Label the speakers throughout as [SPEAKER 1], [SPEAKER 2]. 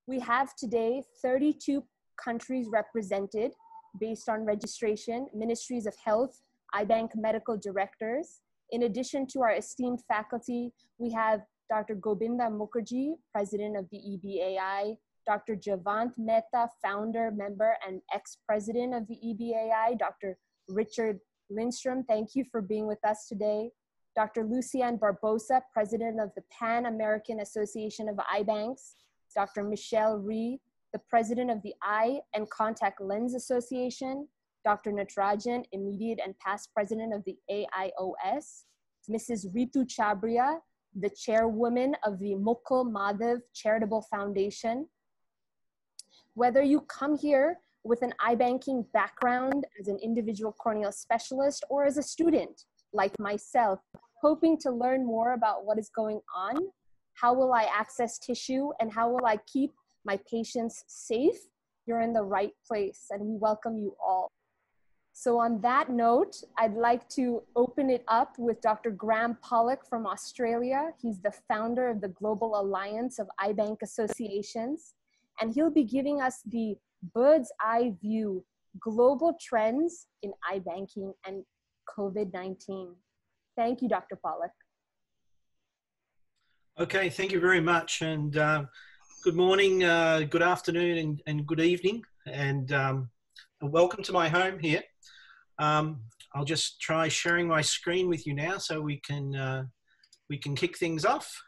[SPEAKER 1] We have today 32 countries represented based on registration, ministries of health, iBank medical directors. In addition to our esteemed faculty, we have Dr. Gobinda Mukherjee, president of the EBAI, Dr. Javant Mehta, founder, member, and ex-president of the EBAI, Dr. Richard Lindstrom, thank you for being with us today. Dr. Luciane Barbosa, president of the Pan-American Association of iBanks, Dr. Michelle Rhee, the president of the Eye and Contact Lens Association, Dr. Natarajan, immediate and past president of the AIOS, Mrs. Ritu Chabria, the chairwoman of the Mukul Madhav Charitable Foundation. Whether you come here with an iBanking background as an individual corneal specialist or as a student like myself, hoping to learn more about what is going on, how will I access tissue, and how will I keep my patients safe, you're in the right place, and we welcome you all. So on that note, I'd like to open it up with Dr. Graham Pollock from Australia. He's the founder of the Global Alliance of iBank Associations, and he'll be giving us the bird's eye view, global trends in iBanking and COVID-19. Thank you, Dr. Pollock.
[SPEAKER 2] Okay, thank you very much, and good morning, good afternoon, and good evening, and welcome to my home here. I'll just try sharing my screen with you now so we can kick things off.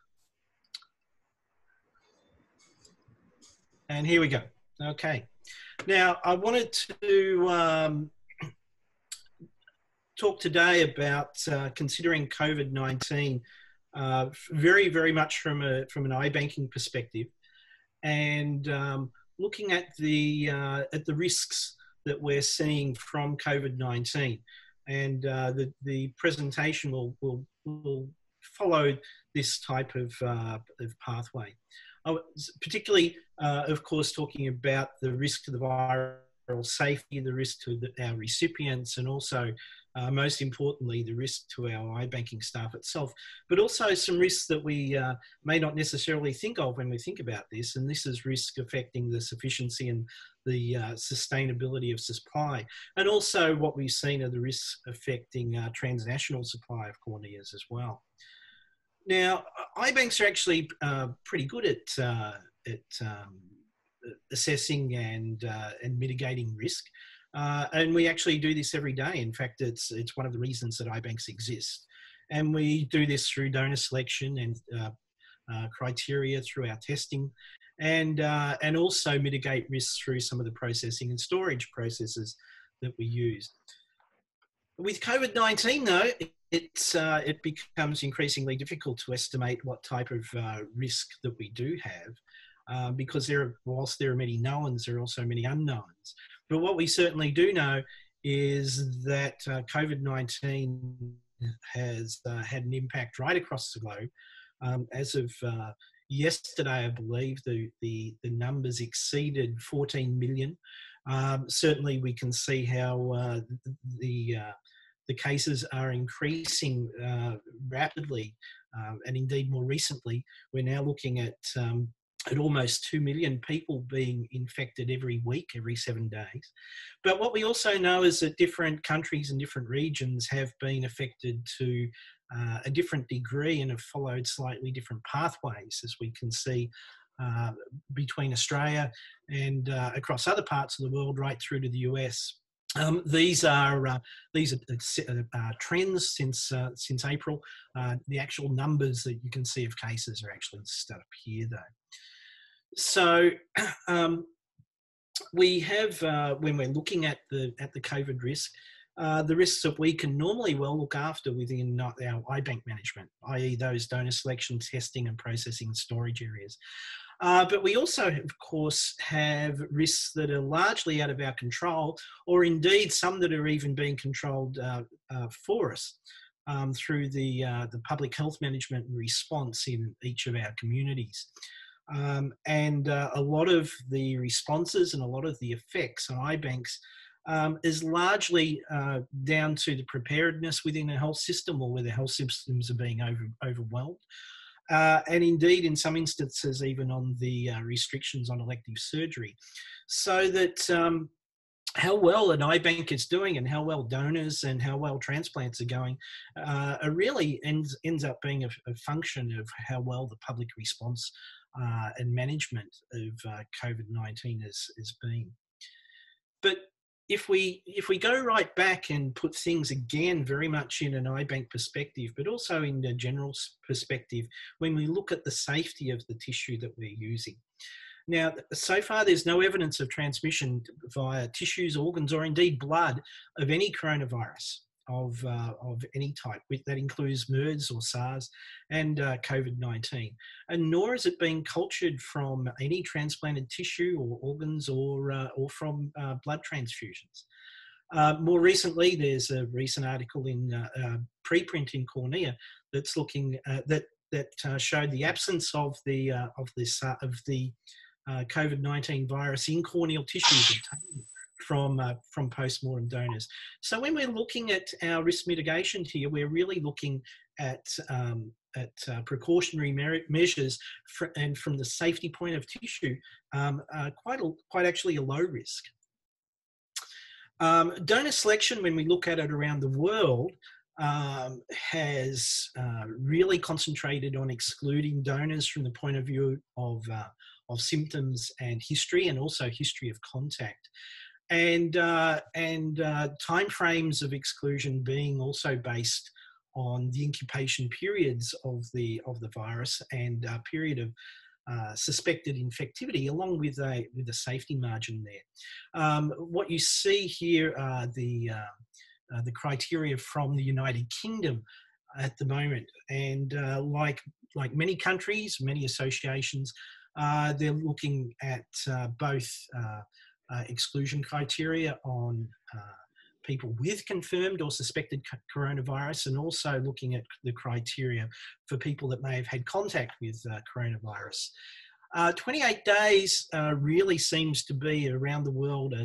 [SPEAKER 2] And here we go. Okay. Now, I wanted to talk today about considering COVID-19 very, very much from an iBanking perspective, and looking at the risks that we're seeing from COVID-19. And the presentation will follow this type of pathway. Particularly, of course, talking about the risk to the viral safety, the risk to our recipients, and also, most importantly, the risk to our iBanking staff itself, but also some risks that we may not necessarily think of when we think about this, and this is risk affecting the sufficiency and the sustainability of supply, and also what we've seen are the risks affecting transnational supply of corneas as well. Now, iBanks are actually pretty good at assessing and mitigating risk, and we actually do this every day. In fact, it's one of the reasons that iBanks exist, and we do this through donor selection and criteria through our testing, and also mitigate risks through some of the processing and storage processes that we use. With COVID-19, though, it becomes increasingly difficult to estimate what type of risk that we do have, because whilst there are many knowns, there are also many unknowns. But what we certainly do know is that COVID-19 has had an impact right across the globe. As of yesterday, I believe the numbers exceeded 14 million. Certainly, we can see how the cases are increasing rapidly, and indeed more recently, we're now looking at almost 2 million people being infected every week, every 7 days. But what we also know is that different countries and different regions have been affected to a different degree and have followed slightly different pathways, as we can see between Australia and across other parts of the world, right through to the US. These are trends since April. The actual numbers that you can see of cases are actually just up here, though. So we have, when we're looking at the COVID risk, the risks that we can normally well look after within our iBank management, i.e. those donor selection, testing and processing and storage areas. But we also, of course, have risks that are largely out of our control, or indeed some that are even being controlled for us through the public health management and response in each of our communities. And a lot of the responses and a lot of the effects on iBanks is largely down to the preparedness within the health system, or where the health systems are being overwhelmed. and indeed in some instances even on the restrictions on elective surgery. So that how well an eye bank is doing and how well donors and how well transplants are going really ends up being a function of how well the public response and management of COVID-19 has been. But if we go right back and put things again very much in an eye bank perspective, but also in a general perspective, when we look at the safety of the tissue that we're using. Now, so far, there's no evidence of transmission via tissues, organs, or indeed blood of any coronavirus of any type. That includes MERS or SARS and COVID-19. And nor is it being cultured from any transplanted tissue or organs or from blood transfusions. More recently, there's a recent article in preprint in Cornea that's looking that showed the absence of the COVID-19 virus in corneal tissues obtained from post-mortem donors. So when we're looking at our risk mitigation here, we're really looking at precautionary measures and from the safety point of tissue, quite actually a low risk. Donor selection, when we look at it around the world, has really concentrated on excluding donors from the point of view of symptoms and history, and also history of contact, and timeframes of exclusion being also based on the incubation periods of the virus and period of suspected infectivity, along with a safety margin there. What you see here are the criteria from the United Kingdom at the moment, and like many countries, many associations, they're looking at both exclusion criteria on people with confirmed or suspected coronavirus, and also looking at the criteria for people that may have had contact with coronavirus. 28 days really seems to be around the world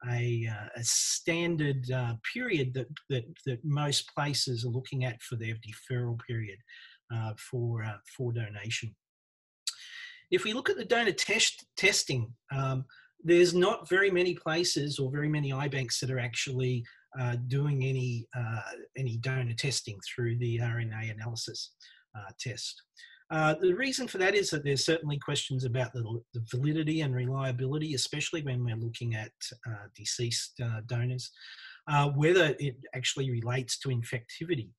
[SPEAKER 2] a standard period that most places are looking at for their deferral period for donation. If we look at the donor testing, there's not very many places or very many eye banks that are actually doing any donor testing through the RNA analysis test. The reason for that is that there's certainly questions about the validity and reliability, especially when we're looking at deceased donors, whether it actually relates to infectivity.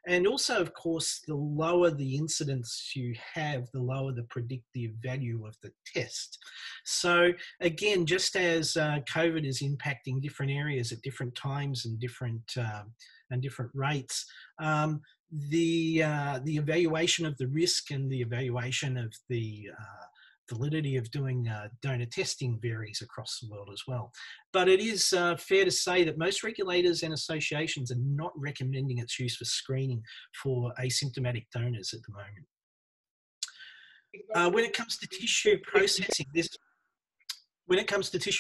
[SPEAKER 2] And also, of course, the lower the incidence you have, the lower the predictive value of the test. So again, just as COVID is impacting different areas at different times and different rates, the evaluation of the risk and the evaluation of the validity of doing donor testing varies across the world as well. But it is fair to say that most regulators and associations are not recommending its use for screening for asymptomatic donors at the moment. When it comes to tissue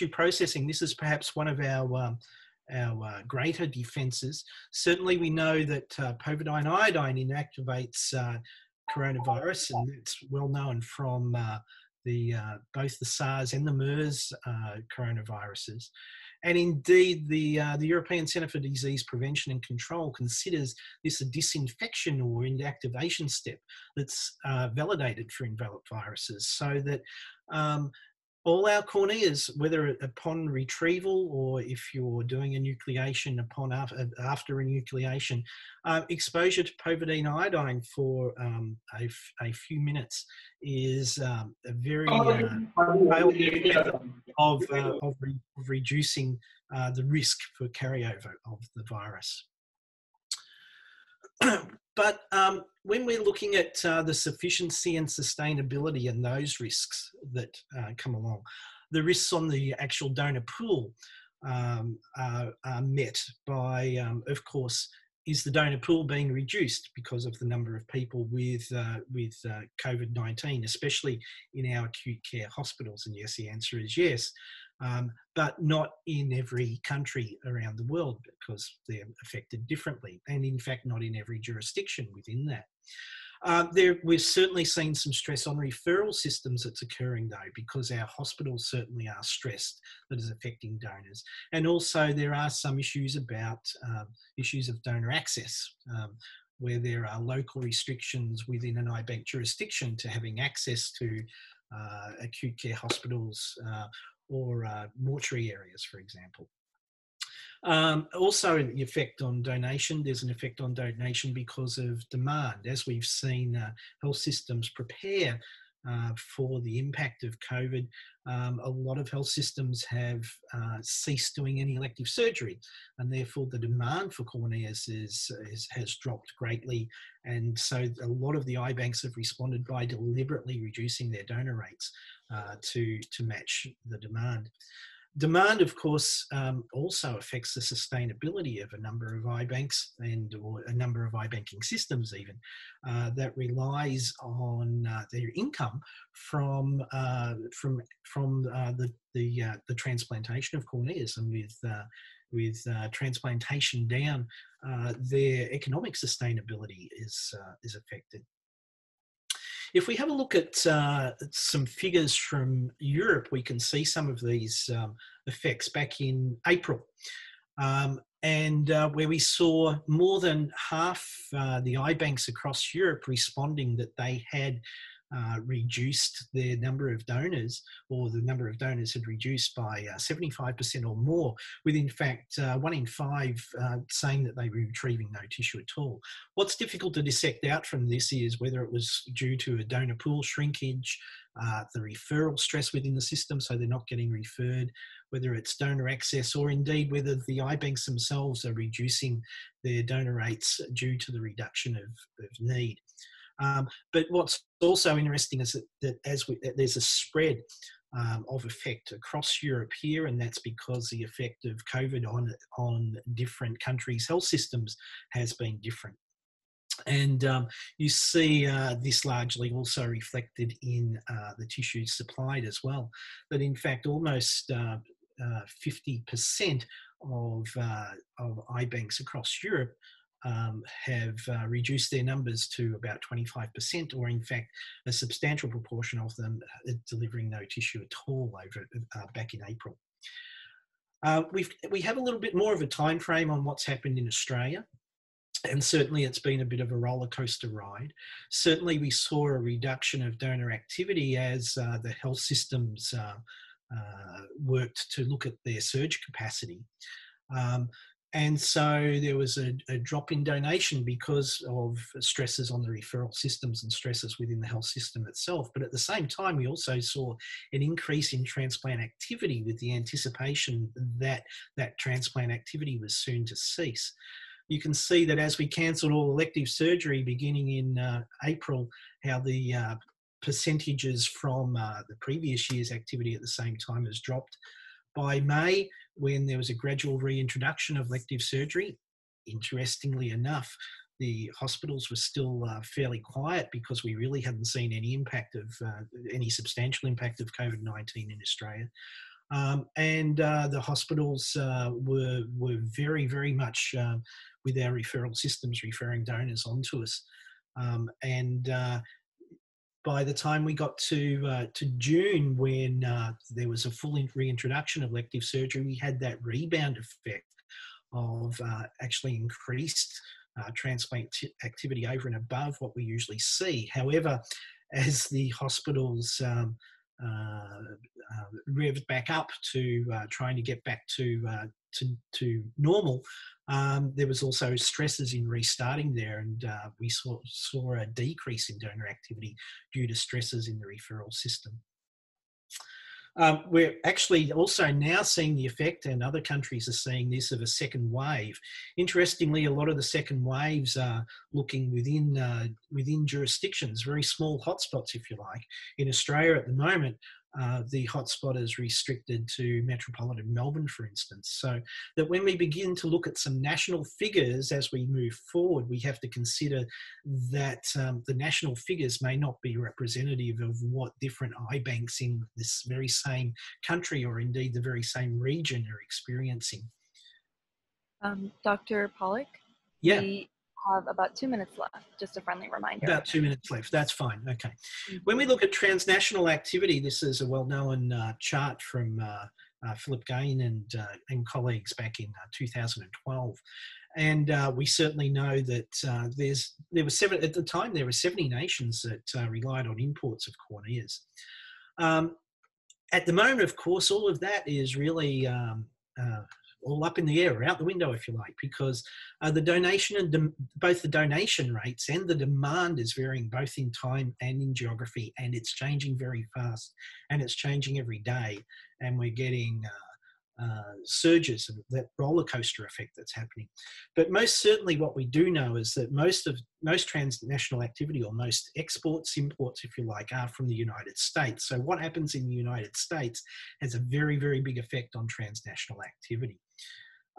[SPEAKER 2] processing, this is perhaps one of our greater defences. Certainly we know that povidone iodine inactivates coronavirus, and it's well known from both the SARS and the MERS coronaviruses. And indeed, the European Centre for Disease Prevention and Control considers this a disinfection or inactivation step that's validated for enveloped viruses, so that all our corneas, whether upon retrieval or if you're doing enucleation after enucleation, exposure to povidone iodine for a few minutes is a very method of reducing the risk for carryover of the virus. But when we're looking at the sufficiency and sustainability and those risks that come along, the risks on the actual donor pool are met by, of course, is the donor pool being reduced because of the number of people with COVID-19, especially in our acute care hospitals? And yes, the answer is yes. But not in every country around the world, because they're affected differently, and in fact not in every jurisdiction within that. We've certainly seen some stress on referral systems that's occurring though, because our hospitals certainly are stressed, that is affecting donors. And also there are some issues about issues of donor access, where there are local restrictions within an IBank jurisdiction to having access to acute care hospitals or mortuary areas, for example. Also, the effect on donation, there's an effect on donation because of demand. As we've seen health systems prepare for the impact of COVID, a lot of health systems have ceased doing any elective surgery, and therefore the demand for corneas has dropped greatly. And so a lot of the IBanks have responded by deliberately reducing their donor rates to match the demand. Demand, of course, also affects the sustainability of a number of IBanks or a number of iBanking systems even that relies on their income from the transplantation of corneas, and with transplantation down, their economic sustainability is affected. If we have a look at some figures from Europe, we can see some of these effects back in April, where we saw more than half the IBanks across Europe responding that they had reduced their number of donors, or the number of donors had reduced by 75% or more, with in fact 1 in 5 saying that they were retrieving no tissue at all. What's difficult to dissect out from this is whether it was due to a donor pool shrinkage, the referral stress within the system, so they're not getting referred, whether it's donor access, or indeed whether the IBanks themselves are reducing their donor rates due to the reduction of need. But what's also interesting is that there's a spread of effect across Europe here, and that's because the effect of COVID on different countries' health systems has been different. And you see this largely also reflected in the tissues supplied as well, that in fact almost 50% of IBanks across Europe have reduced their numbers to about 25%, or in fact a substantial proportion of them delivering no tissue at all back in April. We have a little bit more of a time frame on what's happened in Australia, and certainly it's been a bit of a roller coaster ride. Certainly we saw a reduction of donor activity as the health systems worked to look at their surge capacity. And so there was a drop in donation because of stresses on the referral systems and stresses within the health system itself. But at the same time, we also saw an increase in transplant activity with the anticipation that that transplant activity was soon to cease. You can see that as we cancelled all elective surgery beginning in April, how the percentages from the previous year's activity at the same time has dropped. By May, when there was a gradual reintroduction of elective surgery, interestingly enough, the hospitals were still fairly quiet because we really hadn't seen any impact of any substantial impact of COVID-19 in Australia. And the hospitals were very, very much with our referral systems referring donors onto us. By the time we got to June, when there was a full reintroduction of elective surgery, we had that rebound effect of actually increased transplant activity over and above what we usually see. However, as the hospitals revved back up to trying to get back to normal, there was also stresses in restarting there, and we saw a decrease in donor activity due to stresses in the referral system. We're actually also now seeing the effect, and other countries are seeing this, of a second wave. Interestingly, a lot of the second waves are looking within jurisdictions, very small hotspots, if you like. In Australia at the moment, the hotspot is restricted to metropolitan Melbourne, for instance. So that when we begin to look at some national figures as we move forward, we have to consider that the national figures may not be representative of what different IBanks in this very same country, or indeed the very same region, are experiencing.
[SPEAKER 3] Dr. Pollock?
[SPEAKER 2] Yeah.
[SPEAKER 3] The have about 2 minutes left, just a friendly reminder.
[SPEAKER 2] About 2 minutes left. That's fine. Okay. When we look at transnational activity, this is a well-known chart from Philip Gain and colleagues back in 2012. And we certainly know that there were at the time, there were 70 nations that relied on imports of corn ears. At the moment, of course, all of that is really all up in the air, out the window, if you like, because the donation and both the donation rates and the demand is varying both in time and in geography, and it's changing very fast, and it's changing every day, and we're getting surges of that roller coaster effect that's happening. But most certainly what we do know is that most transnational activity, or most exports, imports, if you like, are from the United States. So what happens in the United States has a very, very big effect on transnational activity.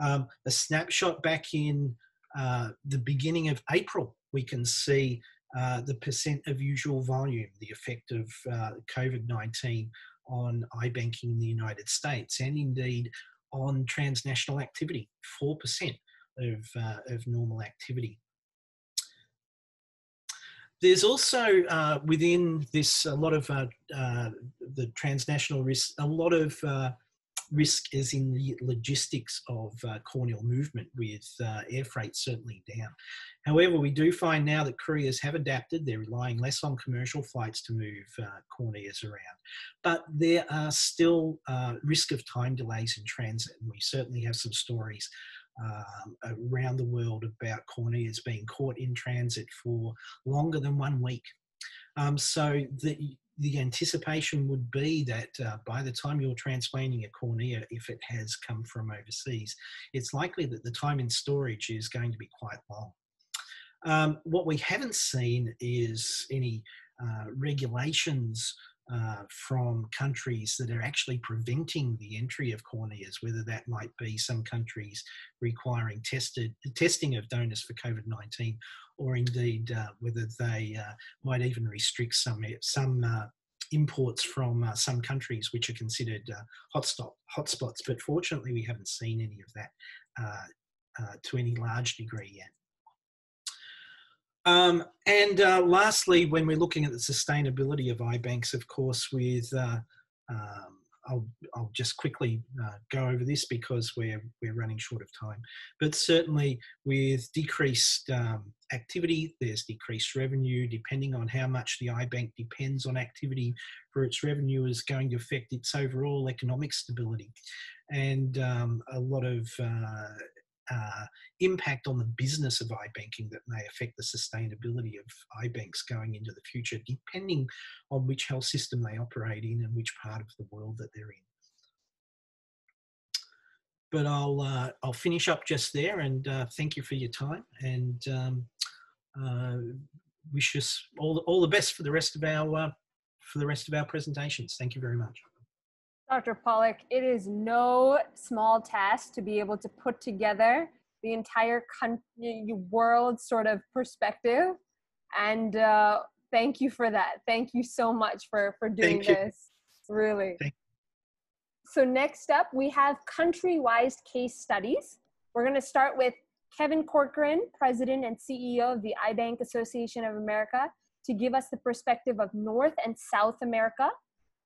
[SPEAKER 2] A snapshot back in the beginning of April, we can see the percent of usual volume, the effect of COVID-19 on iBanking in the United States, and indeed on transnational activity, 4% of normal activity. There's also within this a lot of the transnational risk, a lot of risk is in the logistics of corn ear movement, with air freight certainly down. However, we do find now that couriers have adapted. They're relying less on commercial flights to move corn ears around. But there are still risk of time delays in transit. And we certainly have some stories around the world about corn ears being caught in transit for longer than 1 week. So the anticipation would be that by the time you're transplanting a corn ear, if it has come from overseas, it's likely that the time in storage is going to be quite long. What we haven't seen is any regulations from countries that are actually preventing the entry of corn ears, whether that might be some countries requiring testing of donors for COVID-19, or indeed whether they might even restrict some imports from some countries which are considered hotspots. But fortunately, we haven't seen any of that to any large degree yet. And lastly, when we're looking at the sustainability of iBanks, of course, with I'll just quickly go over this because we're running short of time. But certainly, with decreased activity, there's decreased revenue. Depending on how much the iBank depends on activity for its revenue, is going to affect its overall economic stability, and a lot of impact on the business of iBanking that may affect the sustainability of iBanks going into the future, depending on which health system they operate in and which part of the world that they're in. But I'll finish up just there, and thank you for your time, and wish us all the best for the rest of our presentations. Thank you very much.
[SPEAKER 1] Dr. Pollack, it is no small task to be able to put together the entire world sort of perspective. And thank you for that. Thank you so much for doing this, really. So next up, we have country-wise case studies. We're going to start with Kevin Corcoran, President and CEO of the iBank Association of America, to give us the perspective of North and South America,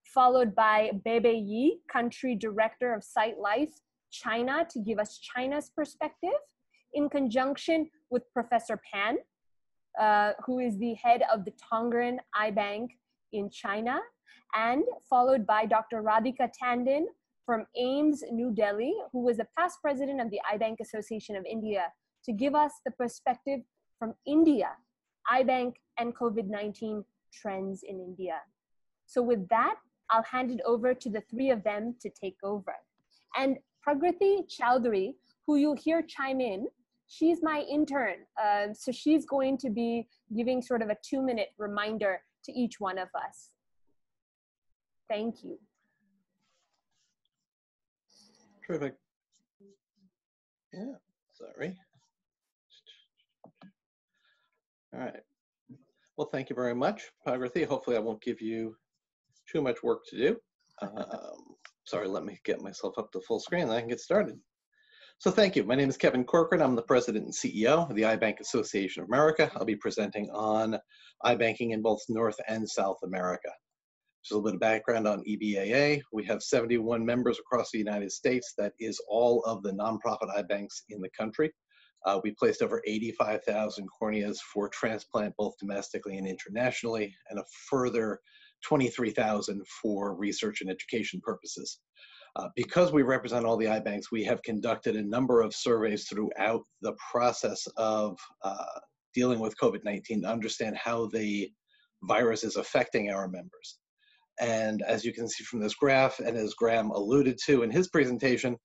[SPEAKER 1] followed by Bebe Yi, Country Director of Sight Life, China, to give us China's perspective, in conjunction with Professor Pan, who is the head of the Tongren iBank in China, and followed by Dr. Radhika Tandon from AIMS New Delhi, who was a past president of the iBank Association of India, to give us the perspective from India, iBank and COVID-19 trends in India. So with that, I'll hand it over to the three of them to take over. And Pragriti Chowdhury, who you'll hear chime in, she's my intern. So she's going to be giving sort of a 2-minute reminder to each one of us. Thank you.
[SPEAKER 4] Terrific. Yeah, sorry. All right. Well, thank you very much, Pragriti. Hopefully I won't give you too much work to do. Sorry, let me get myself up to full screen and I can get started. So thank you. My name is Kevin Corcoran. I'm the president and CEO of the iBank Association of America. I'll be presenting on iBanking in both North and South America. Just a little bit of background on EBAA. We have 71 members across the United States. That is all of the nonprofit iBanks in the country. We placed over 85,000 corneas for transplant, both domestically and internationally, and a further 23,000 for research and education purposes. Because we represent all the iBanks, we have conducted a number of surveys throughout the process of dealing with COVID-19 to understand how the virus is affecting our members. And as you can see from this graph, and as Graham alluded to in his presentation,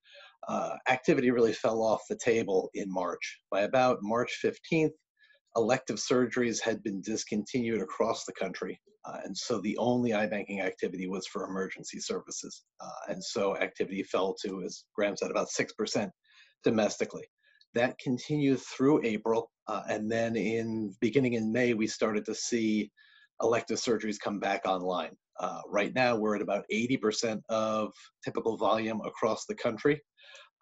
[SPEAKER 4] activity really fell off the table in March. By about March 15th, elective surgeries had been discontinued across the country. And so the only iBanking activity was for emergency services. And so activity fell to, as Graham said, about 6% domestically. That continued through April. And then beginning in May, we started to see elective surgeries come back online. Right now, we're at about 80% of typical volume across the country.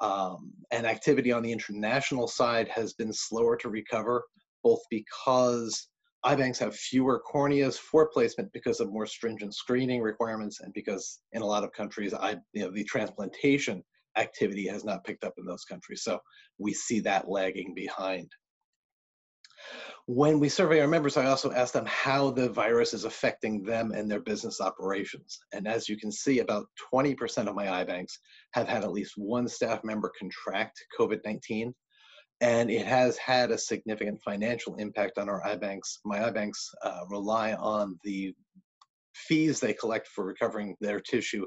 [SPEAKER 4] And activity on the international side has been slower to recover, both because iBanks have fewer corneas for placement because of more stringent screening requirements, and because in a lot of countries, the transplantation activity has not picked up in those countries. So we see that lagging behind. When we survey our members, I also ask them how the virus is affecting them and their business operations. And as you can see, about 20% of my iBanks have had at least one staff member contract COVID-19. And it has had a significant financial impact on our iBanks. My iBanks rely on the fees they collect for recovering their tissue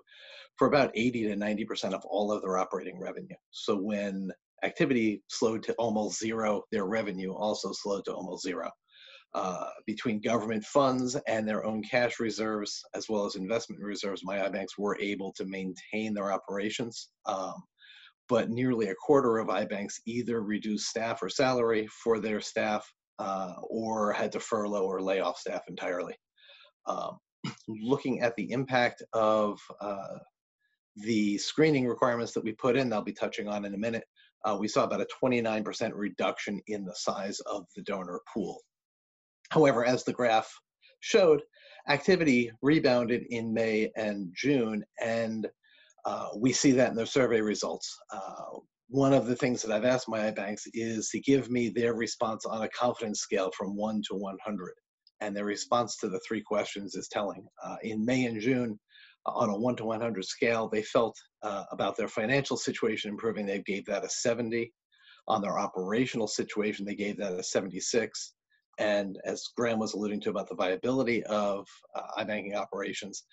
[SPEAKER 4] for about 80 to 90% of all of their operating revenue. So when activity slowed to almost zero, their revenue also slowed to almost zero. Between government funds and their own cash reserves, as well as investment reserves, my iBanks were able to maintain their operations. But nearly a quarter of iBanks either reduced staff or salary for their staff or had to furlough or lay off staff entirely. Looking at the impact of the screening requirements that we put in, I'll be touching on in a minute, we saw about a 29% reduction in the size of the donor pool. However, as the graph showed, activity rebounded in May and June, and we see that in their survey results. One of the things that I've asked my iBanks is to give me their response on a confidence scale from 1 to 100. And their response to the 3 questions is telling. In May and June, on a 1 to 100 scale, they felt about their financial situation improving. They gave that a 70. On their operational situation, they gave that a 76. And as Graham was alluding to about the viability of iBanking operations,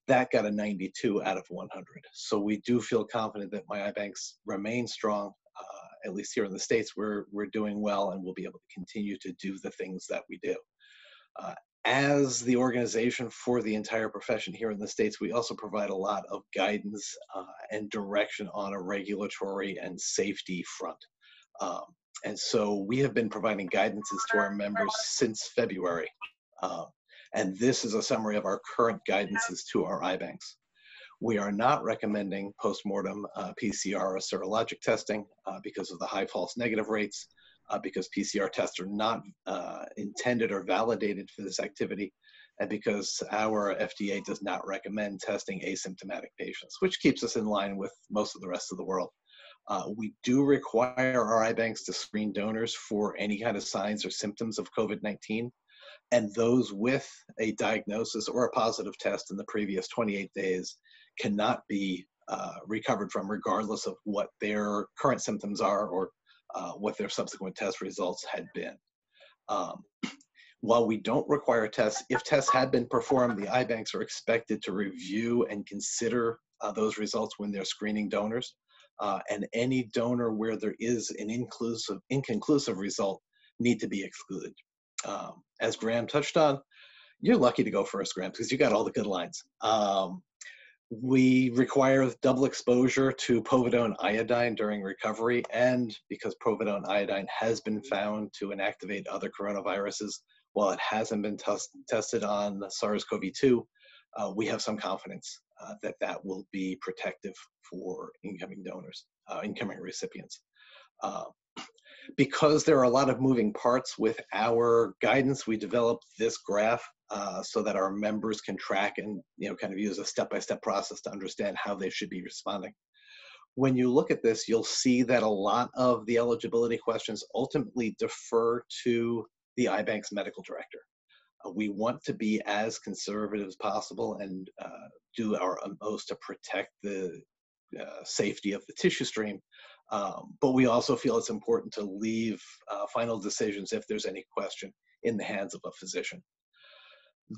[SPEAKER 4] that got a 92 out of 100. So we do feel confident that my iBanks remain strong. At least here in the States, we're doing well, and we'll be able to continue to do the things that we do. As the organization for the entire profession here in the States, we also provide a lot of guidance and direction on a regulatory and safety front. And so we have been providing guidances to our members since February. And this is a summary of our current guidances to our iBanks. We are not recommending postmortem PCR or serologic testing because of the high false negative rates, because PCR tests are not intended or validated for this activity, and because our FDA does not recommend testing asymptomatic patients, which keeps us in line with most of the rest of the world. We do require our iBanks to screen donors for any kind of signs or symptoms of COVID-19, and those with a diagnosis or a positive test in the previous 28 days cannot be recovered from, regardless of what their current symptoms are or what their subsequent test results had been. While we don't require tests, if tests had been performed, the iBanks are expected to review and consider those results when they're screening donors. And any donor where there is an inconclusive result need to be excluded. As Graham touched on, you're lucky to go first, Graham, because you got all the good lines. We require double exposure to povidone iodine during recovery, and because povidone iodine has been found to inactivate other coronaviruses, while it hasn't been tested on SARS-CoV-2, we have some confidence that that will be protective for incoming donors, incoming recipients. Uh, because there are a lot of moving parts with our guidance, we developed this graph so that our members can track and kind of use a step-by-step process to understand how they should be responding. When you look at this, you'll see that a lot of the eligibility questions ultimately defer to the iBank's medical director. We want to be as conservative as possible and do our utmost to protect the safety of the tissue stream. But we also feel it's important to leave final decisions, if there's any question, in the hands of a physician.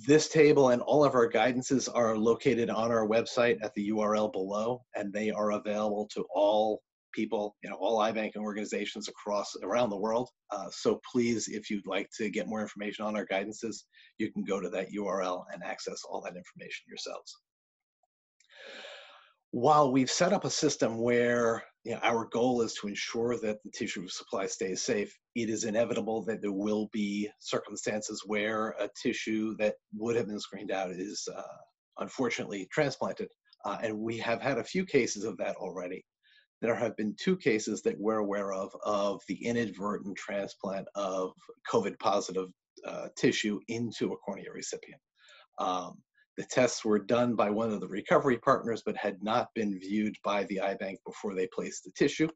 [SPEAKER 4] This table and all of our guidances are located on our website at the URL below, and they are available to all people, all iBanking organizations around the world. So please, if you'd like to get more information on our guidances, you can go to that URL and access all that information yourselves. While we've set up a system where our goal is to ensure that the tissue supply stays safe, it is inevitable that there will be circumstances where a tissue that would have been screened out is unfortunately transplanted. And we have had a few cases of that already. There have been 2 cases that we're aware of the inadvertent transplant of COVID-positive tissue into a cornea recipient. The tests were done by one of the recovery partners, but had not been viewed by the iBank before they placed the tissue.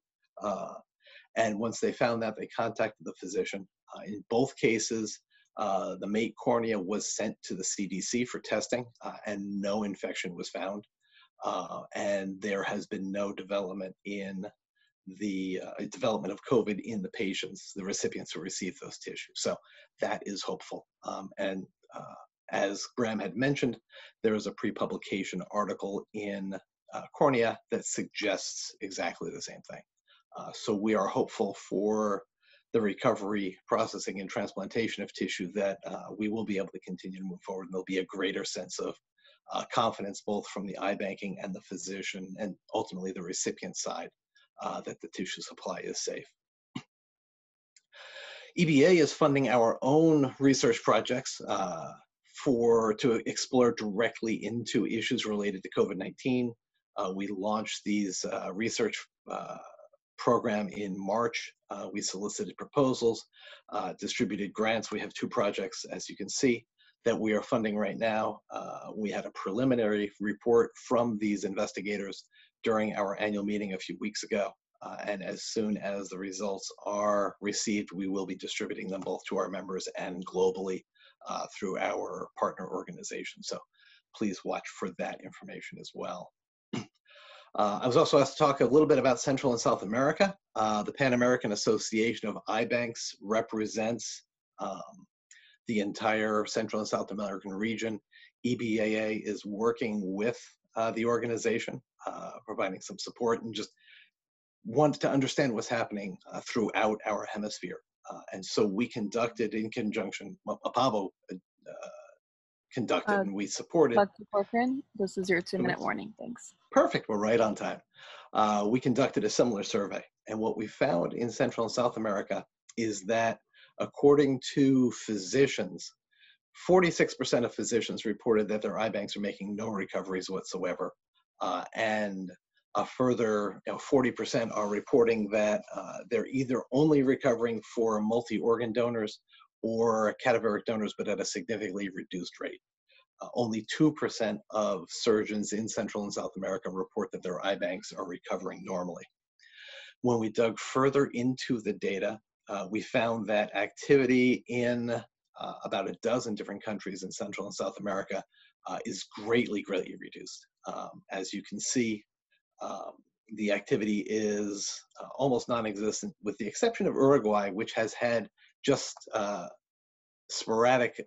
[SPEAKER 4] And once they found that, they contacted the physician. In both cases, the mate cornea was sent to the CDC for testing, and no infection was found. And there has been no development in the development of COVID in the patients, the recipients who received those tissues. So that is hopeful. As Graham had mentioned, there is a pre-publication article in Cornea that suggests exactly the same thing. So we are hopeful for the recovery, processing, and transplantation of tissue that we will be able to continue to move forward, and there'll be a greater sense of confidence both from the iBanking and the physician, and ultimately the recipient side, that the tissue supply is safe. EBA is funding our own research projects to explore directly into issues related to COVID-19. We launched these research program in March. We solicited proposals, distributed grants. We have 2 projects, as you can see, that we are funding right now. We had a preliminary report from these investigators during our annual meeting a few weeks ago. And as soon as the results are received, we will be distributing them both to our members and globally through our partner organization. So please watch for that information as well. I was also asked to talk a little bit about Central and South America. The Pan American Association of iBanks represents the entire Central and South American region. EBAA is working with the organization, providing some support, and just wanted to understand what's happening throughout our hemisphere. And so we conducted in conjunction, Apavo conducted and we supported.
[SPEAKER 3] Dr. Corcoran, this is your 2-minute warning, thanks.
[SPEAKER 4] Perfect, we're right on time. We conducted a similar survey, and what we found in Central and South America is that according to physicians, 46% of physicians reported that their iBanks are making no recoveries whatsoever. And a further 40% are reporting that they're either only recovering for multi-organ donors or cadaveric donors, but at a significantly reduced rate. Only 2% of surgeons in Central and South America report that their iBanks are recovering normally. When we dug further into the data, we found that activity in about a dozen different countries in Central and South America is greatly reduced. As you can see, the activity is almost non-existent, with the exception of Uruguay, which has had just sporadic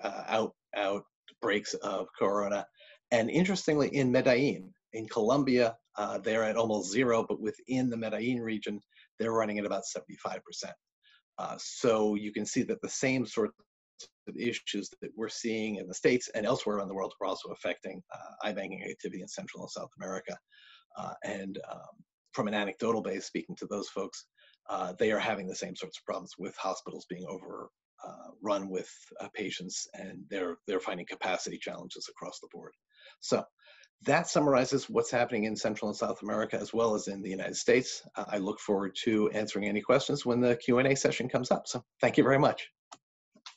[SPEAKER 4] outbreaks of corona. And interestingly, in Medellin, in Colombia, they're at almost 0, but within the Medellin region, they're running at about 75%. So you can see that the same sorts of issues that we're seeing in the States and elsewhere around the world are also affecting iBanking activity in Central and South America. From an anecdotal base, speaking to those folks, they are having the same sorts of problems with hospitals being overrun with patients, and they're finding capacity challenges across the board. So That summarizes what's happening in Central and South America as well as in the United States. I look forward to answering any questions when the Q&A session comes up. So thank you very much.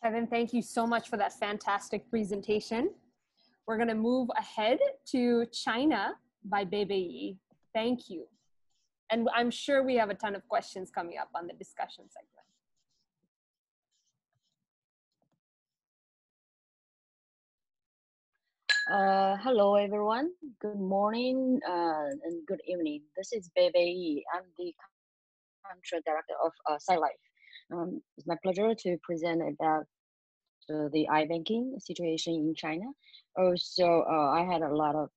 [SPEAKER 1] Kevin, thank you so much for that fantastic presentation. We're going to move ahead to China by Bebe Yi. Thank you. And I'm sure we have a ton of questions coming up on the discussion segment.
[SPEAKER 5] Hello, everyone. Good morning and good evening. This is Bebe Yi. I'm the country director of SciLife. It's my pleasure to present about the iBanking situation in China. Also, I had a lot of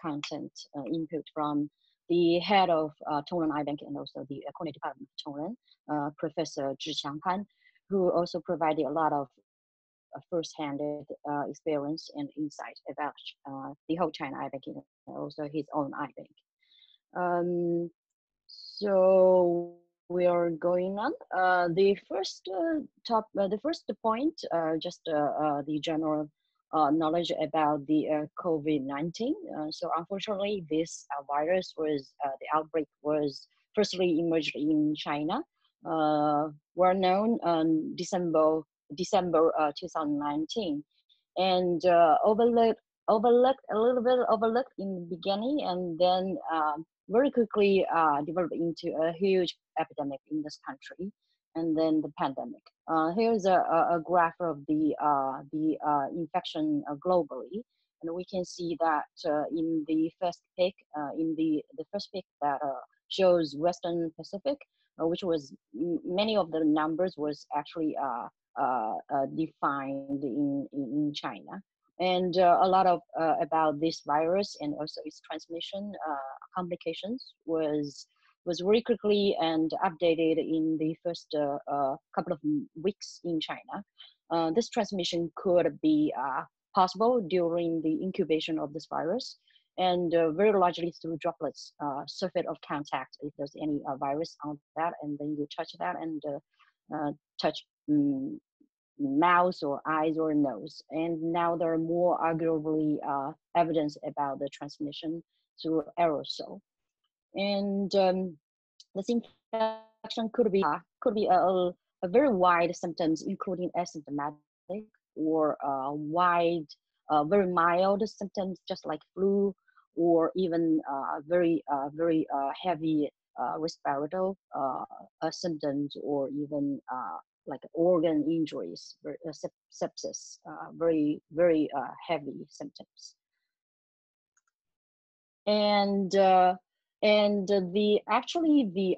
[SPEAKER 5] content input from the head of Tongren iBanking and also the Economy Department of Tongren, Professor Zhi Qiangpan, who also provided a lot of first-hand experience and insight about the whole China iBanking and also his own iBank. So we are going on. The first point, just the general knowledge about the COVID-19. So unfortunately, this virus the outbreak was firstly emerged in China. Were known on December 2019, and overlooked a little bit overlooked in the beginning, and then very quickly developed into a huge epidemic in this country, and then the pandemic. Here's a graph of the infection globally, and we can see that in the first peak, that shows Western Pacific, which was many of the numbers was actually defined in China. And a lot of about this virus and also its transmission complications was very quickly and updated in the first couple of weeks in China. This transmission could be possible during the incubation of this virus, and very largely through droplets, surface of contact. If there's any virus on that, and then you touch that and touch mouth or eyes or nose. And now there are more arguably evidence about the transmission through aerosol. And this infection could be a very wide symptoms, including asymptomatic or very mild symptoms, just like flu, or even very heavy respiratory symptoms, or even like organ injuries, sepsis, very heavy symptoms. And the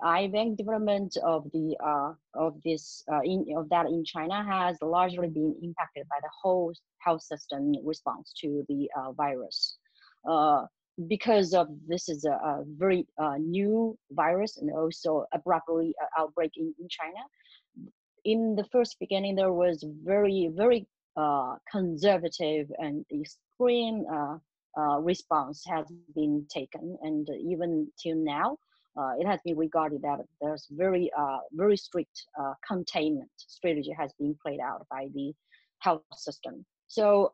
[SPEAKER 5] iBank development of that in China has largely been impacted by the whole health system response to the virus. Because of this is a very new virus, and also abruptly outbreak in China. In the first beginning, there was very conservative and extreme response has been taken, and even till now, it has been regarded that there's very strict containment strategy has been played out by the health system. So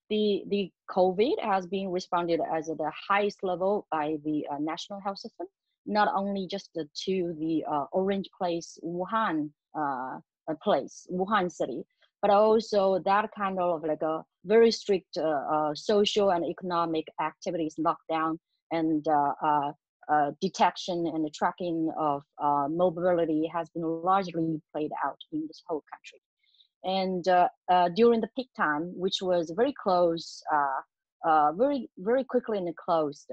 [SPEAKER 5] the COVID has been responded as at the highest level by the national health system, not only just to the orange place Wuhan Wuhan city, but also that kind of like a very strict social and economic activities lockdown, and detection and tracking of mobility has been largely played out in this whole country. And during the peak time, which was very close, very quickly and close,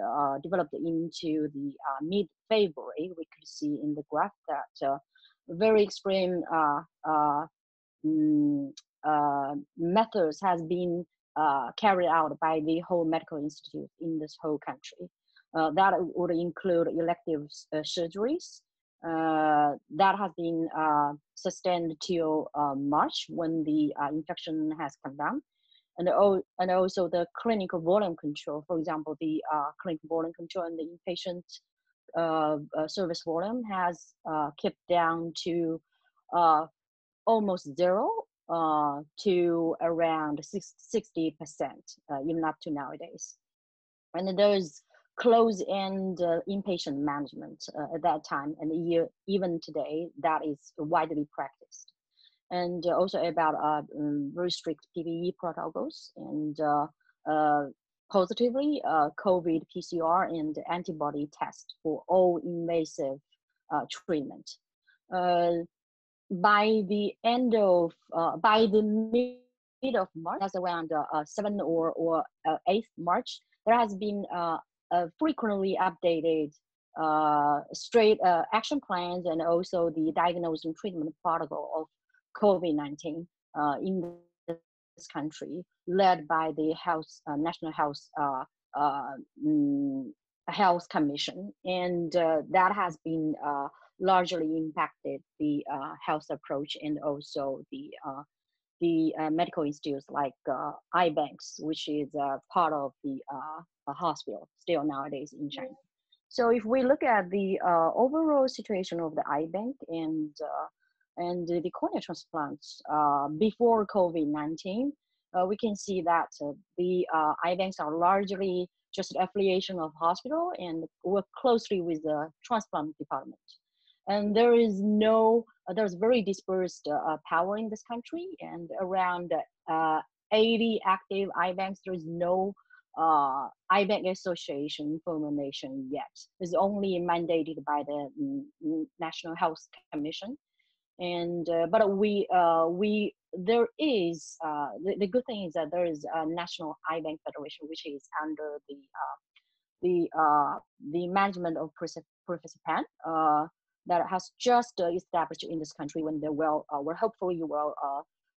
[SPEAKER 5] developed into the mid-February, we could see in the graph that very extreme methods has been carried out by the whole medical institute in this whole country. That would include elective surgeries. That has been sustained till March, when the infection has come down. And also the clinical volume control. For example, the clinical volume control and the inpatient service volume has kept down to almost zero to around 60%, even up to nowadays. and there's close-end inpatient management at that time, and even today that is widely practiced. And also about very strict PPE protocols and positively COVID PCR and antibody test for all invasive treatment. By the end of by the mid of March, that's around 7 or 8th March, there has been frequently updated straight action plans and also the diagnosis and treatment protocol of COVID-19 in this country, led by the National Health Commission, and that has been largely impacted the health approach and also the medical institutes like eye banks, which is part of the hospital still nowadays in China. So if we look at the overall situation of the eye bank and the cornea transplants before COVID-19, we can see that the eye banks are largely just affiliation of hospital and work closely with the transplant department. And there's very dispersed power in this country, and around 80 active eye banks. There is no eye bank association formation yet. It's only mandated by the National Health Commission. And but there is the good thing is that there is a National Eye Bank Federation, which is under the management of Professor Pan, that has just established in this country, when they will hopefully will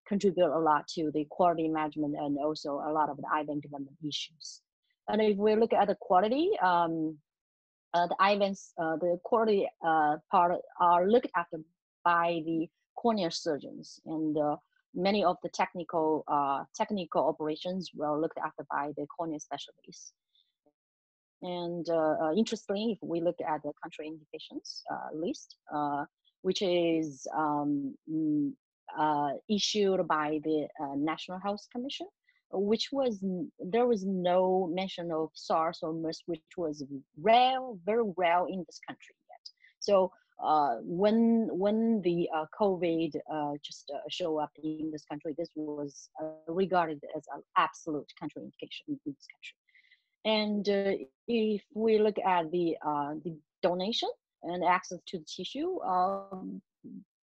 [SPEAKER 5] contribute a lot to the quality management and also a lot of the eye bank development issues. And if we look at the quality, the eye banks, the quality part are looked after by the cornea surgeons, and many of the technical operations were looked after by the cornea specialists. And interestingly, if we look at the country indications list, which is issued by the National Health Commission, there was no mention of SARS or MERS, which was rare, very rare in this country yet. So when the COVID just show up in this country, this was regarded as an absolute country indication in this country. And if we look at the donation and access to the tissue,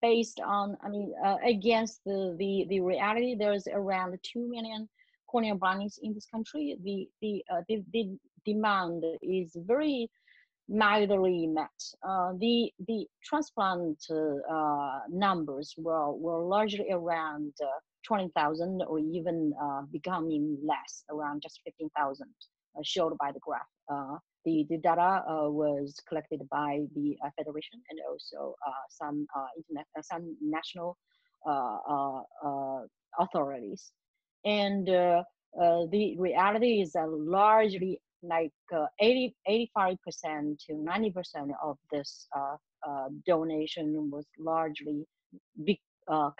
[SPEAKER 5] based on, against the reality, there's around 2 million corneal blindness in this country. The demand is very mildly met. The transplant numbers were largely around 20,000 or even becoming less, around just 15,000. Showed by the graph. The data was collected by the federation and also some national authorities. And the reality is that largely like 85% to 90% of this donation was largely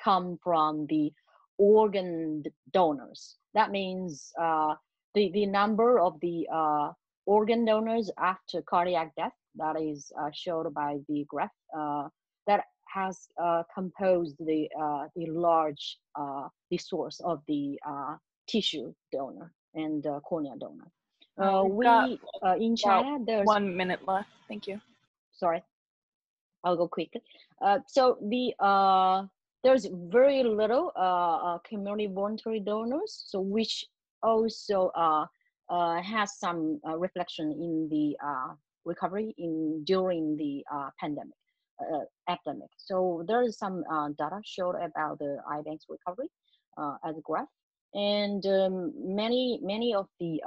[SPEAKER 5] come from the organ donors. That means the number of the organ donors after cardiac death, that is showed by the graph, that has composed the large the source of the tissue donor and cornea donor. In China, there's
[SPEAKER 3] 1 minute left. Thank you.
[SPEAKER 5] Sorry, I'll go quickly. So there's very little community voluntary donors, so which also has some reflection in the recovery during the epidemic. So there is some data showed about the eye bank's recovery as a graph, and many of the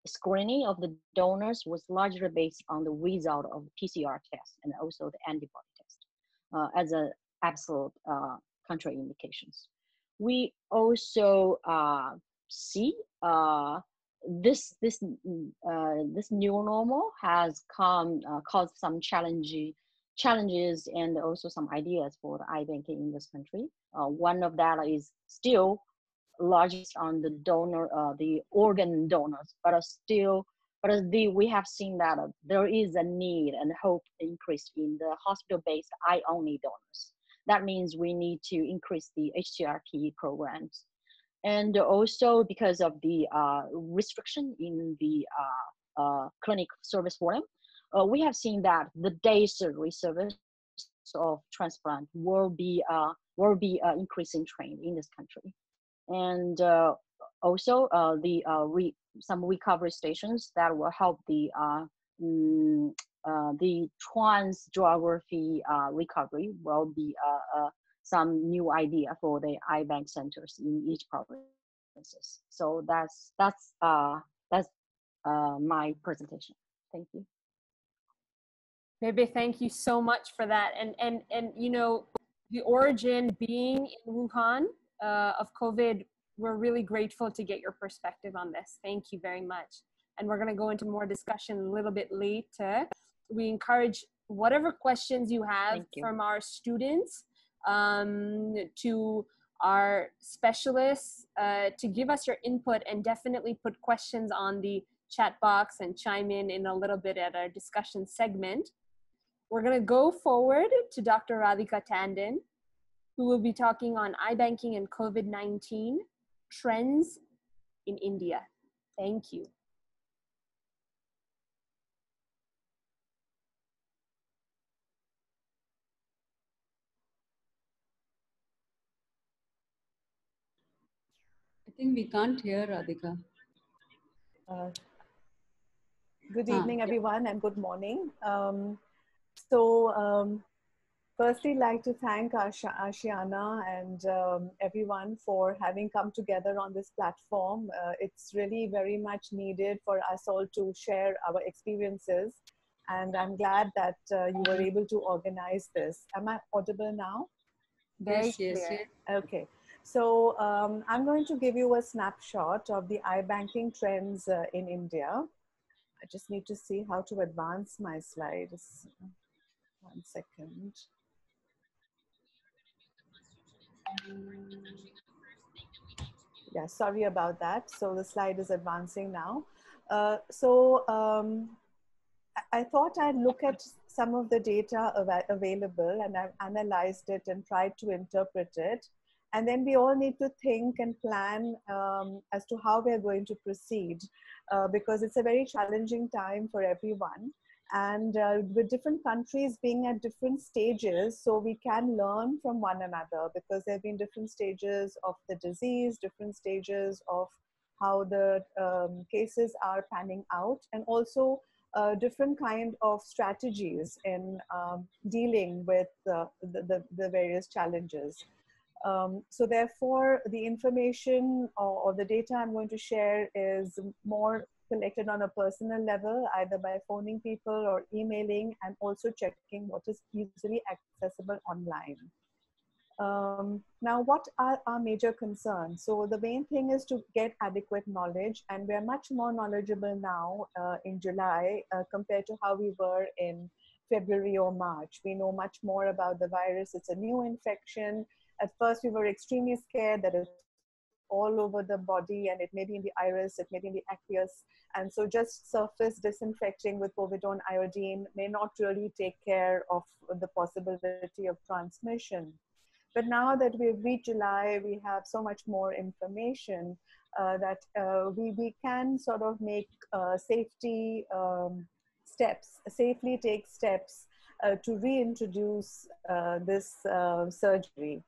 [SPEAKER 5] screening of the donors was largely based on the result of PCR test and also the antibody test as an absolute country indications. We also see this new normal has caused some challenges and also some ideas for the eye banking in this country. One of that is still largest on the donor, the organ donors, but we have seen that there is a need and hope increase in the hospital-based eye-only donors. That means we need to increase the HTRP programs. And also because of the restriction in the clinic service volume, we have seen that the day surgery service of transplant will be increasing trend in this country. And also some recovery stations that will help the transgeography recovery will be some new idea for the eye bank centers in each provinces. So that's my presentation. Thank you.
[SPEAKER 1] Maybe thank you so much for that. And you know, the origin being in Wuhan of COVID, we're really grateful to get your perspective on this. Thank you very much. And we're going to go into more discussion a little bit later. We encourage whatever questions you have from our students to our specialists to give us your input, and definitely put questions on the chat box and chime in a little bit at our discussion segment. We're going to go forward to Dr. Radhika Tandon, who will be talking on iBanking and COVID-19 trends in India. Thank you.
[SPEAKER 6] I think we can't hear Radhika.
[SPEAKER 7] Good evening, everyone, and good morning. Firstly, like to thank Ashiana and everyone for having come together on this platform. It's really very much needed for us all to share our experiences, and I'm glad that you were able to organize this. Am I audible now?
[SPEAKER 1] Yes.
[SPEAKER 7] Okay. So I'm going to give you a snapshot of the iBanking trends in India. I just need to see how to advance my slides. 1 second. Yeah, sorry about that. So the slide is advancing now. I thought I'd look at some of the data available, and I've analyzed it and tried to interpret it. And then we all need to think and plan as to how we're going to proceed, because it's a very challenging time for everyone. And with different countries being at different stages, so we can learn from one another, because there have been different stages of the disease, different stages of how the cases are panning out, and also different kind of strategies in dealing with the various challenges. So therefore, the information or the data I'm going to share is more collected on a personal level, either by phoning people or emailing, and also checking what is easily accessible online. Now, what are our major concerns? So the main thing is to get adequate knowledge, and we're much more knowledgeable now in July compared to how we were in February or March. We know much more about the virus. It's a new infection. At first, we were extremely scared that it's all over the body, and it may be in the iris, it may be in the aqueous. And so just surface disinfecting with povidone iodine may not really take care of the possibility of transmission. But now that we've reached July, we have so much more information that we can sort of make safely take steps to reintroduce this surgery.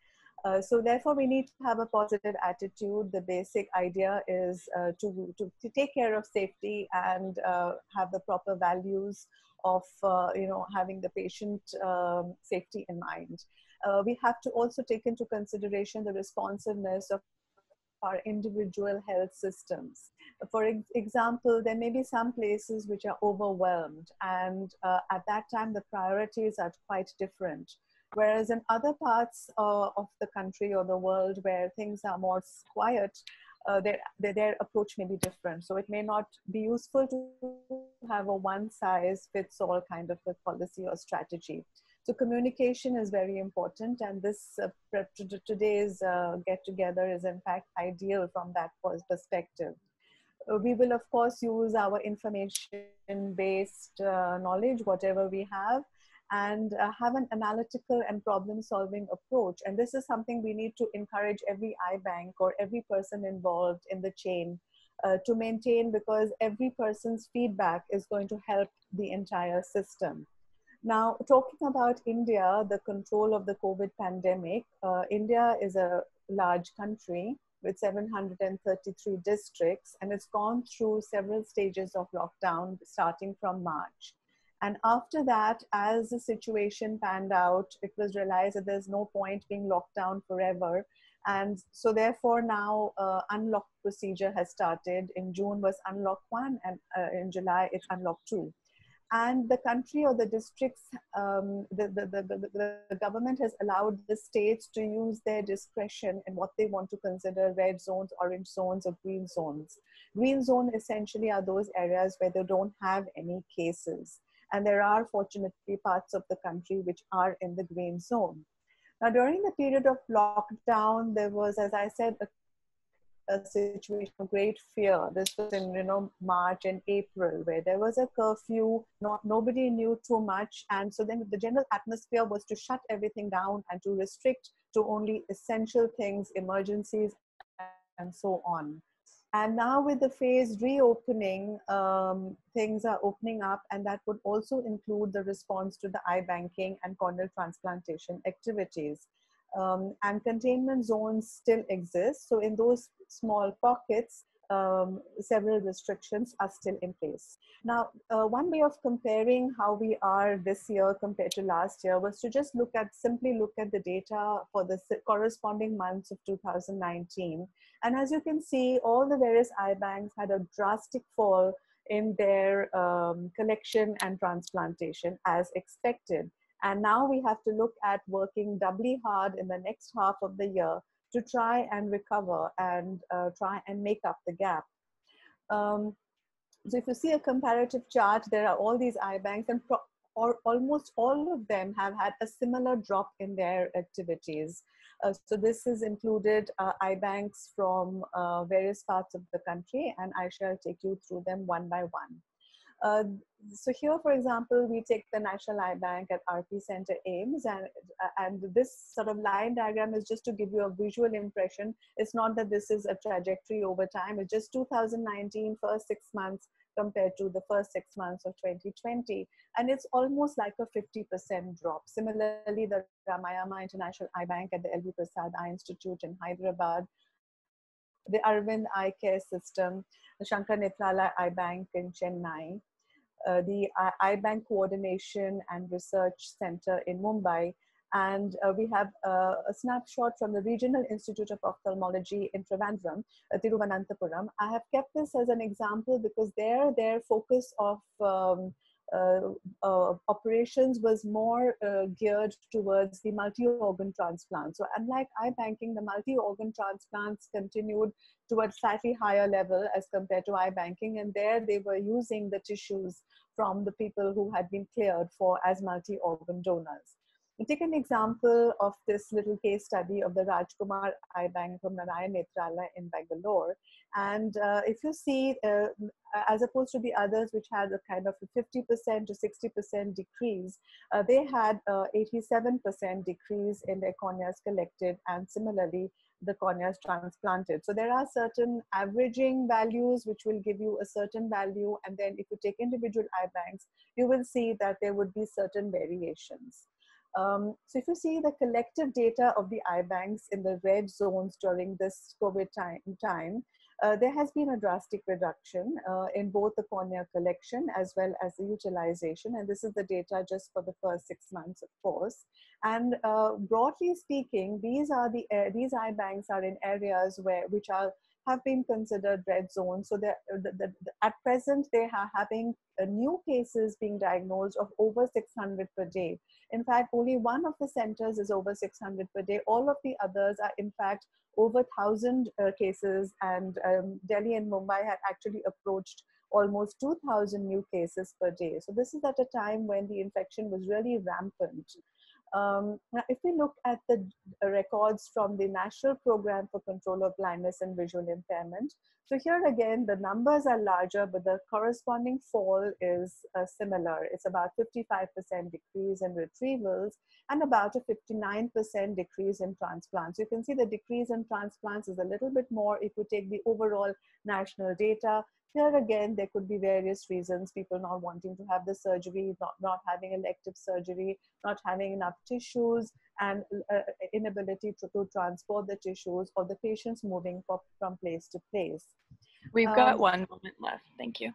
[SPEAKER 7] So therefore, we need to have a positive attitude. The basic idea is to take care of safety and have the proper values of having the patient safety in mind. We have to also take into consideration the responsiveness of our individual health systems. For example, there may be some places which are overwhelmed, and at that time the priorities are quite different. Whereas in other parts of the country or the world where things are more quiet, their approach may be different. So it may not be useful to have a one-size-fits-all kind of a policy or strategy. So communication is very important, and this today's get-together is in fact ideal from that perspective. We will of course use our information-based knowledge, whatever we have, and have an analytical and problem-solving approach. And this is something we need to encourage every iBank or every person involved in the chain to maintain, because every person's feedback is going to help the entire system. Now, talking about India, the control of the COVID pandemic, India is a large country with 733 districts, and it's gone through several stages of lockdown starting from March. And after that, as the situation panned out, it was realized that there's no point being locked down forever. And so therefore now unlock procedure has started. In June was unlock 1, and in July it's unlock 2. And the country or the districts, the government has allowed the states to use their discretion in what they want to consider red zones, orange zones, or green zones. Green zone essentially are those areas where they don't have any cases. And there are fortunately parts of the country which are in the green zone. Now, during the period of lockdown, there was, as I said, a situation of great fear. This was in March and April, where there was a curfew. Nobody knew too much, and so then the general atmosphere was to shut everything down and to restrict to only essential things, emergencies, and so on. And now with the phased reopening, things are opening up, and that would also include the response to the iBanking and corneal transplantation activities. And containment zones still exist. So in those small pockets, several restrictions are still in place. Now, one way of comparing how we are this year compared to last year was to just simply look at the data for the corresponding months of 2019. And as you can see, all the various iBanks had a drastic fall in their collection and transplantation as expected. And now we have to look at working doubly hard in the next half of the year to try and recover and try and make up the gap. So if you see a comparative chart, there are all these iBanks, and almost all of them have had a similar drop in their activities. So this has included iBanks from various parts of the country, and I shall take you through them one by one. So here, for example, we take the National iBank at RP Center Ames, and this sort of line diagram is just to give you a visual impression. It's not that this is a trajectory over time. It's just 2019 first 6 months compared to the first 6 months of 2020. And it's almost like a 50% drop. Similarly, the Ramayama International iBank at the L.V. Prasad Eye Institute in Hyderabad, the Arvind Eye Care System, the Shankar Nethralaya iBank in Chennai, the iBank Coordination and Research Center in Mumbai, and we have a snapshot from the Regional Institute of Ophthalmology in Trivandrum, Thiruvananthapuram. I have kept this as an example because their focus of operations was more geared towards the multi-organ transplant. So unlike iBanking, the multi-organ transplants continued to a slightly higher level as compared to iBanking, and there they were using the tissues from the people who had been cleared for as multi-organ donors. We take an example of this little case study of the Rajkumar iBank from Narayan Nethralaya in Bangalore. And if you see, as opposed to the others, which had a kind of a 50% to 60% decrease, they had 87% decrease in their corneas collected, and similarly, the corneas transplanted. So there are certain averaging values which will give you a certain value. And then if you take individual iBanks, you will see that there would be certain variations. So if you see the collective data of the iBanks in the red zones during this COVID time, there has been a drastic reduction in both the cornea collection as well as the utilization. And this is the data just for the first 6 months, of course. And broadly speaking, these iBanks are in areas which have been considered red zones. So at present, they are having new cases being diagnosed of over 600 per day. In fact, only one of the centers is over 600 per day. All of the others are, in fact, over 1,000 cases, and Delhi and Mumbai had actually approached almost 2,000 new cases per day. So this is at a time when the infection was really rampant. Now, if we look at the records from the National Program for Control of Blindness and Visual Impairment, so here again, the numbers are larger, but the corresponding fall is similar. It's about 55% decrease in retrievals and about a 59% decrease in transplants. You can see the decrease in transplants is a little bit more if you take the overall national data. Here again, there could be various reasons, people not wanting to have the surgery, not having elective surgery, not having enough tissues, and inability to transport the tissues, or the patients moving from place to place.
[SPEAKER 3] We've got 1 moment left. Thank you.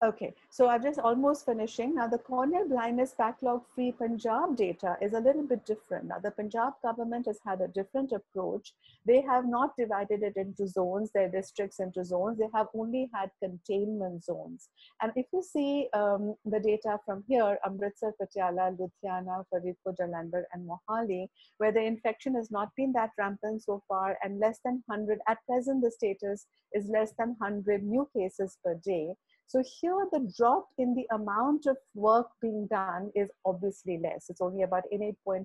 [SPEAKER 7] Okay, so I'm just almost finishing. Now, the corneal blindness backlog-free Punjab data is a little bit different. Now, the Punjab government has had a different approach. They have not divided it into zones, their districts into zones. They have only had containment zones. And if you see the data from here, Amritsar, Patiala, Ludhiana, Faridpur, Jalandhar, and Mohali, where the infection has not been that rampant so far, and less than 100, at present the status is less than 100 new cases per day. So here the drop in the amount of work being done is obviously less. It's only about an 8.4%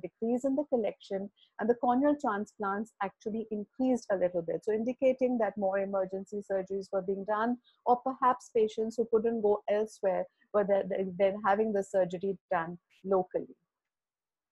[SPEAKER 7] decrease in the collection, and the corneal transplants actually increased a little bit. So indicating that more emergency surgeries were being done, or perhaps patients who couldn't go elsewhere were then having the surgery done locally.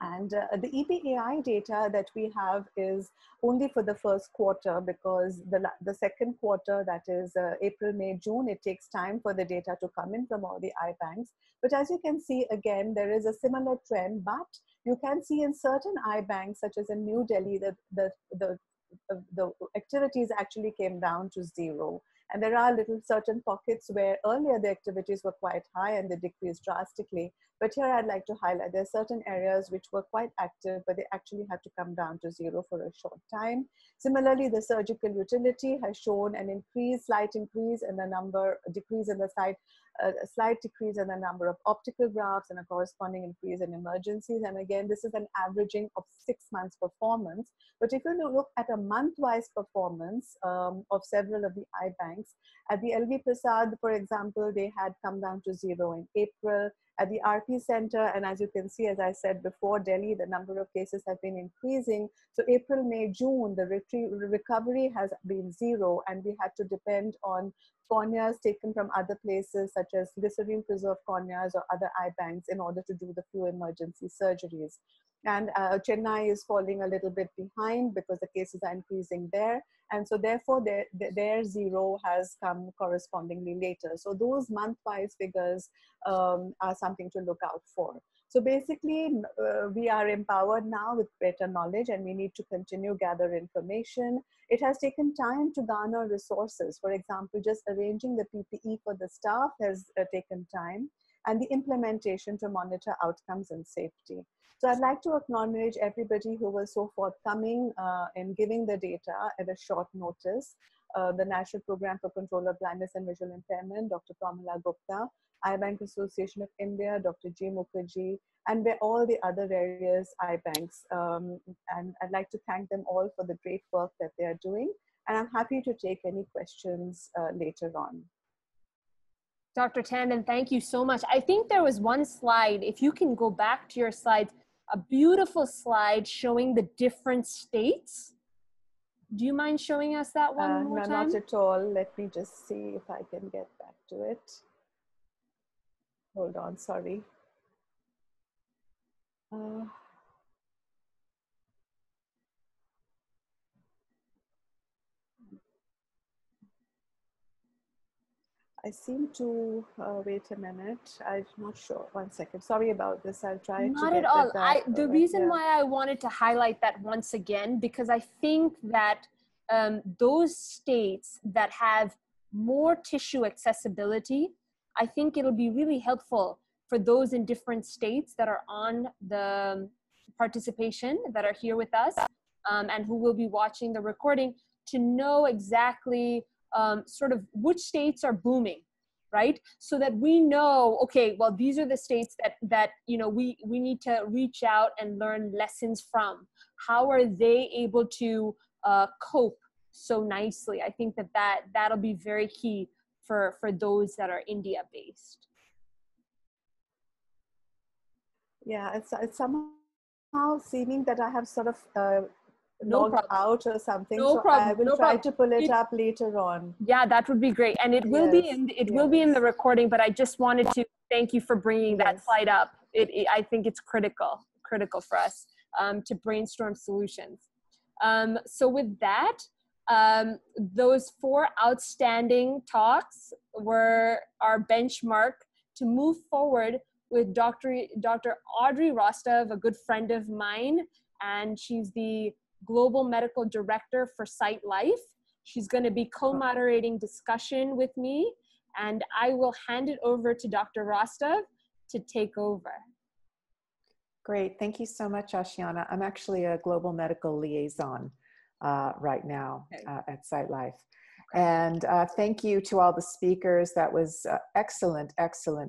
[SPEAKER 7] And the EBAI data that we have is only for the first quarter, because the second quarter, that is April, May, June, it takes time for the data to come in from all the eye banks. But as you can see, again, there is a similar trend, but you can see in certain eye banks, such as in New Delhi, the activities actually came down to zero. And there are certain pockets where earlier the activities were quite high and they decreased drastically. But here I'd like to highlight there are certain areas which were quite active, but they actually had to come down to zero for a short time. Similarly, the surgical utility has shown an slight increase in the number, decrease in the site, a slight decrease in the number of optical grafts and a corresponding increase in emergencies. And again, this is an averaging of 6 months performance. But if you look at a month-wise performance of several of the eye banks, at the LV Prasad, for example, they had come down to zero in April. At the RP Center, and as you can see, as I said before, Delhi, the number of cases have been increasing. So April, May, June, the recovery has been zero, and we had to depend on corneas taken from other places, such as glycerine preserved corneas or other eye banks, in order to do the few emergency surgeries. And Chennai is falling a little bit behind because the cases are increasing there. And so therefore their zero has come correspondingly later. So those month-wise figures are something to look out for. So basically, we are empowered now with better knowledge, and we need to continue gather information. It has taken time to garner resources. For example, just arranging the PPE for the staff has taken time, and the implementation to monitor outcomes and safety. So I'd like to acknowledge everybody who was so forthcoming in giving the data at a short notice. The National Program for Control of Blindness and Visual Impairment, Dr. Pramila Gupta, Eye Bank Association of India, Dr. G. Mukherjee, and all the other various eye banks. And I'd like to thank them all for the great work that they are doing. And I'm happy to take any questions later on.
[SPEAKER 1] Dr. Tandon, thank you so much. I think there was one slide, if you can go back to your slides, a beautiful slide showing the different states. Do you mind showing us that one more time?
[SPEAKER 7] Not at all. Let me just see if I can get back to it. Hold on, sorry. I seem to, wait a minute, I'm not sure. 1 second, sorry about this. I'll try
[SPEAKER 1] Not
[SPEAKER 7] to
[SPEAKER 1] at all. The reason why I wanted to highlight that once again, because I think that those states that have more tissue accessibility, I think it'll be really helpful for those in different states that are on the participation, that are here with us, and who will be watching the recording, to know exactly sort of which states are booming, right? So that we know, okay, well, these are the states that you know, we need to reach out and learn lessons from. How are they able to cope so nicely? I think that'll be very key for those that are India based.
[SPEAKER 7] Yeah, it's somehow seeming that I have sort of
[SPEAKER 1] No
[SPEAKER 7] logged
[SPEAKER 1] problem.
[SPEAKER 7] out or something.
[SPEAKER 1] No
[SPEAKER 7] So
[SPEAKER 1] problem.
[SPEAKER 7] I will
[SPEAKER 1] No
[SPEAKER 7] try
[SPEAKER 1] problem.
[SPEAKER 7] to pull it up later on.
[SPEAKER 1] Yeah, that would be great. And it will be in the recording, but I just wanted to thank you for bringing that slide up. I think it's critical for us to brainstorm solutions. So with that, those 4 outstanding talks were our benchmark to move forward with Dr. Audrey Rostov, a good friend of mine, and she's the Global Medical Director for Sight Life. She's going to be co-moderating discussion with me, and I will hand it over to Dr. Rostov to take over.
[SPEAKER 8] Great. Thank you so much, Ashiana. I'm actually a global medical liaison right now at Sight Life. And thank you to all the speakers. That was excellent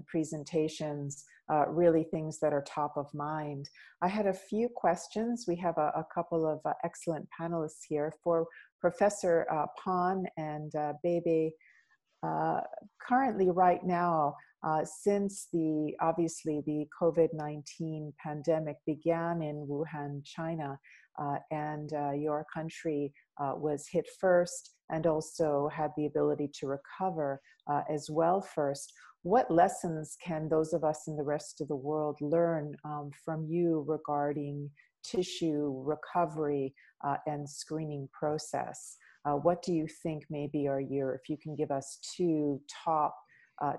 [SPEAKER 8] presentations, really things that are top of mind. I had a few questions. We have a couple of excellent panelists here. For Professor Pan and Bebe, currently right now, since obviously the COVID-19 pandemic began in Wuhan, China, and your country was hit first and also had the ability to recover as well first. What lessons can those of us in the rest of the world learn from you regarding tissue recovery and screening process? What do you think maybe are if you can give us 2 top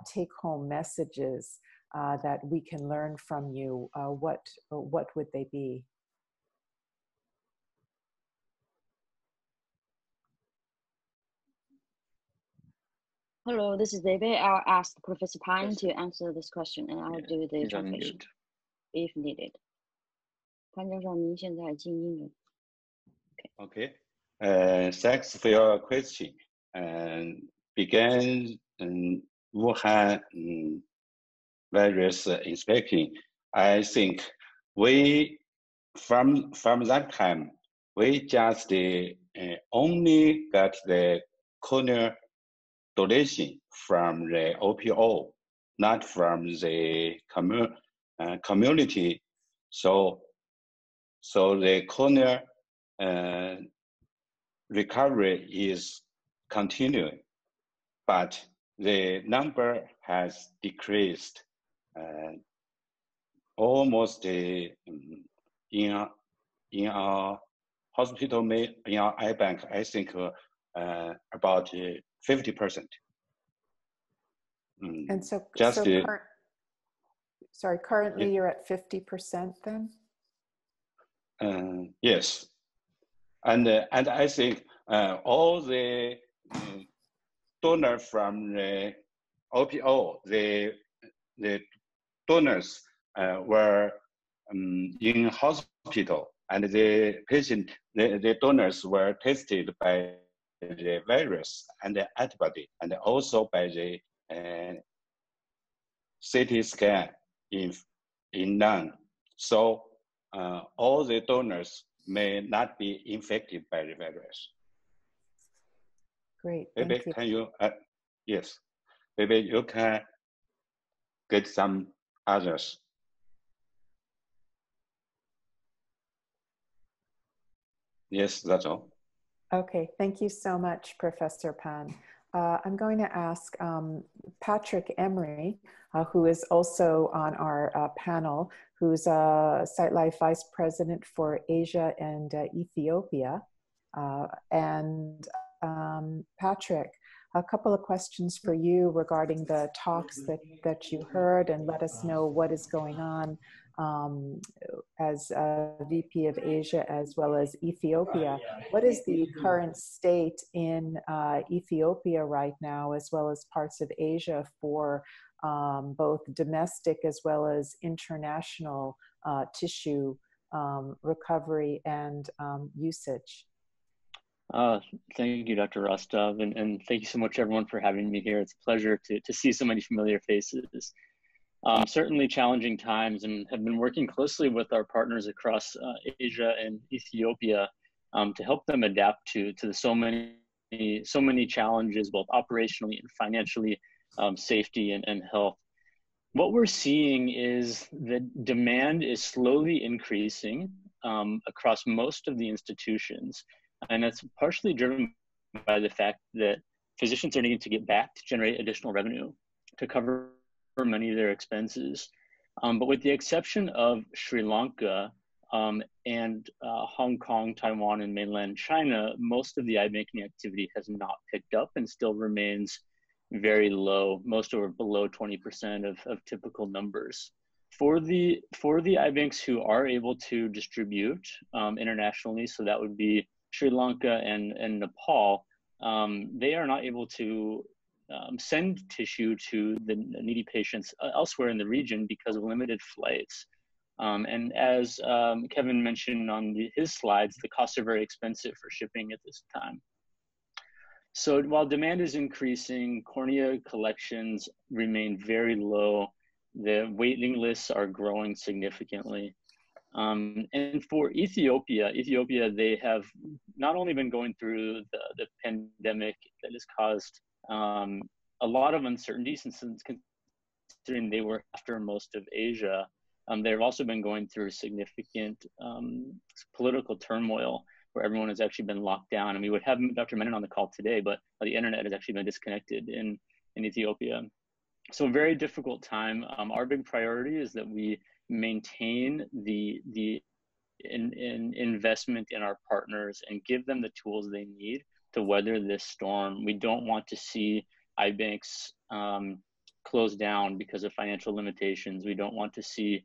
[SPEAKER 8] take-home messages that we can learn from you, what would they be?
[SPEAKER 5] Hello, this is David. I'll ask Professor Pine to answer this question, and I'll do the translation if needed. 潘教授，您现在静音了。
[SPEAKER 9] Okay. Thanks for your question. Began Wuhan virus inspection. I think from that time we just only got the corneal donation from the OPO, not from the community. So the corneal recovery is continuing, but the number has decreased almost in our hospital, in our eye bank, I think about 50%.
[SPEAKER 8] And so,
[SPEAKER 9] just
[SPEAKER 8] currently you're at 50% then?
[SPEAKER 9] Yes, and I think all the donor from the OPO, the donors were in hospital, and the patient, the donors were tested by the virus and the antibody, and also by the CT scan in lung. So all the donors may not be infected by the virus.
[SPEAKER 8] Great,
[SPEAKER 9] maybe
[SPEAKER 8] thank you.
[SPEAKER 9] Can you, yes, maybe you can get some others. Yes, that's all.
[SPEAKER 8] Okay, thank you so much, Professor Pan. I'm going to ask Patrick Emery, who is also on our panel, who's Sight Life Vice President for Asia and Ethiopia. Patrick, a couple of questions for you regarding the talks that you heard, and let us know what is going on as VP of Asia as well as Ethiopia. What is the current state in Ethiopia right now, as well as parts of Asia, for both domestic as well as international tissue recovery and usage?
[SPEAKER 10] Thank you, Dr. Rostov, and thank you so much, everyone, for having me here. It's a pleasure to see so many familiar faces. Certainly challenging times, and have been working closely with our partners across Asia and Ethiopia to help them adapt to the so many challenges, both operationally and financially, safety and health. What we're seeing is that demand is slowly increasing across most of the institutions. And that's partially driven by the fact that physicians are needing to get back to generate additional revenue to cover many of their expenses. But with the exception of Sri Lanka and Hong Kong, Taiwan, and mainland China, most of the iBanking activity has not picked up and still remains very low. Most are below 20% of typical numbers. For the iBanks who are able to distribute internationally, so that would be Sri Lanka and Nepal, they are not able to send tissue to the needy patients elsewhere in the region because of limited flights. And as Kevin mentioned on his slides, the costs are very expensive for shipping at this time. So while demand is increasing, cornea collections remain very low. The waiting lists are growing significantly. And for Ethiopia, they have not only been going through the pandemic that has caused a lot of uncertainty, since considering they were after most of Asia, they've also been going through significant political turmoil where everyone has actually been locked down. And we would have Dr. Menon on the call today, but the internet has actually been disconnected in Ethiopia. So a very difficult time. Our big priority is that we maintain the investment in our partners and give them the tools they need to weather this storm. We don't want to see iBanks close down because of financial limitations. We don't want to see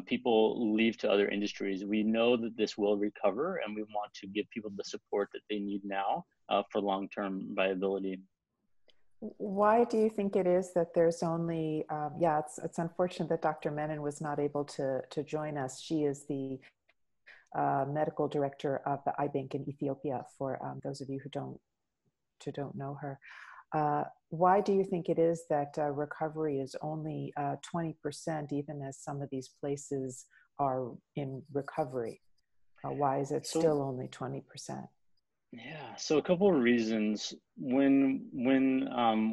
[SPEAKER 10] people leave to other industries. We know that this will recover, and we want to give people the support that they need now for long-term viability.
[SPEAKER 8] Why do you think it is that there's only, it's unfortunate that Dr. Menon was not able to join us. She is the medical director of the iBank in Ethiopia, for those of you who don't know her. Why do you think it is that recovery is only 20%, even as some of these places are in recovery? Why is it still only 20%?
[SPEAKER 10] Yeah, so a couple of reasons. When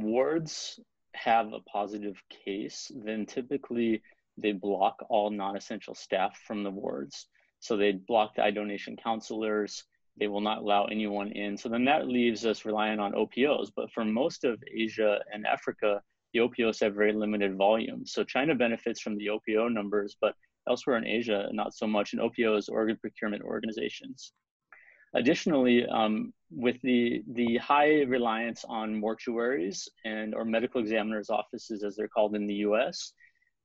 [SPEAKER 10] wards have a positive case, then typically they block all non-essential staff from the wards. So they block the eye donation counselors. They will not allow anyone in. So then that leaves us relying on OPOs. But for most of Asia and Africa, the OPOs have very limited volume. So China benefits from the OPO numbers, but elsewhere in Asia, not so much. And OPOs, organ procurement organizations. Additionally, with the high reliance on mortuaries or medical examiners' offices, as they're called in the US,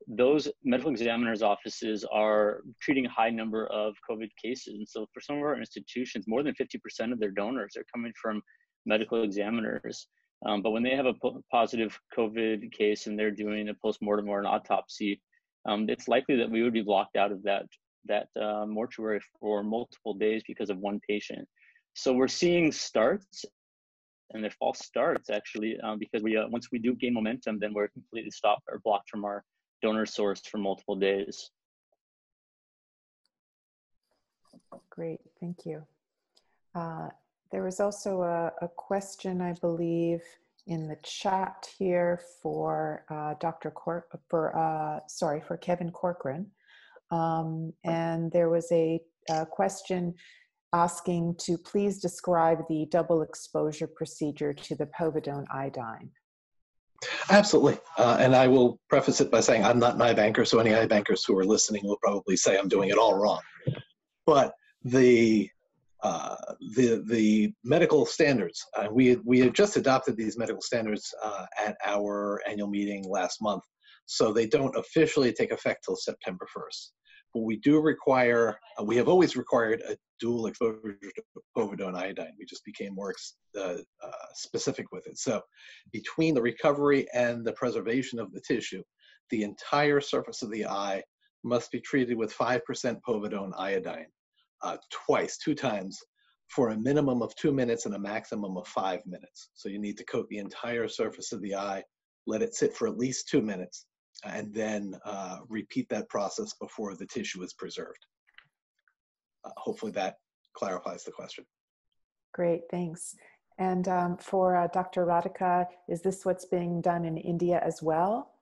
[SPEAKER 10] those medical examiners' offices are treating a high number of COVID cases. And so for some of our institutions, more than 50% of their donors are coming from medical examiners. But when they have a positive COVID case and they're doing a postmortem or an autopsy, it's likely that we would be blocked out of that mortuary for multiple days because of one patient. So we're seeing starts, and they're false starts actually, because once we do gain momentum, then we're completely stopped or blocked from our donor source for multiple days.
[SPEAKER 8] Great, thank you. There was also a question, I believe, in the chat here for for Kevin Corcoran. And there was a question asking to please describe the double exposure procedure to the povidone iodine.
[SPEAKER 4] Absolutely. And I will preface it by saying I'm not an iBanker, so any iBankers who are listening will probably say I'm doing it all wrong. But the medical standards, we have just adopted these medical standards at our annual meeting last month, so they don't officially take effect till September 1st. But we do require, we have always required a dual exposure to povidone iodine. We just became more specific with it. So between the recovery and the preservation of the tissue, the entire surface of the eye must be treated with 5% povidone iodine two times, for a minimum of 2 minutes and a maximum of 5 minutes. So you need to coat the entire surface of the eye, let it sit for at least 2 minutes, and then repeat that process before the tissue is preserved. Hopefully that clarifies the question.
[SPEAKER 8] Great, thanks. And for Dr. Radhika, is this what's being done in India as well?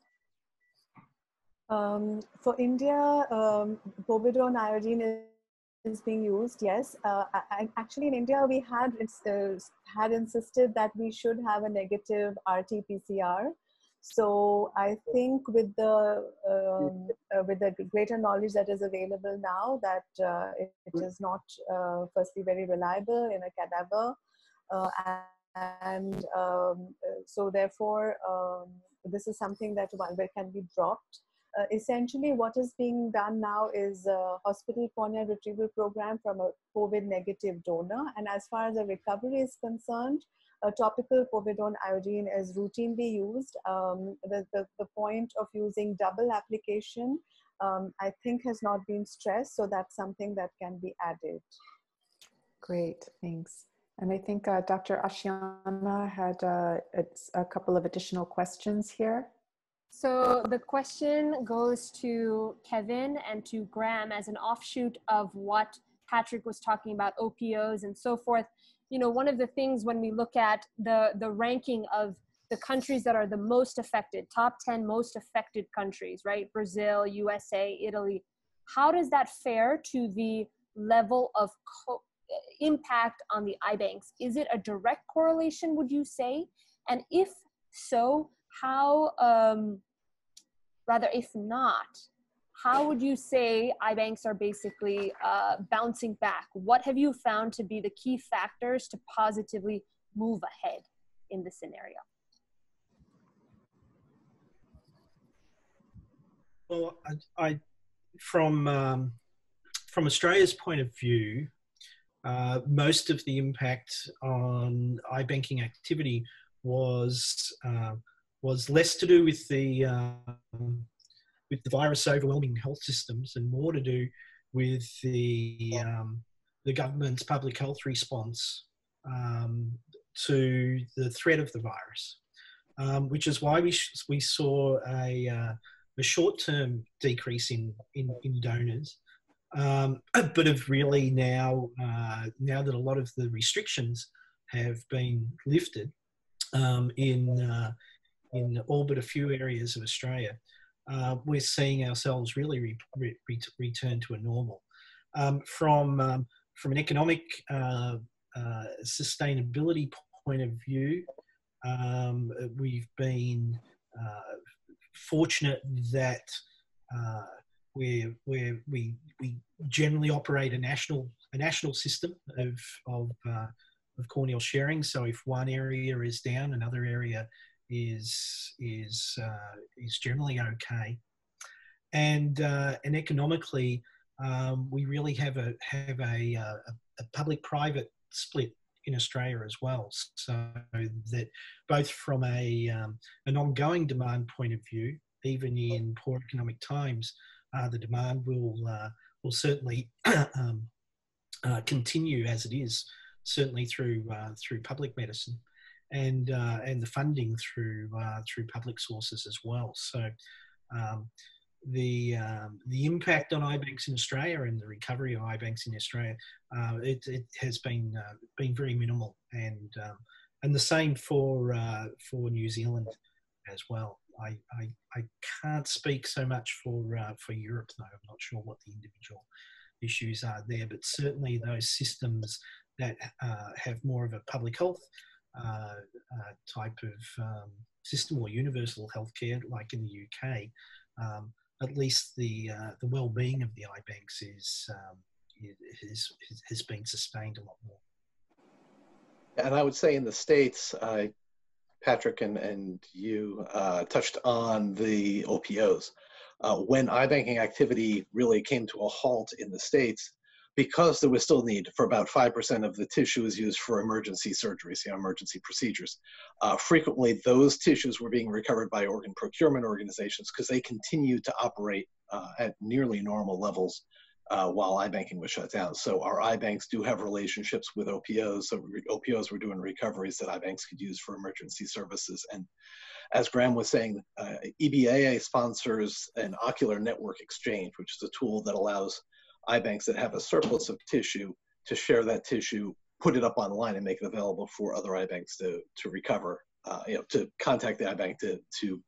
[SPEAKER 7] For India, povidone iodine is being used, yes. Actually, in India, we had insisted that we should have a negative RT-PCR. So I think with the greater knowledge that is available now, that it is not firstly very reliable in a cadaver, and so therefore this is something that can be dropped. Essentially, what is being done now is a hospital cornea retrieval program from a COVID negative donor. And as far as the recovery is concerned, a topical povidone iodine is routinely used. The point of using double application, I think, has not been stressed. So that's something that can be added.
[SPEAKER 8] Great, thanks. And I think Dr. Ashiana had a couple of additional questions here.
[SPEAKER 1] So the question goes to Kevin and to Graham as an offshoot of what Patrick was talking about, OPOs and so forth. You know, one of the things when we look at the ranking of the countries that are the most affected, top 10 most affected countries, right? Brazil, USA, Italy. How does that fare to the level of impact on the eye banks? Is it a direct correlation, would you say? And if so, how, rather, if not, how would you say eye banks are basically bouncing back? What have you found to be the key factors to positively move ahead in this scenario?
[SPEAKER 2] Well, from Australia's point of view, most of the impact on eye banking activity was less to do with the virus overwhelming health systems and more to do with the government's public health response to the threat of the virus, which is why we saw a short-term decrease in donors, but have really now that a lot of the restrictions have been lifted in all but a few areas of Australia, we're seeing ourselves really return to a normal. From an economic sustainability point of view, we've been fortunate that we generally operate a national system of corneal sharing. So if one area is down, another area is generally okay. And economically, we really have a public-private split in Australia as well, so that both from an ongoing demand point of view, even in poor economic times, the demand will certainly continue as it is, certainly through public medicine, and the funding through public sources as well. So the impact on eye banks in Australia and the recovery of eye banks in Australia, it has been very minimal, and the same for New Zealand as well. I can't speak so much for Europe though. I'm not sure what the individual issues are there, but certainly those systems that have more of a public health type of system or universal healthcare, like in the UK, at least the well-being of the eye banks has been sustained a lot more.
[SPEAKER 4] And I would say in the States, Patrick and you touched on the OPOs. When eye banking activity really came to a halt in the States, because there was still need for about 5% of the tissue is used for emergency surgeries, emergency procedures. Frequently, those tissues were being recovered by organ procurement organizations because they continued to operate at nearly normal levels while eye banking was shut down. So our eye banks do have relationships with OPOs. So OPOs were doing recoveries that eye banks could use for emergency services. And as Graham was saying, EBAA sponsors an ocular network exchange, which is a tool that allows eye banks that have a surplus of tissue to share that tissue, put it up online and make it available for other eye banks to recover, to contact the eye bank to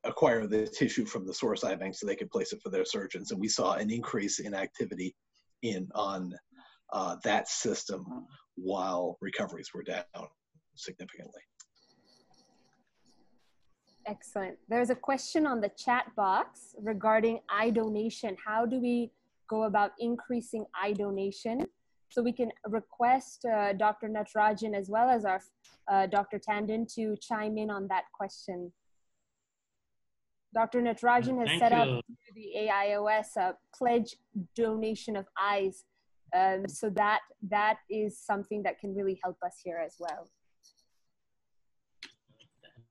[SPEAKER 4] acquire the tissue from the source eye bank so they could place it for their surgeons. And we saw an increase in activity on that system while recoveries were down significantly.
[SPEAKER 1] Excellent. There's a question on the chat box regarding eye donation. How do we go about increasing eye donation? So we can request Dr. Natarajan as well as our Dr. Tandon to chime in on that question. Dr. Natarajan has set up through the AIOS a pledge donation of eyes. So that is something that can really help us here as well.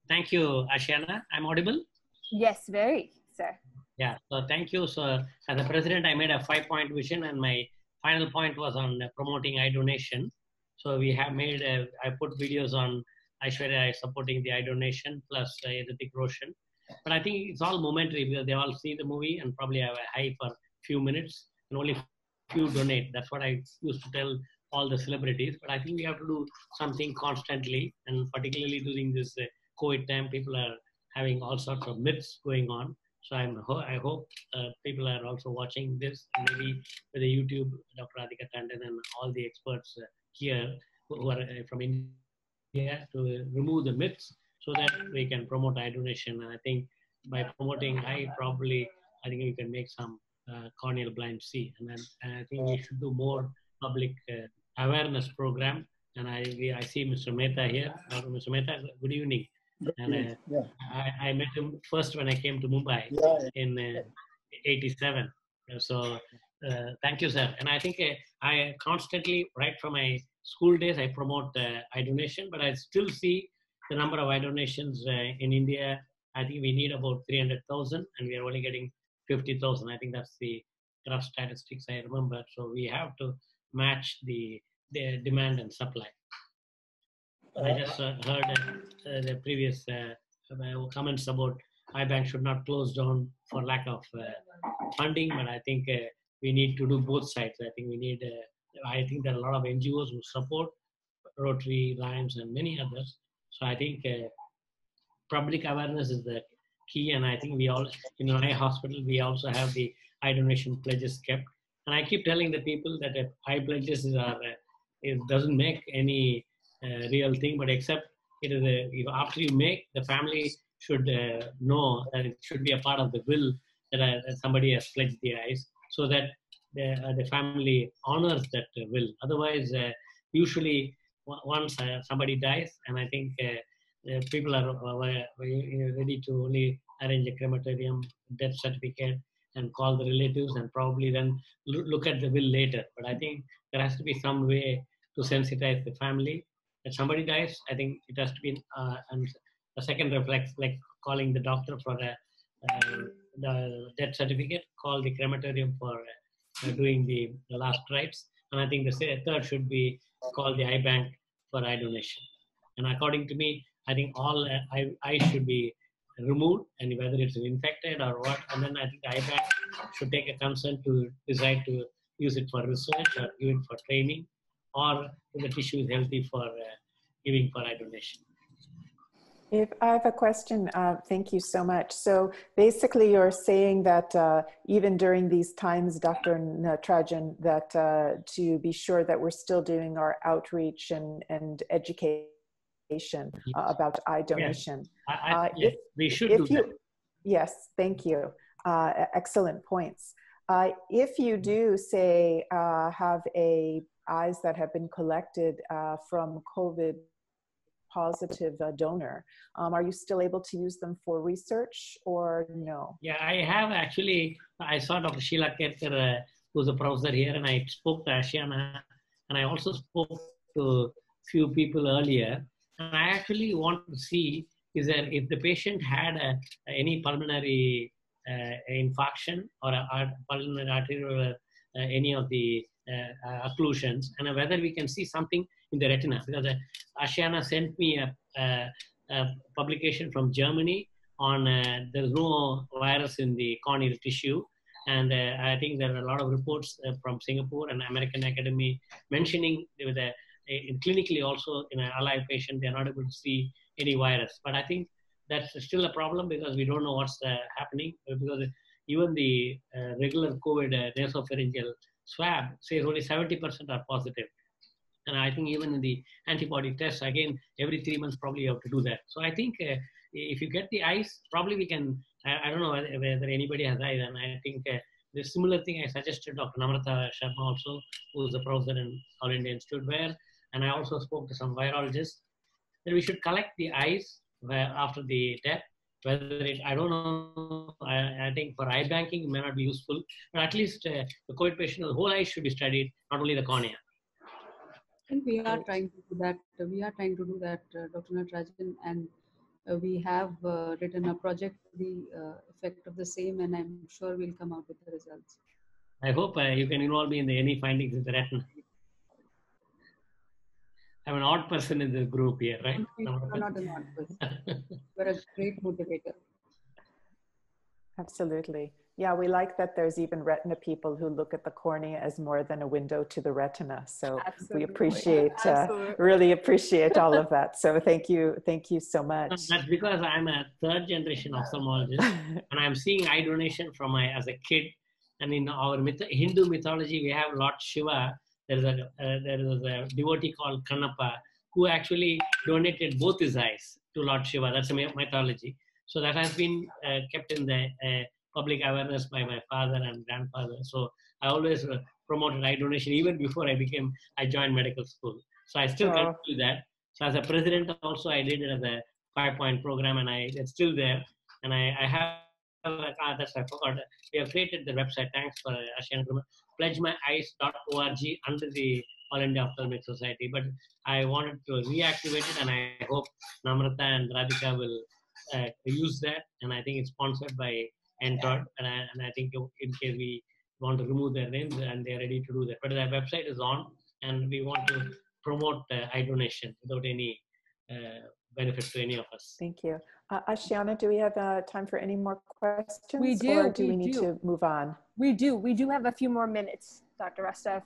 [SPEAKER 11] Thank you, Ashiana. I'm audible?
[SPEAKER 1] Yes, very, sir.
[SPEAKER 11] Yeah, so thank you. So as a president, I made a 5-point vision, and my final point was on promoting eye donation. So we have made, I put videos on Aishwarya supporting the eye donation plus Hrithik Roshan. But I think it's all momentary because they all see the movie and probably have a high for a few minutes and only few donate. That's what I used to tell all the celebrities. But I think we have to do something constantly, and particularly during this COVID time, people are having all sorts of myths going on. So I hope people are also watching this, and maybe with the YouTube, Dr. Radhika Tandon and all the experts here who are from India to remove the myths so that we can promote eye donation. And I think by promoting eye, I think we can make some corneal blind see. And I think we should do more public awareness program. And I see Mr. Mehta here. Mr. Mehta, good evening. And I met him first when I came to Mumbai in '87. So thank you, sir. And I think I constantly, right from my school days, I promote eye donation, but I still see the number of eye donations in India. I think we need about 300,000 and we are only getting 50,000. I think that's the rough statistics I remember. So we have to match the demand and supply. I just heard the previous comments about iBank should not close down for lack of funding, but I think we need to do both sides. I think we need, I think there are a lot of NGOs who support Rotary, Lions, and many others. So I think public awareness is the key, and I think we all, in our hospital, we also have the eye donation pledges kept. And I keep telling the people that eye pledges it doesn't make any real thing, but except it is after you make, the family should know that it should be a part of the will that somebody has pledged the eyes, so that the family honors that will. Otherwise, usually once somebody dies, and I think people are ready to only arrange a crematorium, death certificate, and call the relatives, and probably then look at the will later. But I think there has to be some way to sensitize the family. If somebody dies, I think it has to be a second reflex, like calling the doctor for the death certificate, call the crematorium for doing the last rites, and I think the third should be call the eye bank for eye donation. And according to me, I think all eyes should be removed, and whether it's infected or what, and then I think the eye bank should take a consent to decide to use it for research or give it for training, or if the tissue is healthy for giving for eye donation.
[SPEAKER 8] If I have a question, thank you so much. So basically you're saying that even during these times, Dr. Natarajan, that to be sure that we're still doing our outreach and education about eye donation.
[SPEAKER 11] Yes, we should do that.
[SPEAKER 8] Yes, thank you. Excellent points. If you do, say, have eyes that have been collected from COVID positive donor, are you still able to use them for research or no?
[SPEAKER 11] Yeah, I have actually. I saw Dr. Sheila Kerker, who's a professor here, and I spoke to Ashiana, and I also spoke to few people earlier. And I actually want to see is that if the patient had any pulmonary infarction or a pulmonary arterial, any of the occlusions, and whether we can see something in the retina. Because Ashiana sent me a publication from Germany on there's no virus in the corneal tissue. And I think there are a lot of reports from Singapore and American Academy mentioning with clinically also in an alive patient, they're not able to see any virus. But I think that's still a problem because we don't know what's happening. Because even the regular COVID nasopharyngeal swab says only 70% are positive. And I think even in the antibody tests, again, every 3 months probably you have to do that. So I think if you get the eyes, probably we can, I don't know whether anybody has eyes, and I think the similar thing I suggested Dr. Namrata Sharma also, who is the professor in All India Institute where, and I also spoke to some virologists, that we should collect the eyes after the death. Whether it, I don't know, I think for eye banking it may not be useful, but at least the COVID patient, the whole eye should be studied, not only the cornea.
[SPEAKER 6] And we are trying to do that. We are trying to do that, Dr. Natarajan, and we have written a project for the effect of the same, and I'm sure we'll come out with the results.
[SPEAKER 11] I hope you can involve me in any findings with the retina. I'm an odd person in the group here, right?
[SPEAKER 6] You're not an odd person. You're a great motivator.
[SPEAKER 8] Absolutely. Yeah, we like that there's even retina people who look at the cornea as more than a window to the retina. So we appreciate, really appreciate all of that. So thank you so much.
[SPEAKER 11] That's because I'm a third generation ophthalmologist and I'm seeing eye donation from as a kid. And in our Hindu mythology, we have Lord Shiva. There is a devotee called Kannappa who actually donated both his eyes to Lord Shiva. That's a mythology. So that has been kept in the public awareness by my father and grandfather. So I always promoted eye donation even before I joined medical school. So I still continue that. So as a president also, I did it as a 5-point program and it's still there. And I have, that's I forgot. We have created the website, thanks for Ashiana, pledgemyeyes.org under the All India Ophthalmic Society. But I wanted to reactivate it and I hope Namrata and Radhika will use that. And I think it's sponsored by NTOD, and I think in case we want to remove their names, and they're ready to do that. But the website is on, and we want to promote eye donation without any benefit to any of us.
[SPEAKER 8] Thank you. Ashiana, do we have time for any more questions?
[SPEAKER 1] We do.
[SPEAKER 8] Or do we need to move on?
[SPEAKER 1] We do. We do have a few more minutes, Dr. Rostov.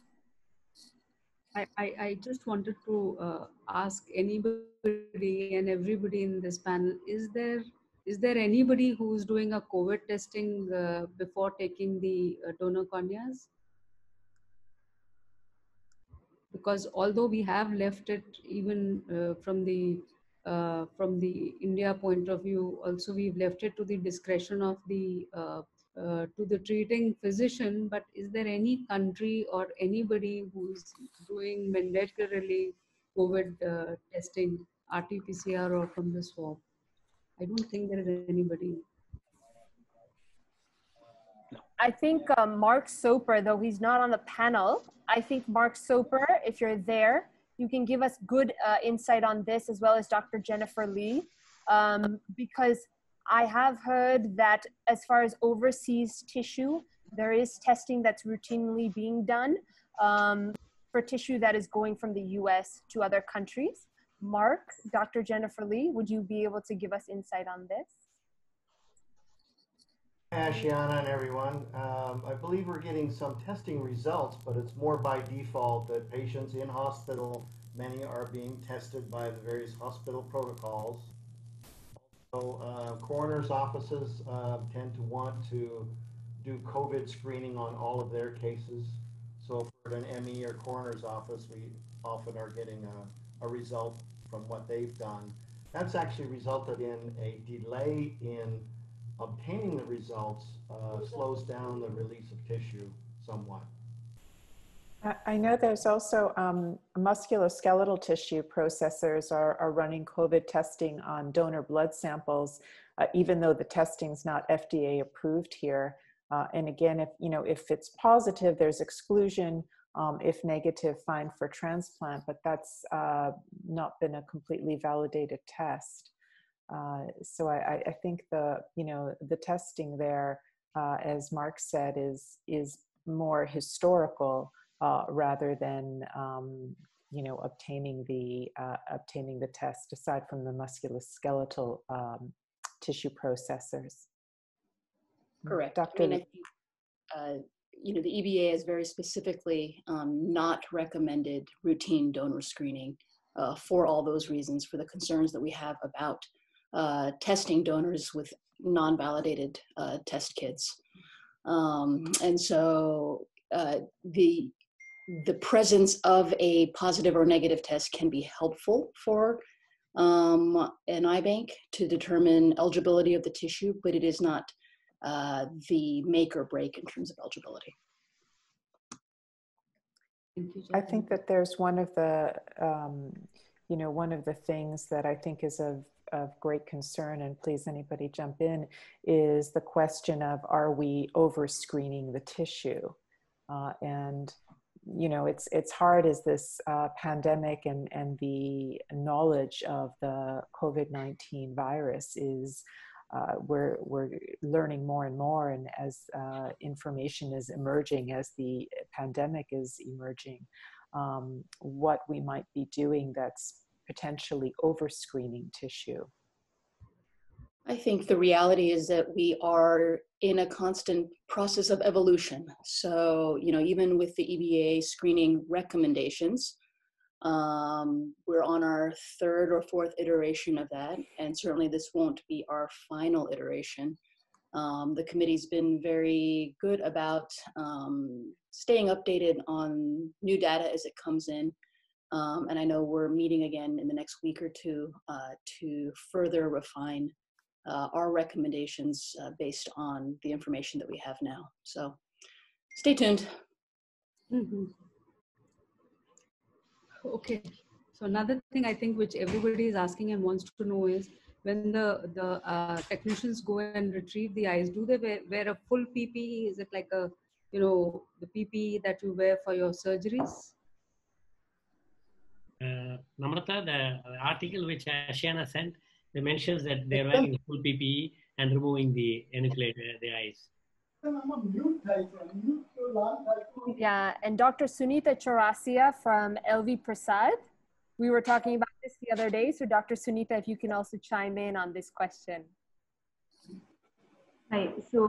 [SPEAKER 6] I just wanted to ask anybody and everybody in this panel, is there anybody who's doing a COVID testing before taking the donor corneas? Because although we have left it even from the India point of view, also we've left it to the discretion of the to the treating physician. But is there any country or anybody who's doing mandatorily COVID testing, RT-PCR or from the swab? I don't think there is anybody.
[SPEAKER 1] I think Mark Soper, though he's not on the panel, I think Mark Soper, if you're there, you can give us good insight on this, as well as Dr. Jennifer Lee, because I have heard that as far as overseas tissue, there is testing that's routinely being done for tissue that is going from the US to other countries. Mark, Dr. Jennifer Lee, would you be able to give us insight on this?
[SPEAKER 12] Ashiana and everyone. I believe we're getting some testing results, but it's more by default that patients in hospital, many are being tested by the various hospital protocols. So coroner's offices tend to want to do COVID screening on all of their cases. So for an ME or coroner's office, we often are getting a result from what they've done. That's actually resulted in a delay in obtaining the results, slows down the release of tissue somewhat.
[SPEAKER 8] I know there's also musculoskeletal tissue processors are running COVID testing on donor blood samples, even though the testing's not FDA approved here. And again, if it's positive, there's exclusion. If negative, fine for transplant, but that's not been a completely validated test. So I think the testing there, as Mark said, is more historical rather than obtaining the test, aside from the musculoskeletal tissue processors.
[SPEAKER 13] Correct.
[SPEAKER 8] Dr.
[SPEAKER 13] I mean, I think, the EBA has very specifically not recommended routine donor screening for all those reasons, for the concerns that we have about testing donors with non-validated test kits. And so the presence of a positive or negative test can be helpful for an iBank to determine eligibility of the tissue, but it is not the make or break in terms of eligibility.
[SPEAKER 8] I think that there's one of the, one of the things that I think is of great concern, and please anybody jump in, is the question of, are we over screening the tissue? And it's hard as this pandemic and the knowledge of the COVID-19 virus is, we're learning more and more, and as information is emerging, as the pandemic is emerging, what we might be doing that's potentially over-screening tissue.
[SPEAKER 13] I think the reality is that we are in a constant process of evolution. So, even with the EBA screening recommendations, we're on our third or fourth iteration of that, and certainly this won't be our final iteration. The committee's been very good about staying updated on new data as it comes in. And I know we're meeting again in the next week or two to further refine our recommendations based on the information that we have now. So stay tuned.
[SPEAKER 6] Mm-hmm. Okay. So another thing I think which everybody is asking and wants to know is, when the technicians go and retrieve the eyes, do they wear a full PPE? Is it like a, the PPE that you wear for your surgeries?
[SPEAKER 11] Namrata, the article which Ashiana sent, they mentions that they're wearing full PPE and removing the enucleated the eyes.
[SPEAKER 1] Yeah, and Dr. Sunita Chaurasia from LV Prasad, we were talking about this the other day. So Dr. Sunita, if you can also chime in on this question.
[SPEAKER 14] Right. So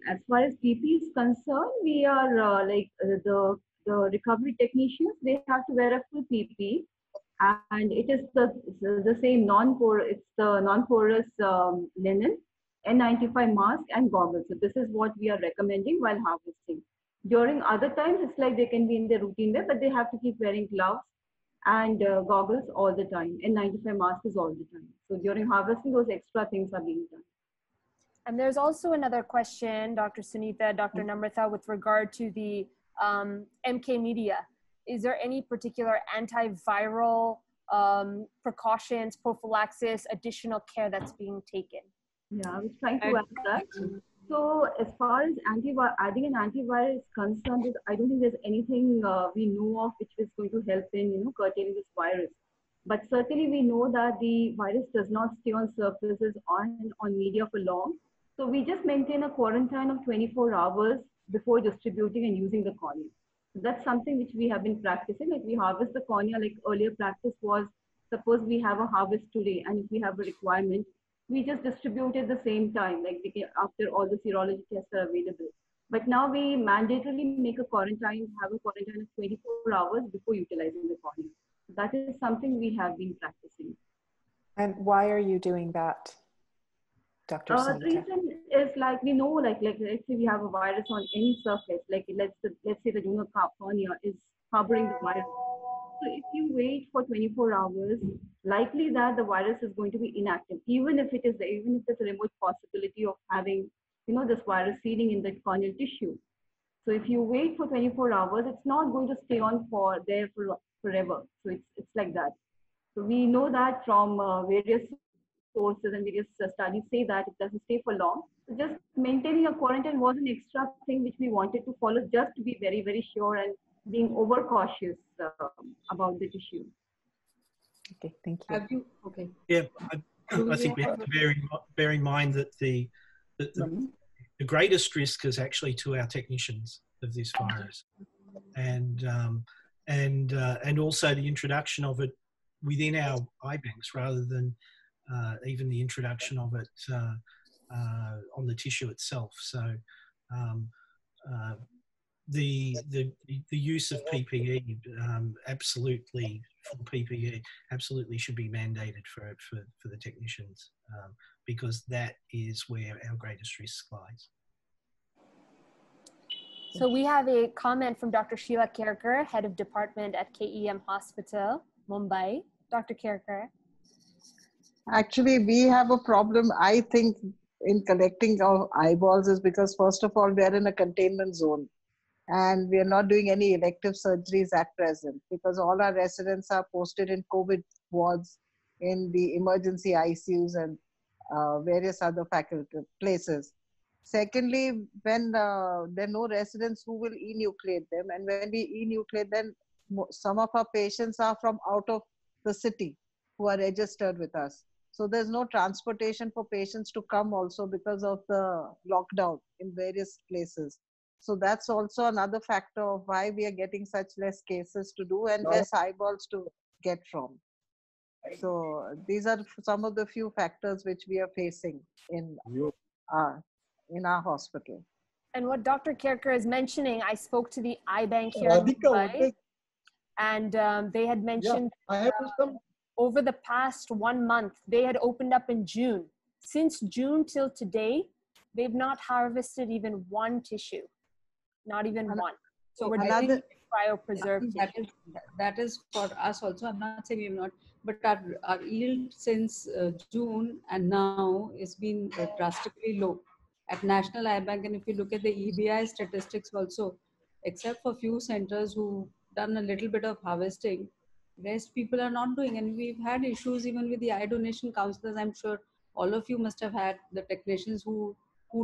[SPEAKER 14] as far as PP is concerned, we are the recovery technicians, they have to wear a full PP, and it is the same non-porous, it's the non-porous linen, N95 mask and goggles. So this is what we are recommending while harvesting. During other times, it's like they can be in their routine wear, but they have to keep wearing gloves and goggles all the time. N95 mask is all the time. So during harvesting, those extra things are being done.
[SPEAKER 1] And there's also another question, Dr. Sunita, Dr. Namrata, with regard to the MK media. Is there any particular antiviral precautions, prophylaxis, additional care that's being taken?
[SPEAKER 14] Yeah, I was trying to add that. So as far as adding an antiviral is concerned, I don't think there's anything we know of which is going to help in curtailing this virus. But certainly we know that the virus does not stay on surfaces on media for long. So we just maintain a quarantine of 24 hours before distributing and using the cornea. So that's something which we have been practicing. Like we harvest the cornea, like earlier practice was, suppose we have a harvest today, and if we have a requirement, we just distribute at the same time, like after all the serology tests are available. But now we mandatorily make a quarantine, have a quarantine of 24 hours before utilizing the cornea. That is something we have been practicing.
[SPEAKER 8] And why are you doing that, Dr. Sunita?
[SPEAKER 14] The reason is like we know, like let's say we have a virus on any surface, like let's say the donor cornea is harboring the virus. So if you wait for 24 hours, likely that the virus is going to be inactive, even if there's a remote possibility of having, this virus seeding in the corneal tissue. So if you wait for 24 hours, it's not going to stay on forever. So it's like that. So we know that from various sources and various studies say that it doesn't stay for long. So just maintaining a quarantine was an extra thing which we wanted to follow, just to be very, very sure and being overcautious about the tissue.
[SPEAKER 8] Okay, thank you.
[SPEAKER 6] Okay.
[SPEAKER 2] Yeah, I think we have to bear in mind that the greatest risk is actually to our technicians of this virus, and also the introduction of it within our iBanks rather than even the introduction of it on the tissue itself. So the use of PPE absolutely full PPE absolutely should be mandated for the technicians, because that is where our greatest risk lies.
[SPEAKER 1] So we have a comment from Dr. Sheila Kerker, Head of Department at KEM Hospital, Mumbai. Dr. Kerker.
[SPEAKER 15] Actually, we have a problem, I think, in collecting our eyeballs is because, first of all, we are in a containment zone and we are not doing any elective surgeries at present because all our residents are posted in COVID wards in the emergency ICUs and various other places. Secondly, when there are no residents who will enucleate them, and when we enucleate, then some of our patients are from out of the city who are registered with us. So there's no transportation for patients to come also because of the lockdown in various places. So that's also another factor of why we are getting such less cases to do and less eyeballs to get from. So these are some of the few factors which we are facing in our hospital.
[SPEAKER 1] And what Dr. Kerker is mentioning, I spoke to the iBank here in Mumbai, and they had mentioned over the past 1 month, they had opened up in June. Since June till today, they've not harvested even one tissue, not even one. So we're doing cryopreserved tissue.
[SPEAKER 6] That is for us also. I'm not saying we've not, but our yield since June and now has been drastically low at National Eye Bank. And if you look at the EBI statistics also, except for few centers who've done a little bit of harvesting, rest people are not doing. And we've had issues even with the eye donation counselors. I'm sure all of you must have had the technicians who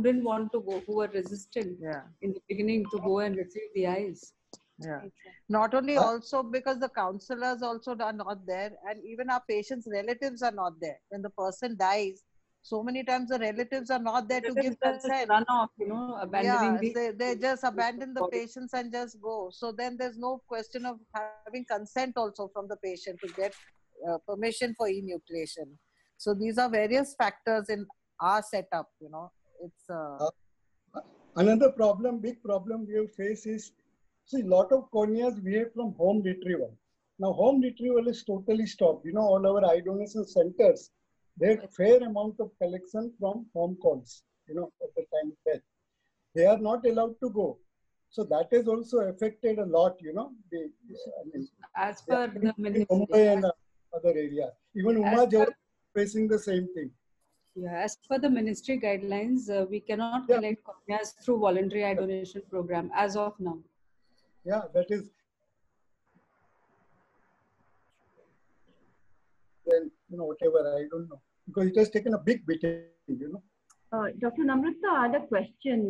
[SPEAKER 6] didn't want to go, who were resistant in the beginning to go and receive the eyes.
[SPEAKER 15] Yeah. Not only also because the counselors also are not there, and even our patients' relatives are not there. When the person dies, so many times the relatives are not there to give consent.
[SPEAKER 6] Run off, abandoning
[SPEAKER 15] they just abandon the patients and just go. So then there's no question of having consent also from the patient to get permission for enucleation. So these are various factors in our setup, It's
[SPEAKER 16] another problem, big problem we face is, see, a lot of corneas we have from home retrieval. Now, home retrieval is totally stopped. All our eye donation centers, they have fair amount of collection from home calls, at the time of death. They are not allowed to go. So that has also affected a lot,
[SPEAKER 6] as per the ministry.
[SPEAKER 16] Mumbai and other areas. Even Umma facing the same thing.
[SPEAKER 6] Yeah, as per the ministry guidelines, we cannot collect corneas through voluntary eye donation program as of now.
[SPEAKER 16] Yeah, that is. Then, whatever, I don't know. Because it has taken a big beating,
[SPEAKER 14] Dr. Namrata, I had a question.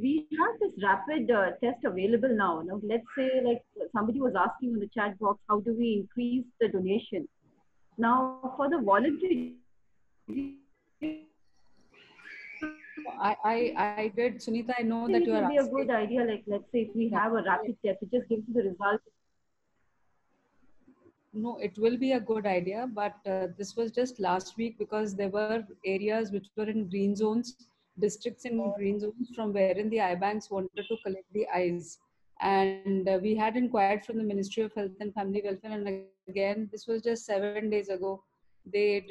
[SPEAKER 14] We have this rapid test available now. Let's say, like somebody was asking in the chat box, how do we increase the donation? Now, for the voluntary,
[SPEAKER 6] I did, Sunita. I know that you are
[SPEAKER 14] asking. It would be a good idea. Like, let's say if we have a rapid test, it just gives you the result.
[SPEAKER 6] No, it will be a good idea, but this was just last week because there were areas which were in green zones, districts in green zones from wherein the eye banks wanted to collect the eyes. And we had inquired from the Ministry of Health and Family Welfare, and again, this was just 7 days ago. They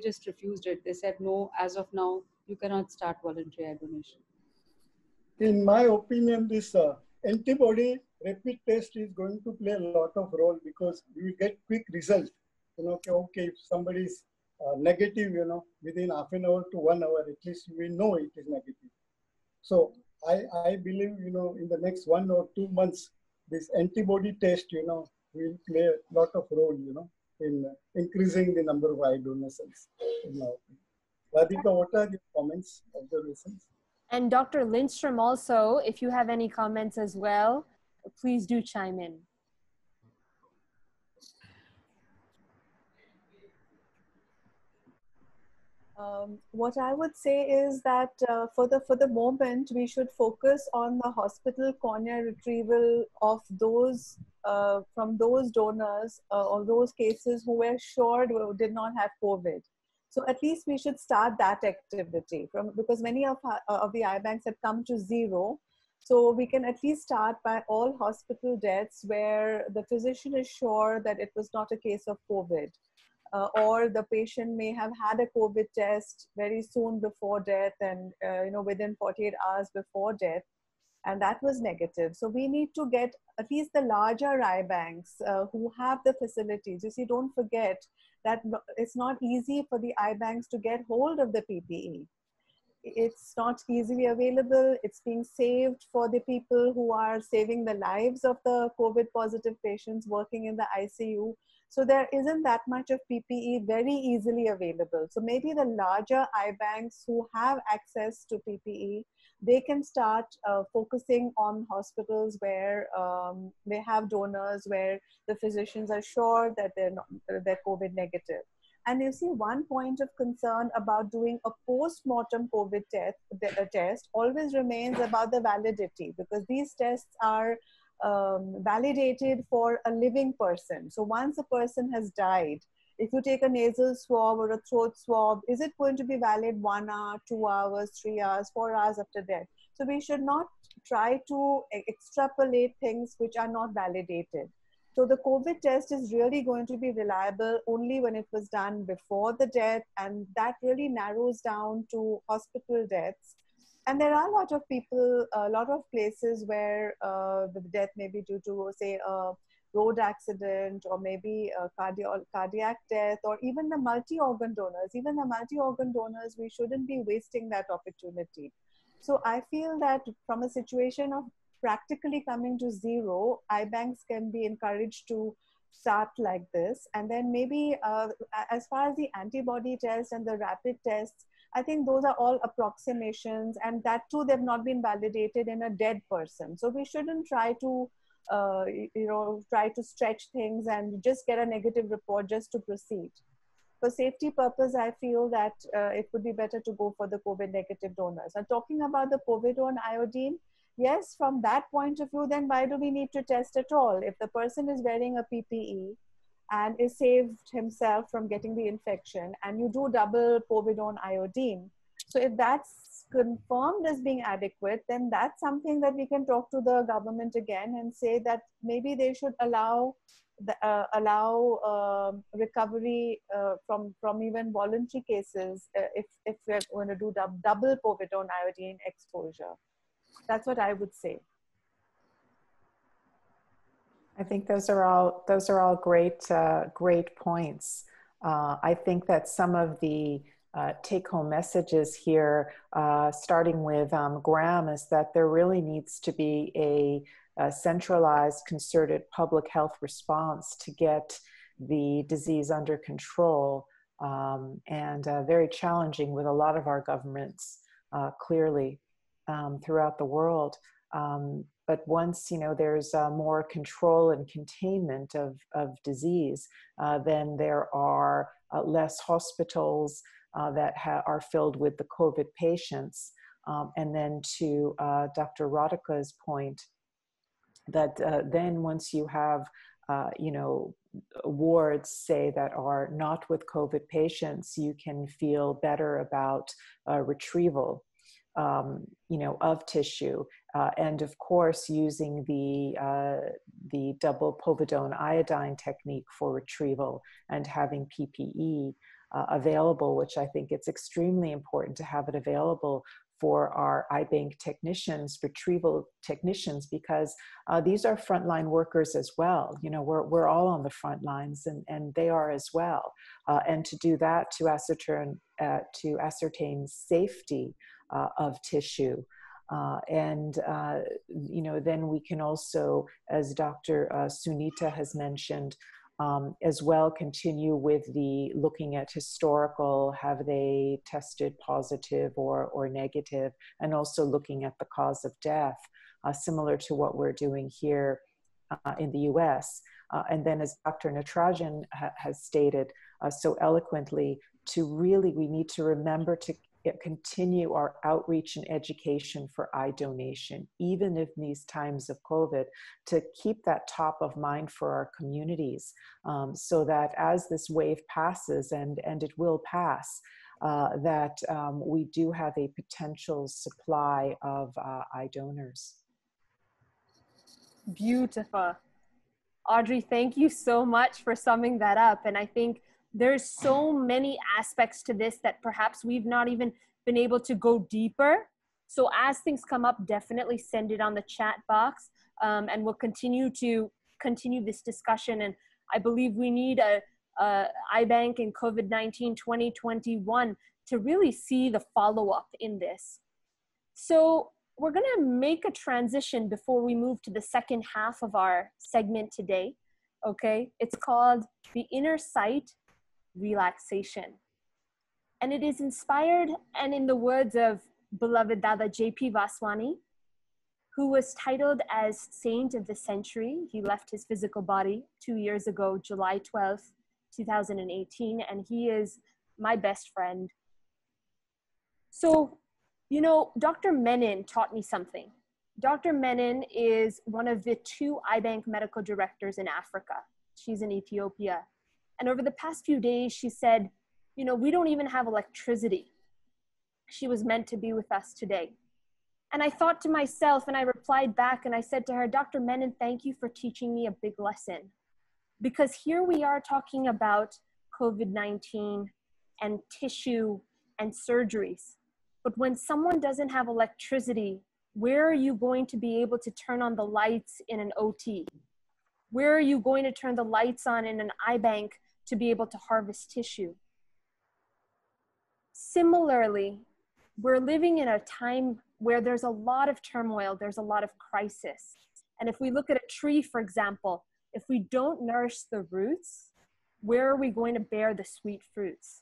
[SPEAKER 6] just refused it. They said, no, as of now, you cannot start voluntary eye donation.
[SPEAKER 16] In my opinion, this antibody rapid test is going to play a lot of role because you will get quick results. Okay, if somebody is negative, within half an hour to 1 hour, at least we know it is negative. So I believe, in the next 1 or 2 months, this antibody test, will play a lot of role, in increasing the number of eye donations. Radhika, what are your comments, observations?
[SPEAKER 1] And Dr. Lindstrom also, if you have any comments as well, please do chime in.
[SPEAKER 7] What I would say is that for the moment, we should focus on the hospital cornea retrieval of those from those donors or those cases who were sure did not have COVID. So at least we should start that activity because many of the eye banks had come to zero. So we can at least start by all hospital deaths where the physician is sure that it was not a case of COVID. Or the patient may have had a COVID test very soon before death and within 48 hours before death, and that was negative. So we need to get at least the larger eye banks who have the facilities. You see, don't forget that it's not easy for the eye banks to get hold of the PPE. It's not easily available. It's being saved for the people who are saving the lives of the COVID positive patients working in the ICU. So there isn't that much of PPE very easily available. So maybe the larger eye banks who have access to PPE, they can start focusing on hospitals where they have donors, where the physicians are sure that they're COVID negative. And you see, one point of concern about doing a post-mortem COVID test always remains about the validity, because these tests are validated for a living person. So once a person has died, if you take a nasal swab or a throat swab, is it going to be valid 1 hour, 2 hours, 3 hours, 4 hours after death? So we should not try to extrapolate things which are not validated. So the COVID test is really going to be reliable only when it was done before the death, and that really narrows down to hospital deaths. And there are a lot of people, a lot of places where the death may be due to, say, a road accident, or maybe a cardiac death, or even the multi-organ donors. Even the multi-organ donors, we shouldn't be wasting that opportunity. So I feel that from a situation of practically coming to zero, eye banks can be encouraged to start like this. And then maybe as far as the antibody test and the rapid tests, I think those are all approximations, and that too, they've not been validated in a dead person. So we shouldn't try to, try to stretch things and just get a negative report just to proceed. For safety purpose, I feel that it would be better to go for the COVID negative donors. And talking about the povidone iodine, yes, from that point of view, then why do we need to test at all? If the person is wearing a PPE and is saved himself from getting the infection, and you do double povidone iodine, so if that's confirmed as being adequate, then that's something that we can talk to the government again and say that maybe they should allow recovery from even voluntary cases if we're going to do double povidone iodine exposure. That's what I would say.
[SPEAKER 8] I think those are all great points. I think that some of the take-home messages here, starting with Graham, is that there really needs to be a centralized, concerted public health response to get the disease under control, and very challenging with a lot of our governments, clearly, throughout the world. But once there's more control and containment of disease, then there are less hospitals that are filled with the COVID patients. And then to Dr. Radhika's point, that then once you have wards, say, that are not with COVID patients, you can feel better about retrieval of tissue, and of course using the double povidone iodine technique for retrieval, and having PPE available, which I think it's extremely important to have it available for our eye bank technicians, retrieval technicians, because these are frontline workers as well. We're all on the front lines, and they are as well. And to do that, to ascertain safety of tissue. Then we can also, as Dr. Sunita has mentioned, as well continue with the looking at historical, have they tested positive or negative, and also looking at the cause of death, similar to what we're doing here in the US. And then, as Dr. Natarajan has stated so eloquently, we need to remember continue our outreach and education for eye donation, even in these times of COVID, to keep that top of mind for our communities, so that as this wave passes, and it will pass, that we do have a potential supply of eye donors.
[SPEAKER 1] Beautiful. Audrey, thank you so much for summing that up. And I think there's so many aspects to this that perhaps we've not even been able to go deeper. So as things come up, definitely send it on the chat box, and we'll continue this discussion. And I believe we need a iBank in COVID-19 2021 to really see the follow-up in this. So we're going to make a transition before we move to the second half of our segment today. Okay, it's called the Inner Sight Relaxation. And it is inspired, and in the words of beloved Dada J.P. Vaswani, who was titled as Saint of the Century. He left his physical body 2 years ago, July 12th, 2018, and he is my best friend. So, you know, Dr. Menon taught me something. Dr. Menon is one of the 2 iBank medical directors in Africa. She's in Ethiopia. And over the past few days, she said, you know, we don't even have electricity. She was meant to be with us today. And I thought to myself, and I replied back, and I said to her, Dr. Menon, thank you for teaching me a big lesson. Because here we are talking about COVID-19 and tissue and surgeries. But when someone doesn't have electricity, where are you going to be able to turn on the lights in an OT? Where are you going to turn the lights on in an iBank to be able to harvest tissue? Similarly, we're living in a time where there's a lot of turmoil, there's a lot of crisis. And if we look at a tree, for example, if we don't nourish the roots, where are we going to bear the sweet fruits?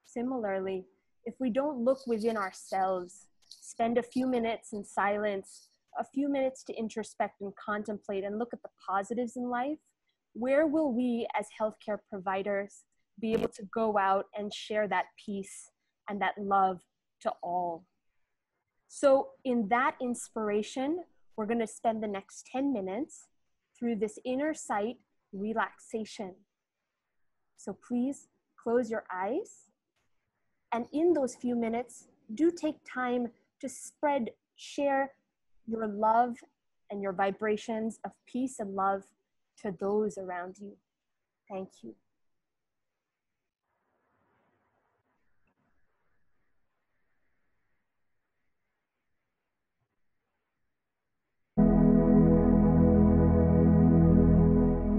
[SPEAKER 1] Similarly, if we don't look within ourselves, spend a few minutes in silence, a few minutes to introspect and contemplate and look at the positives in life, where will we as healthcare providers be able to go out and share that peace and that love to all? So in that inspiration, we're going to spend the next 10 minutes through this inner sight relaxation. So please close your eyes. And in those few minutes, do take time to share your love and your vibrations of peace and love to those around you. Thank you.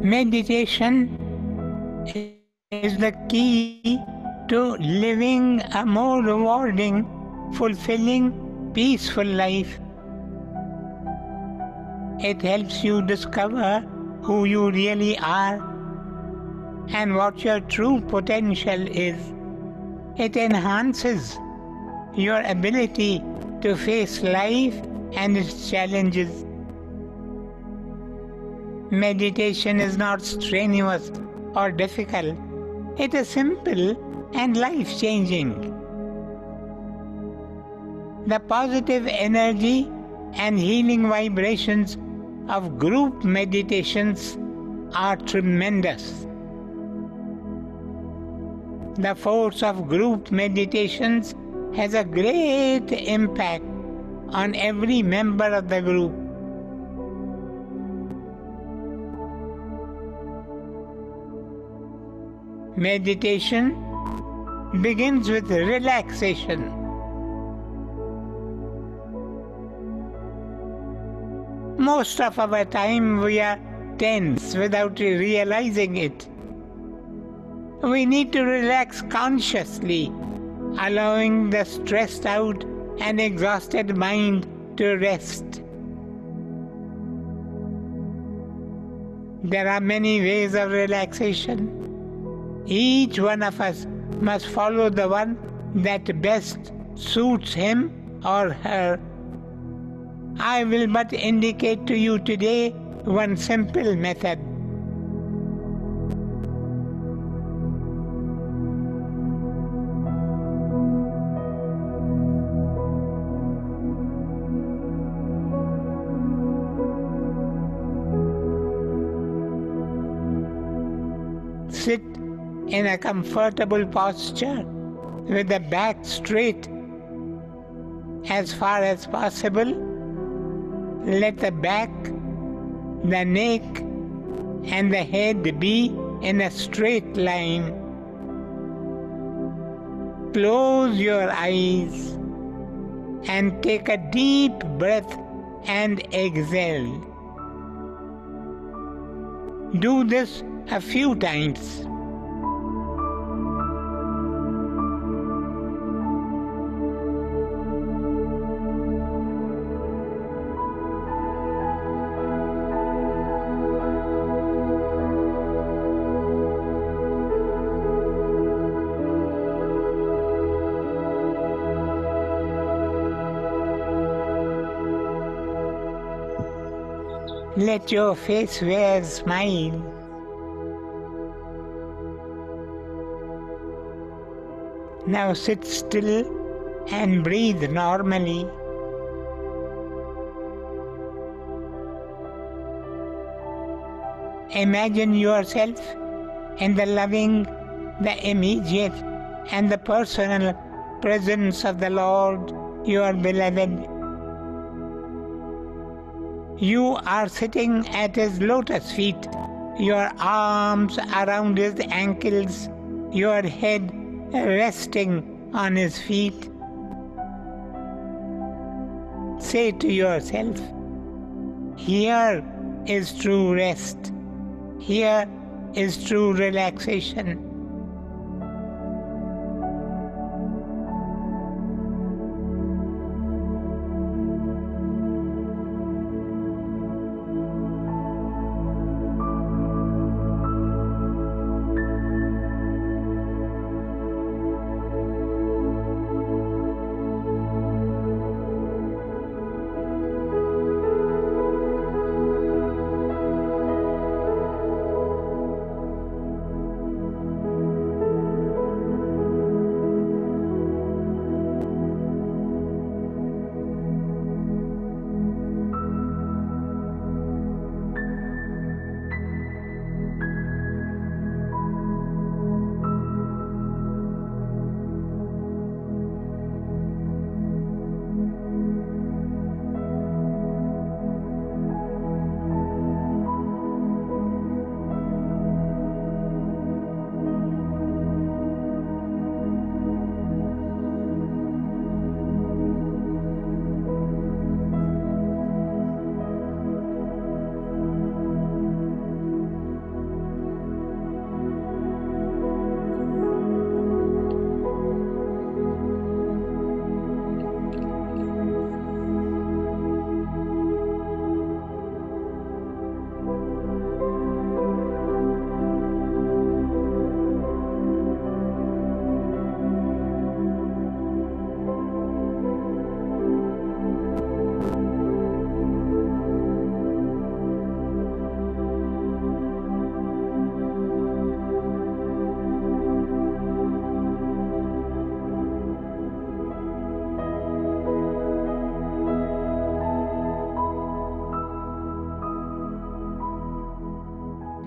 [SPEAKER 17] Meditation is the key to living a more rewarding, fulfilling, peaceful life. It helps you discover who you really are and what your true potential is. It enhances your ability to face life and its challenges. Meditation is not strenuous or difficult. It is simple and life-changing. The positive energy and healing vibrations of group meditations are tremendous. The force of group meditations has a great impact on every member of the group. Meditation begins with relaxation. Most of our time we are tense without realizing it. We need to relax consciously, allowing the stressed out and exhausted mind to rest. There are many ways of relaxation. Each one of us must follow the one that best suits him or her. I will but indicate to you today one simple method. in a comfortable posture with the back straight. As far as possible, let the back, the neck, and the head be in a straight line. Close your eyes and take a deep breath and exhale. Do this a few times. Let your face wear a smile. Now sit still and breathe normally. Imagine yourself in the loving, the immediate, and the personal presence of the Lord, your beloved. You are sitting at His lotus feet, your arms around His ankles, your head resting on His feet. Say to yourself, here is true rest. Here is true relaxation.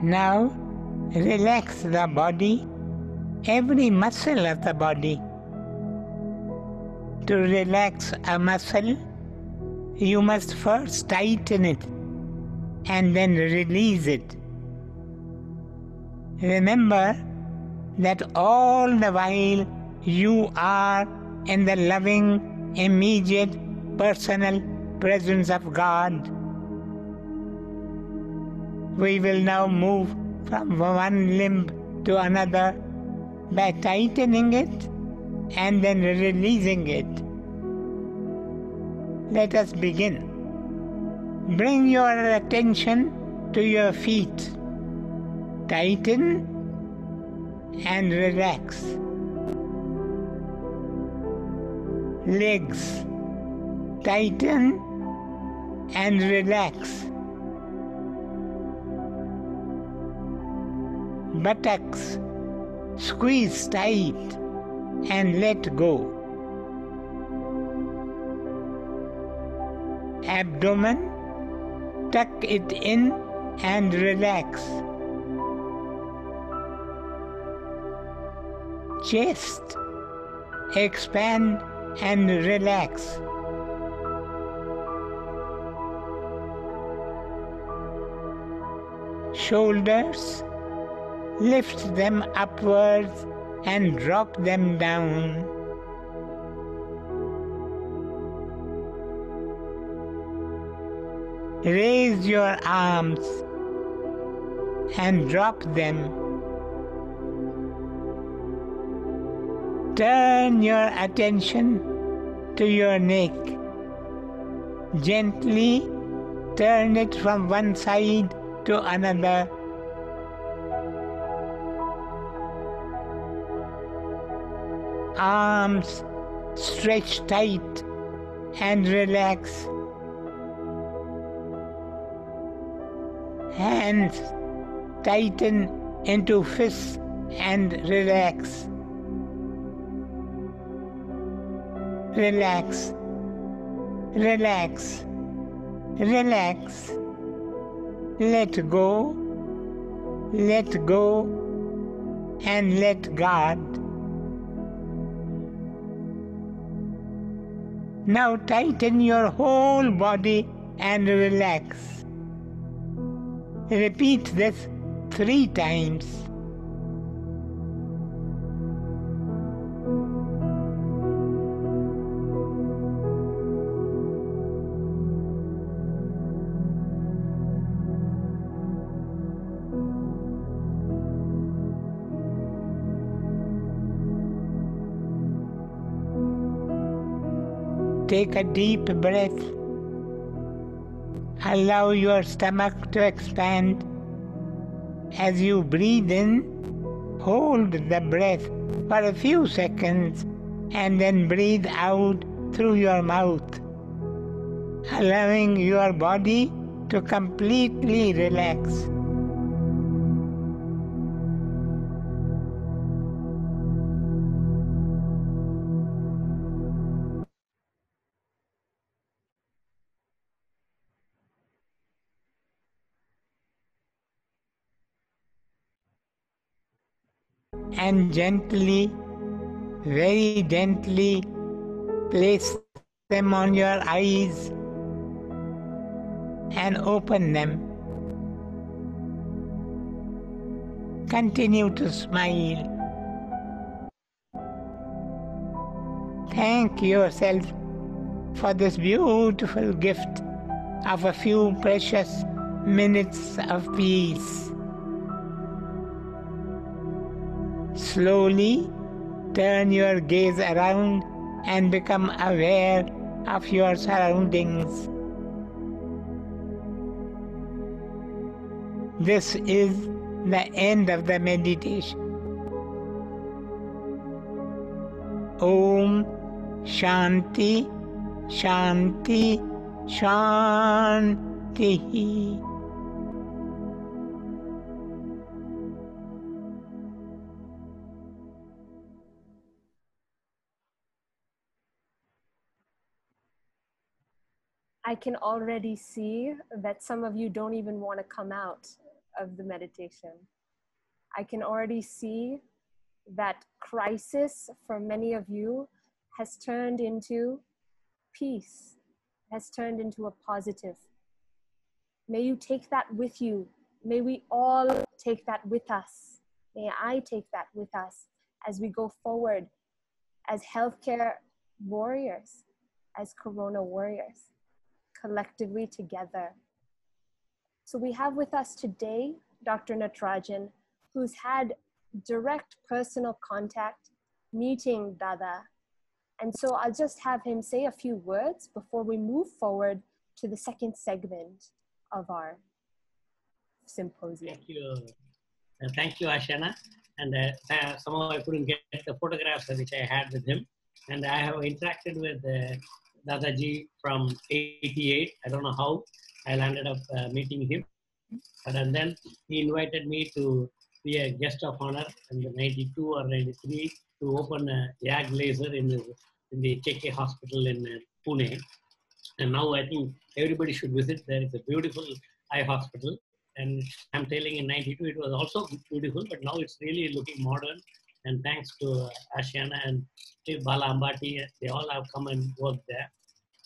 [SPEAKER 17] Now relax the body, every muscle of the body. To relax a muscle, you must first tighten it and then release it. Remember that all the while you are in the loving, immediate, personal presence of God. We will now move from one limb to another by tightening it and then releasing it. Let us begin. Bring your attention to your feet. Tighten and relax. Legs. Tighten and relax. Buttocks. Squeeze tight and let go. Abdomen. Tuck it in and relax. chest, expand and relax. Shoulders, lift them upwards and drop them down. Raise your arms and drop them. Turn your attention to your neck. Gently turn it from one side to another. Arms stretch tight and relax. Hands tighten into fists and relax. Relax, relax, relax. Let go, and let God. Now tighten your whole body and relax. Repeat this 3 times. Take a deep breath. Allow your stomach to expand. As you breathe in, hold the breath for a few seconds and then breathe out through your mouth, allowing your body to completely relax. And gently, very gently, place them on your eyes and open them. Continue to smile. Thank yourself for this beautiful gift of a few precious minutes of peace. Slowly turn your gaze around and become aware of your surroundings. This is the end of the meditation. Om Shanti Shanti Shanti.
[SPEAKER 1] I can already see that some of you don't even want to come out of the meditation. I can already see that crisis for many of you has turned into peace, has turned into a positive. May you take that with you. May we all take that with us. May I take that with us as we go forward as healthcare warriors, as Corona warriors, collectively together. So we have with us today Dr. Natarajan, who's had direct personal contact meeting Dada. And so I'll just have him say a few words before we move forward to the second segment of our symposium.
[SPEAKER 11] Thank you, Ashana. And somehow I couldn't get the photographs which I had with him. And I have interacted with Dadaji from 88. I don't know how I landed up meeting him. And then he invited me to be a guest of honor in the 92 or 93 to open a YAG laser in the KK hospital in Pune. And now I think everybody should visit there. It's a beautiful eye hospital. And I'm telling in 92 it was also beautiful, but now it's really looking modern And thanks to Ashiana and Bala Ambati, they all have come and worked there.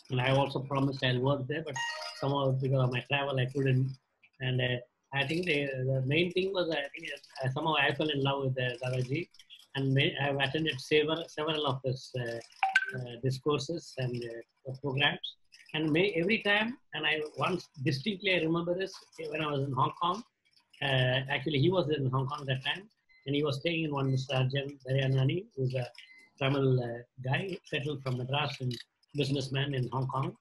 [SPEAKER 11] And I also promised I'll work there, but somehow because of my travel, I couldn't. And I think the main thing was, I think somehow I fell in love with Dadaji, and I've attended several of his discourses and programs. And every time, and I once distinctly I remember this when I was in Hong Kong. Actually, he was in Hong Kong that time, and he was staying in one Mr. Arjan Daryanani, who's a Tamil guy, settled from Madras and businessman in Hong Kong.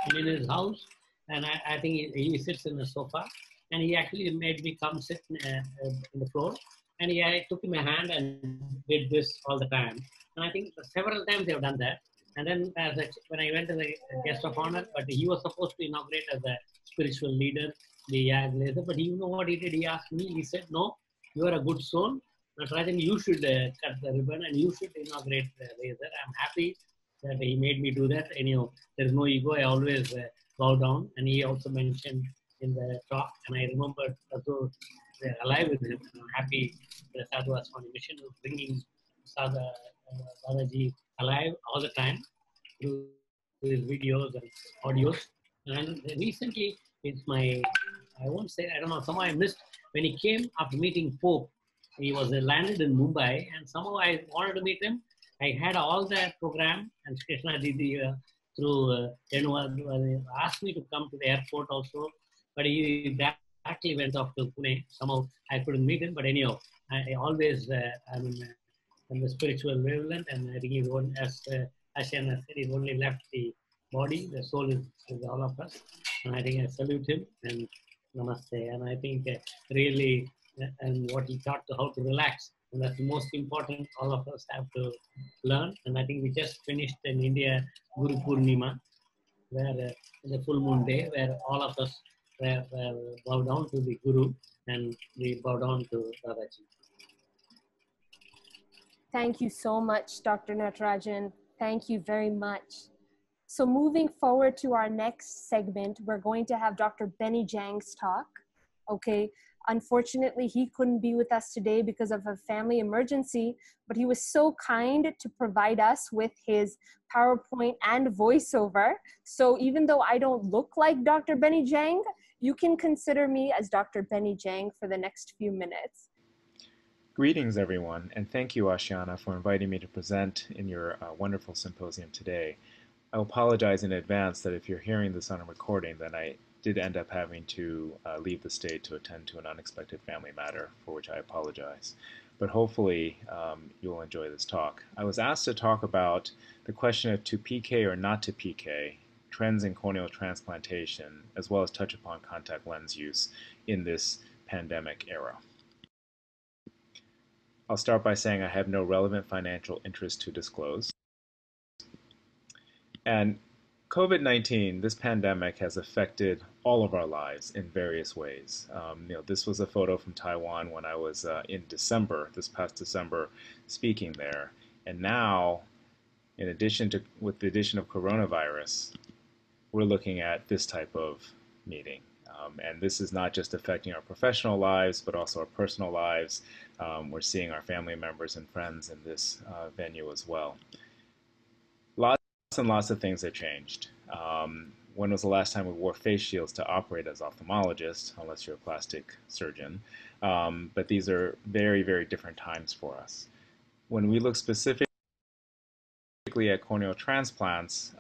[SPEAKER 11] And in his house, and I think he sits in the sofa, and he actually made me come sit in the floor, and I took my hand and did this all the time. And I think several times they have done that. And then when I went to the guest of honor, but he was supposed to inaugurate as a spiritual leader, the laser, but you know what he did? He asked me, he said, no, you are a good soul. Natarajan, you should cut the ribbon and you should inaugurate the laser. I'm happy that he made me do that. And there's no ego. I always bow down. And he also mentioned in the talk, and I remember also alive with him. And I'm happy the Sadhu Vaswani mission is bringing Dadaji alive all the time through his videos and audios. And recently, it's I won't say, I don't know, somehow I missed when he came after meeting Pope. He was landed in Mumbai, and somehow I wanted to meet him. I had all that program, and Krishna Didi through asked me to come to the airport also, but he directly went off to Pune. Somehow I couldn't meet him, but anyhow, I always I'm the spiritual wavelength, and I think he's one, as Ashiana said, he's only left the body, the soul is all of us, and I think I salute him and namaste. And I think really, and what he taught to how to relax, and that's the most important. All of us have to learn. And I think we just finished in India Guru Purnima, where the full moon day, where all of us bow down to the Guru and we bow down to Dadaji.
[SPEAKER 1] Thank you so much, Dr. Natarajan. Thank you very much. So moving forward to our next segment, we're going to have Dr. Benny Jang's talk. Okay, unfortunately, he couldn't be with us today because of a family emergency, but he was so kind to provide us with his PowerPoint and voiceover. So even though I don't look like Dr. Benny Jang, you can consider me as Dr. Benny Jang for the next few minutes.
[SPEAKER 18] Greetings, everyone, and thank you, Ashiana, for inviting me to present in your wonderful symposium today. I apologize in advance that if you're hearing this on a recording, then I did end up having to leave the state to attend to an unexpected family matter, for which I apologize. But hopefully you'll enjoy this talk. I was asked to talk about the question of to PK or not to PK, trends in corneal transplantation, as well as touch upon contact lens use in this pandemic era. I'll start by saying I have no relevant financial interest to disclose. And COVID-19, this pandemic, has affected all of our lives in various ways. This was a photo from Taiwan when I was in December, this past December, speaking there. And now, with the addition of coronavirus, we're looking at this type of meeting. And this is not just affecting our professional lives, but also our personal lives. We're seeing our family members and friends in this venue as well. Lots and lots of things have changed. When was the last time we wore face shields to operate as ophthalmologists, unless you're a plastic surgeon? But these are very, very different times for us. When we look specifically at corneal transplants,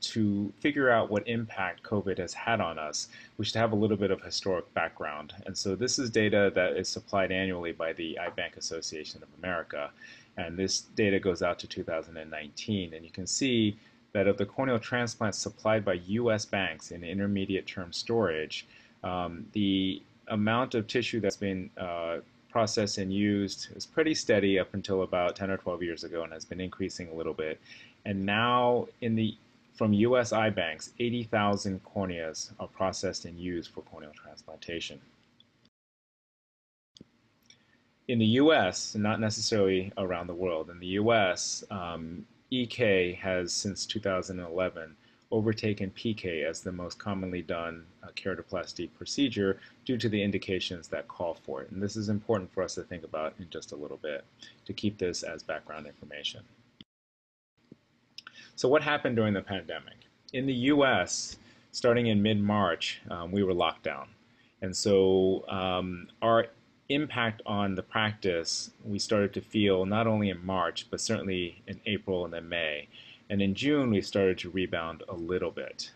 [SPEAKER 18] to figure out what impact COVID has had on us, we should have a little bit of historic background. And so this is data that is supplied annually by the Eye Bank Association of America. And this data goes out to 2019. And you can see that of the corneal transplants supplied by U.S. banks in intermediate term storage, the amount of tissue that's been processed and used is pretty steady up until about 10 or 12 years ago and has been increasing a little bit. And now from U.S. eye banks, 80,000 corneas are processed and used for corneal transplantation. In the U.S., not necessarily around the world, in the U.S., EK has, since 2011, overtaken PK as the most commonly done keratoplasty procedure due to the indications that call for it. And this is important for us to think about in just a little bit to keep this as background information. So what happened during the pandemic? In the US, starting in mid-March, we were locked down. And so our impact on the practice we started to feel not only in March, but certainly in April and then May. And in June, we started to rebound a little bit.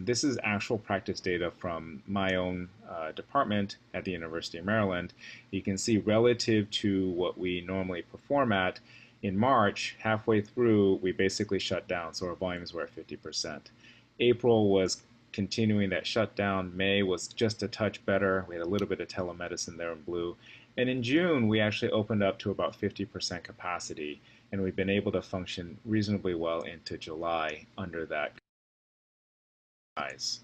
[SPEAKER 18] This is actual practice data from my own department at the University of Maryland. You can see relative to what we normally perform at, in March, halfway through, we basically shut down, so our volumes were at 50%. April was continuing that shutdown. May was just a touch better. We had a little bit of telemedicine there in blue. And in June, we actually opened up to about 50% capacity, and we've been able to function reasonably well into July under that guise.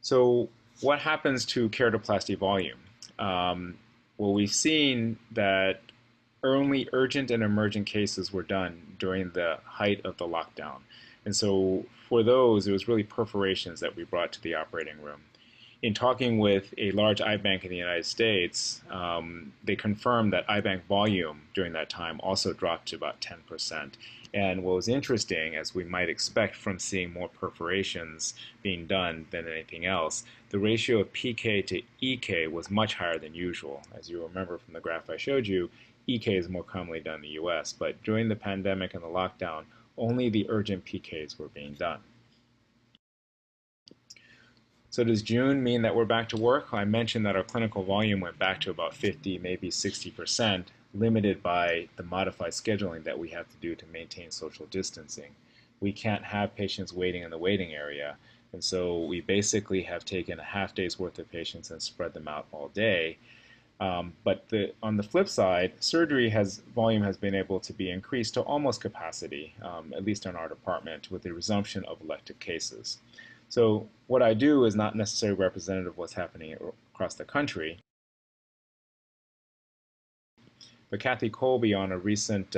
[SPEAKER 18] So what happens to keratoplasty volume? Well, we've seen that only urgent and emergent cases were done during the height of the lockdown. And so for those, it was really perforations that we brought to the operating room. In talking with a large eye bank in the United States, they confirmed that eye bank volume during that time also dropped to about 10%. And what was interesting, as we might expect from seeing more perforations being done than anything else, the ratio of PK to EK was much higher than usual. As you remember from the graph I showed you, EK is more commonly done in the US, but during the pandemic and the lockdown, only the urgent PKs were being done. So does June mean that we're back to work? I mentioned that our clinical volume went back to about 50, maybe 60%, limited by the modified scheduling that we have to do to maintain social distancing. We can't have patients waiting in the waiting area, and so we basically have taken a half day's worth of patients and spread them out all day. But on the flip side, surgery volume has been able to be increased to almost capacity, at least in our department, with the resumption of elective cases. So what I do is not necessarily representative of what's happening across the country. But Kathy Colby, on a recent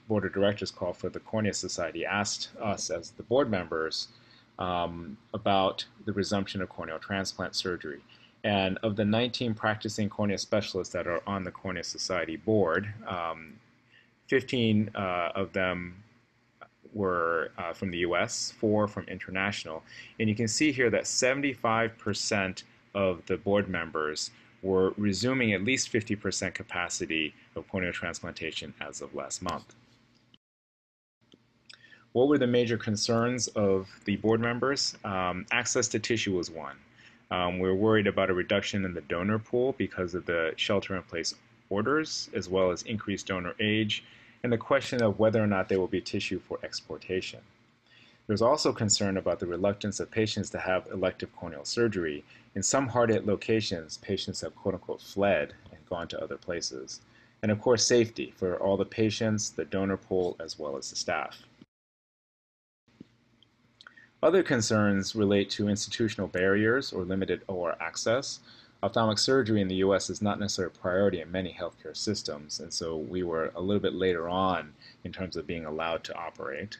[SPEAKER 18] board of directors call for the Cornea Society, asked us as the board members about the resumption of corneal transplant surgery. And of the 19 practicing cornea specialists that are on the Cornea Society board, 15 of them were from the US, 4 from international. And you can see here that 75% of the board members were resuming at least 50% capacity of corneal transplantation as of last month. What were the major concerns of the board members? Access to tissue was one. We're worried about a reduction in the donor pool because of the shelter-in-place orders, as well as increased donor age, and the question of whether or not there will be tissue for exportation. There's also concern about the reluctance of patients to have elective corneal surgery. In some hard-hit locations, patients have quote-unquote fled and gone to other places. And of course, safety for all the patients, the donor pool, as well as the staff. Other concerns relate to institutional barriers or limited OR access. Ophthalmic surgery in the US is not necessarily a priority in many healthcare systems, and so we were a little bit later on in terms of being allowed to operate.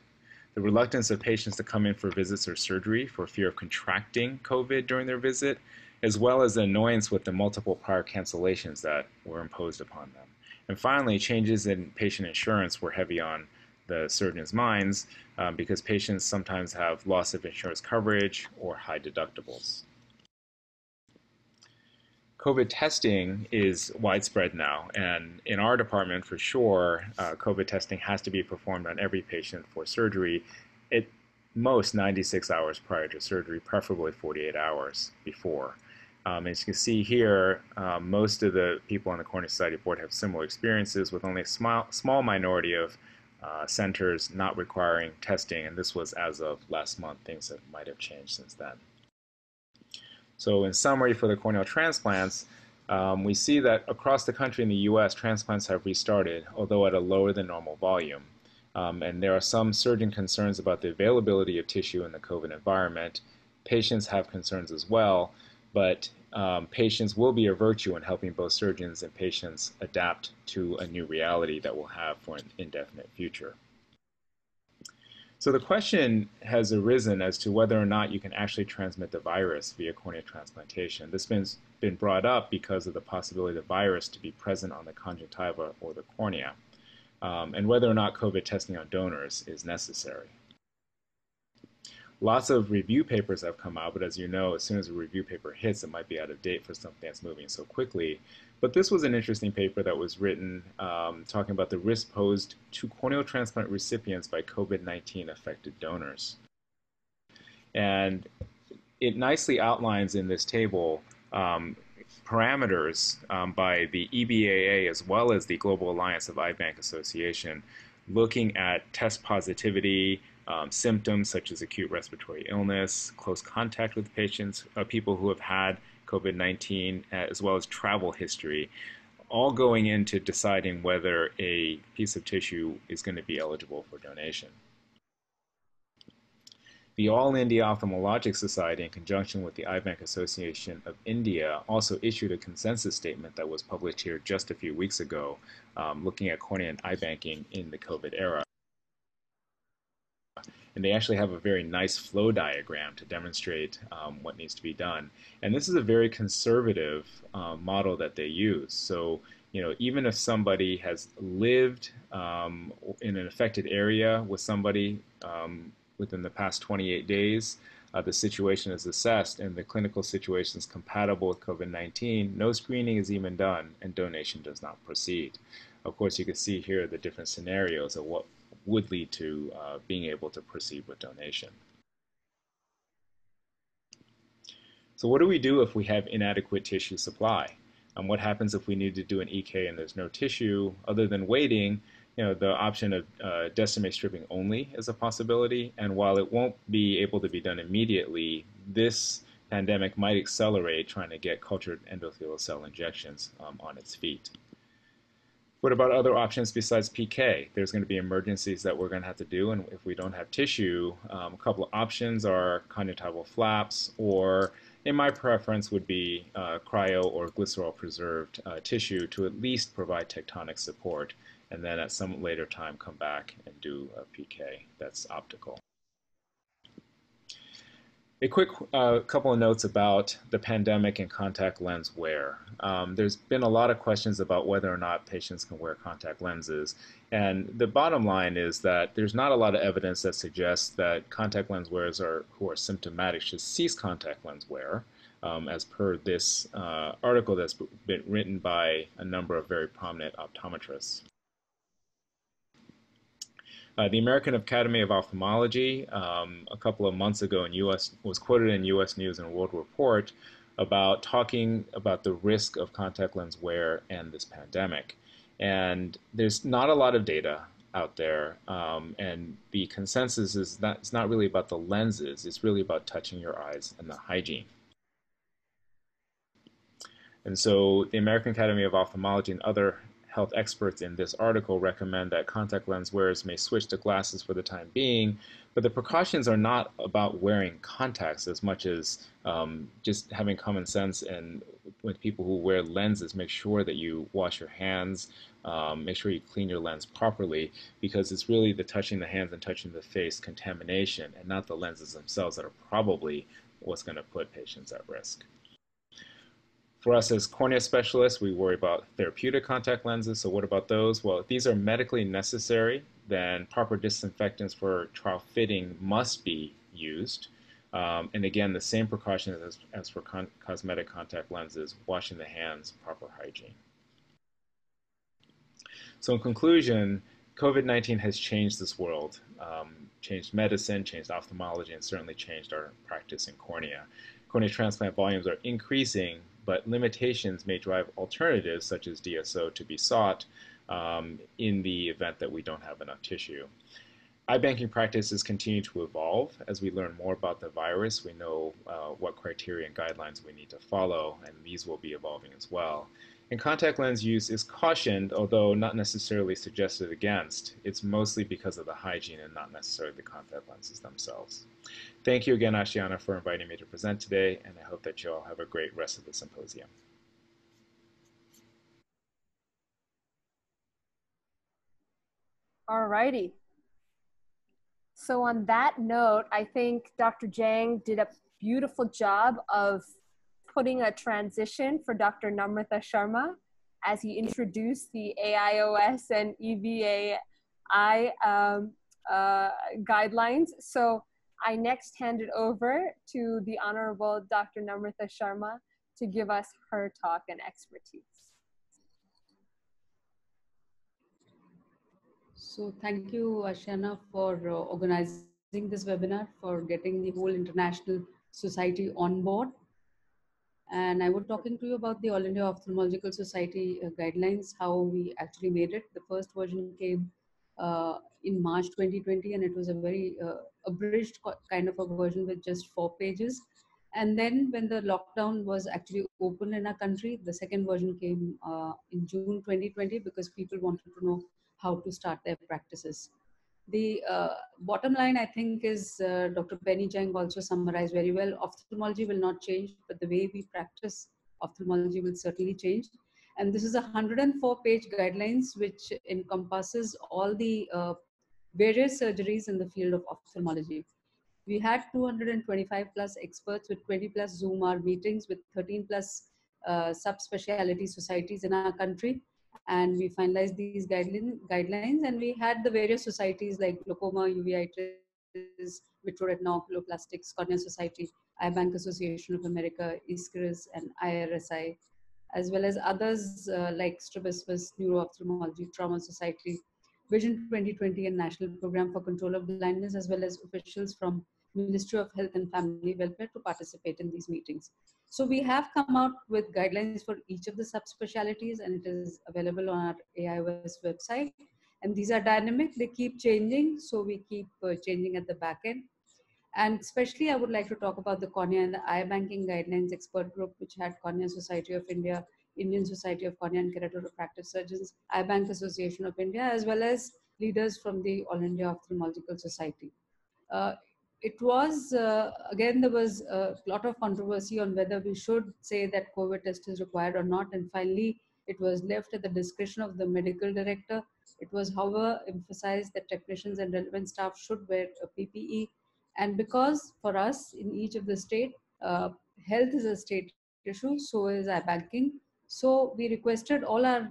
[SPEAKER 18] The reluctance of patients to come in for visits or surgery for fear of contracting COVID during their visit, as well as the annoyance with the multiple prior cancellations that were imposed upon them. And finally, changes in patient insurance were heavy on the surgeons' minds because patients sometimes have loss of insurance coverage or high deductibles. COVID testing is widespread now, and in our department for sure, COVID testing has to be performed on every patient for surgery at most 96 hours prior to surgery, preferably 48 hours before. As you can see here, most of the people on the Cornea Society board have similar experiences, with only a small minority of centers not requiring testing, and this was as of last month. Things might have changed since then. So in summary, for the corneal transplants, we see that across the country in the US, transplants have restarted, although at a lower than normal volume. And there are some surgeon concerns about the availability of tissue in the COVID environment. Patients have concerns as well, but patience will be a virtue in helping both surgeons and patients adapt to a new reality that we'll have for an indefinite future. So the question has arisen as to whether or not you can actually transmit the virus via cornea transplantation. This has been brought up because of the possibility of the virus to be present on the conjunctiva or the cornea, and whether or not COVID testing on donors is necessary. Lots of review papers have come out, but as you know, as soon as a review paper hits, it might be out of date for something that's moving so quickly. But this was an interesting paper that was written talking about the risk posed to corneal transplant recipients by COVID-19 affected donors. And it nicely outlines in this table parameters by the EBAA as well as the Global Alliance of Eye Bank Association, looking at test positivity, symptoms such as acute respiratory illness, close contact with patients, people who have had COVID-19, as well as travel history, all going into deciding whether a piece of tissue is going to be eligible for donation. The All India Ophthalmologic Society, in conjunction with the Eye Bank Association of India, also issued a consensus statement that was published here just a few weeks ago, looking at cornea and eye banking in the COVID era. And they actually have a very nice flow diagram to demonstrate what needs to be done. And this is a very conservative model that they use. So, you know, even if somebody has lived in an affected area with somebody within the past 28 days, the situation is assessed and the clinical situation is compatible with COVID-19, no screening is even done and donation does not proceed. Of course, you can see here the different scenarios of what would lead to being able to proceed with donation. So what do we do if we have inadequate tissue supply? What happens if we need to do an EK and there's no tissue? Other than waiting, you know, the option of decimate stripping only is a possibility. And while it won't be able to be done immediately, this pandemic might accelerate trying to get cultured endothelial cell injections on its feet. What about other options besides PK? There's going to be emergencies that we're going to have to do, and if we don't have tissue, a couple of options are conjunctival flaps, or in my preference would be cryo or glycerol preserved tissue to at least provide tectonic support, and then at some later time come back and do a PK that's optical. A quick couple of notes about the pandemic and contact lens wear. There's been a lot of questions about whether or not patients can wear contact lenses. And the bottom line is that there's not a lot of evidence that suggests that contact lens wearers who are symptomatic should cease contact lens wear, as per this article that's been written by a number of very prominent optometrists. The American Academy of Ophthalmology, a couple of months ago was quoted in U.S. News and World Report about talking about the risk of contact lens wear and this pandemic. And there's not a lot of data out there, and the consensus is that it's not really about the lenses, it's really about touching your eyes and the hygiene. And so the American Academy of Ophthalmology and other health experts in this article recommend that contact lens wearers may switch to glasses for the time being, but the precautions are not about wearing contacts as much as just having common sense, and with people who wear lenses, make sure that you wash your hands, make sure you clean your lens properly, because it's really the touching the hands and touching the face contamination and not the lenses themselves that are probably what's going to put patients at risk. For us as cornea specialists, we worry about therapeutic contact lenses. So what about those? Well, if these are medically necessary, then proper disinfectants for trial fitting must be used. And again, the same precautions as for cosmetic contact lenses, washing the hands, proper hygiene. So in conclusion, COVID-19 has changed this world, changed medicine, changed ophthalmology, and certainly changed our practice in cornea. Cornea transplant volumes are increasing, but limitations may drive alternatives such as DSO to be sought in the event that we don't have enough tissue. Eye banking practices continue to evolve. As we learn more about the virus, we know what criteria and guidelines we need to follow, and these will be evolving as well. And contact lens use is cautioned, although not necessarily suggested against. It's mostly because of the hygiene and not necessarily the contact lenses themselves. Thank you again, Ashiana, for inviting me to present today, and I hope that you all have a great rest of the symposium.
[SPEAKER 1] All righty. So on that note, I think Dr. Jang did a beautiful job of putting a transition for Dr. Namrata Sharma as he introduced the AIOS and EVAI guidelines. So I next hand it over to the Honorable Dr. Namrata Sharma to give us her talk and expertise.
[SPEAKER 6] So thank you, Ashana, for organizing this webinar, for getting the whole international society on board. And I was talking to you about the All India Ophthalmological Society guidelines, how we actually made it. The first version came in March 2020, and it was a very abridged kind of a version with just 4 pages. And then when the lockdown was actually open in our country, the second version came in June 2020 because people wanted to know how to start their practices. The bottom line, I think, is Dr. Penny Jang also summarized very well. Ophthalmology will not change, but the way we practice ophthalmology will certainly change. And this is a 104-page guidelines, which encompasses all the various surgeries in the field of ophthalmology. We had 225 plus experts with 20 plus Zoom hour meetings with 13 plus subspecialty societies in our country. And we finalized these guidelines, and we had the various societies like glaucoma, uveitis, vitreoretinoculoplastics, Cornea Society, Eye Bank Association of America, ISCRIS, and IRSI, as well as others like Strabismus, Neuro-Ophthalmology, Trauma Society, Vision 2020, and National Program for Control of Blindness, as well as officials from Ministry of Health and Family Welfare to participate in these meetings. So we have come out with guidelines for each of the subspecialties, and it is available on our AIOS website. And these are dynamic, they keep changing, so we keep changing at the back end. And especially I would like to talk about the cornea and the eye banking guidelines expert group, which had Cornea Society of India, Indian Society of Cornea and Keratorefractive Surgeons, Eye Bank Association of India, as well as leaders from the All India Ophthalmological Society. It was, again, there was a lot of controversy on whether we should say that COVID test is required or not. And finally, it was left at the discretion of the medical director. It was, however, emphasized that technicians and relevant staff should wear a PPE. And because for us in each of the state, health is a state issue, so is eye banking. So we requested all our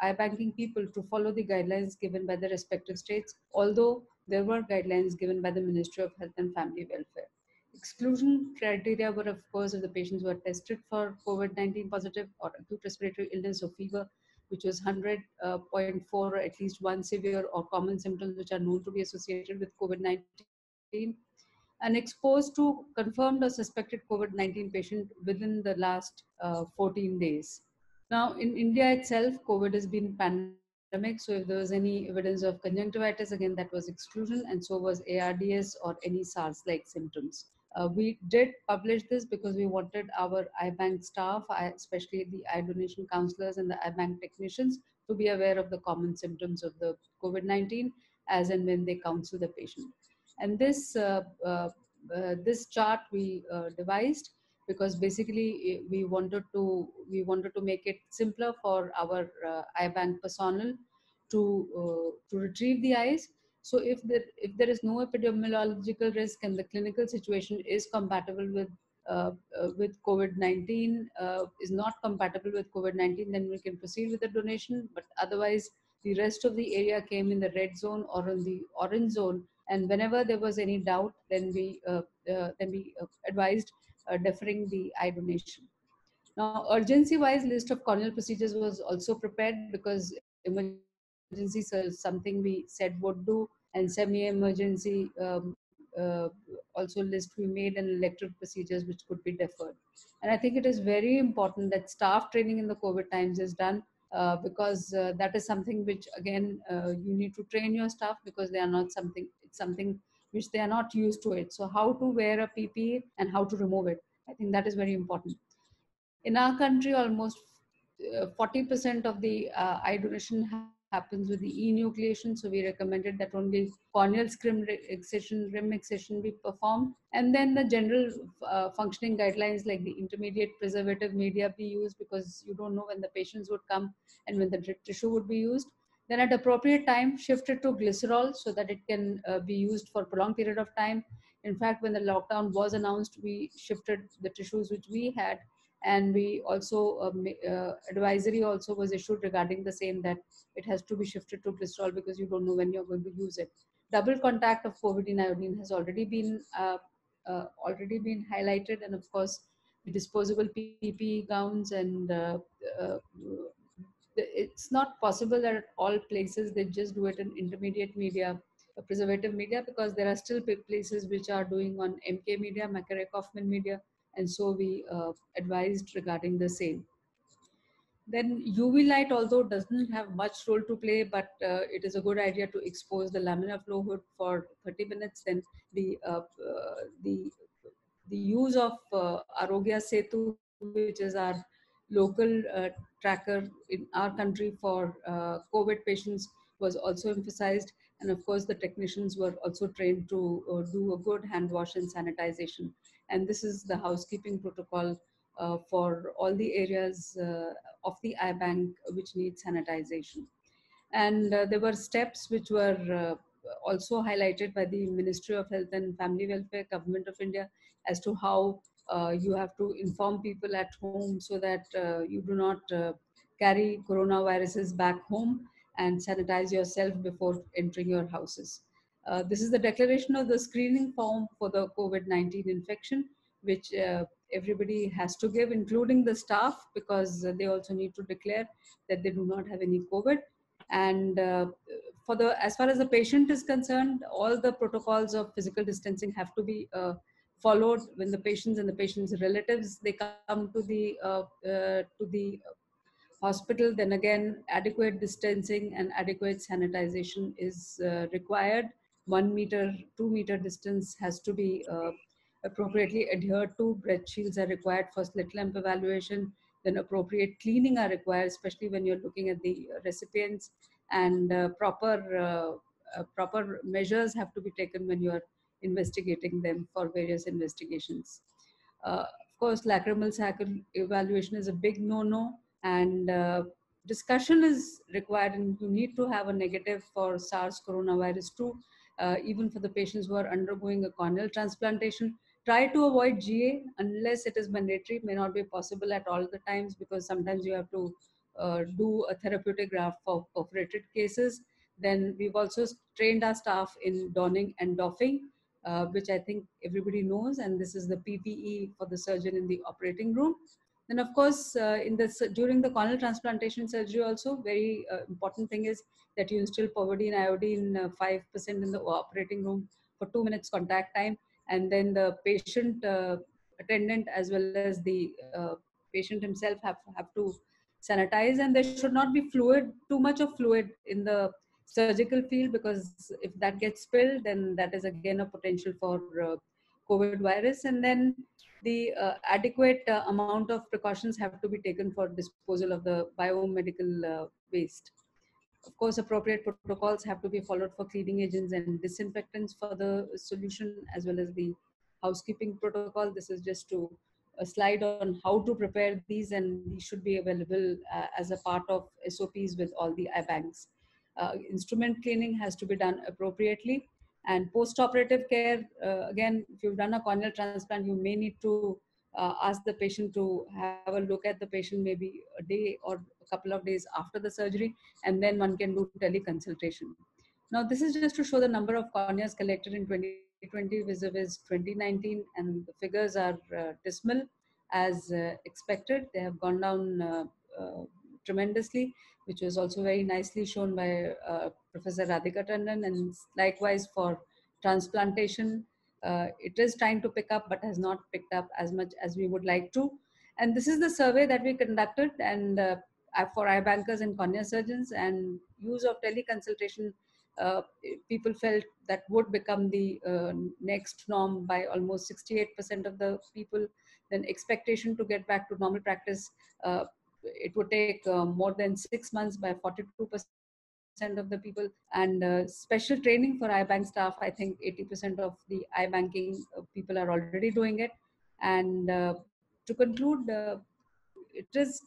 [SPEAKER 6] eye banking people to follow the guidelines given by the respective states, although there were guidelines given by the Ministry of Health and Family Welfare. Exclusion criteria were, of course, if the patients were tested for COVID-19 positive or acute respiratory illness or fever, which was 100.4 or at least one severe or common symptoms which are known to be associated with COVID-19, and exposed to confirmed or suspected COVID-19 patient within the last 14 days. Now, in India itself, COVID has been pandemic. So if there was any evidence of conjunctivitis, again, that was exclusion, and so was ARDS or any SARS-like symptoms. We did publish this because we wanted our eye bank staff, especially the eye donation counselors and the eye bank technicians, to be aware of the common symptoms of the COVID-19 as and when they counsel the patient. And this chart we devised because basically we wanted to make it simpler for our eye bank personnel to retrieve the eyes. So if there is no epidemiological risk and the clinical situation is compatible with COVID-19, is not compatible with COVID-19, then we can proceed with the donation. But otherwise, the rest of the area came in the red zone or in the orange zone. And whenever there was any doubt, then we advised deferring the eye donation. Now, urgency-wise list of corneal procedures was also prepared because emergency is something we said would do, and semi-emergency also list we made, and elective procedures which could be deferred. And I think it is very important that staff training in the COVID times is done because that is something which, again, you need to train your staff because they are not something which they are not used to it. So how to wear a PPE and how to remove it, I think that is very important. In our country, almost 40% of the eye donation happens with the enucleation. So we recommended that only corneal rim excision be performed. And then the general functioning guidelines like the intermediate preservative media be used because you don't know when the patients would come and when the tissue would be used. Then at appropriate time, shift it to glycerol so that it can be used for prolonged period of time. In fact, when the lockdown was announced, we shifted the tissues which we had, and we also advisory also was issued regarding the same, that it has to be shifted to glycerol because you don't know when you're going to use it. Double contact of COVID and iodine has already been highlighted, and of course the disposable PPE gowns, and uh, it's not possible that at all places they just do it in intermediate media, preservative media, because there are still places which are doing on MK media, Macquarie Kaufman media, and so we advised regarding the same. Then UV light, although doesn't have much role to play, but it is a good idea to expose the laminar flow hood for 30 minutes. Then the the the use of Arogya Setu, which is our local tracker in our country for COVID patients, was also emphasized. And of course, the technicians were also trained to do a good hand wash and sanitization. And this is the housekeeping protocol for all the areas of the eye bank which need sanitization. And there were steps which were also highlighted by the Ministry of Health and Family Welfare, Government of India, as to how you have to inform people at home so that you do not carry coronaviruses back home, and sanitize yourself before entering your houses. This is the declaration of the screening form for the COVID-19 infection, which everybody has to give, including the staff, because they also need to declare that they do not have any COVID. And as far as the patient is concerned, all the protocols of physical distancing have to be followed when the patients and the patient's relatives, they come to the hospital. Then again, adequate distancing and adequate sanitization is required. 1 meter, 2 meter distance has to be appropriately adhered to. Breath shields are required for slit lamp evaluation. Then appropriate cleaning are required, especially when you're looking at the recipients, and proper measures have to be taken when you're investigating them for various investigations. Of course, lacrimal sac evaluation is a big no-no, and discussion is required, and you need to have a negative for SARS coronavirus 2, even for the patients who are undergoing a corneal transplantation. Try to avoid GA unless it is mandatory. It may not be possible at all the times, because sometimes you have to do a therapeutic graft for perforated cases. Then we've also trained our staff in donning and doffing, which I think everybody knows, and this is the PPE for the surgeon in the operating room. Then of course, during the corneal transplantation surgery also, very important thing is that you instill povidone iodine 5% in the operating room for 2 minutes contact time, and then the patient attendant as well as the patient himself have to sanitize, and there should not be too much of fluid in the surgical field, because if that gets spilled, then that is again a potential for COVID virus. And then the adequate amount of precautions have to be taken for disposal of the biomedical waste. Of course, appropriate protocols have to be followed for cleaning agents and disinfectants for the solution, as well as the housekeeping protocol. This is just a slide on how to prepare these, and these should be available as a part of SOPs with all the eye banks. Instrument cleaning has to be done appropriately. And post-operative care, again, if you've done a corneal transplant, you may need to ask the patient to have a look at the patient maybe a day or a couple of days after the surgery, and then one can do teleconsultation. Now, this is just to show the number of corneas collected in 2020 vis-a-vis 2019, and the figures are dismal as expected. They have gone down tremendously, which was also very nicely shown by Professor Radhika Tandon, and likewise for transplantation. It is trying to pick up, but has not picked up as much as we would like to. And this is the survey that we conducted, and for eye bankers and cornea surgeons, and use of teleconsultation, people felt that would become the next norm by almost 68% of the people. Then expectation to get back to normal practice, it would take more than 6 months by 42% of the people. And special training for eye bank staff, I think 80% of the eye banking people are already doing it. And to conclude,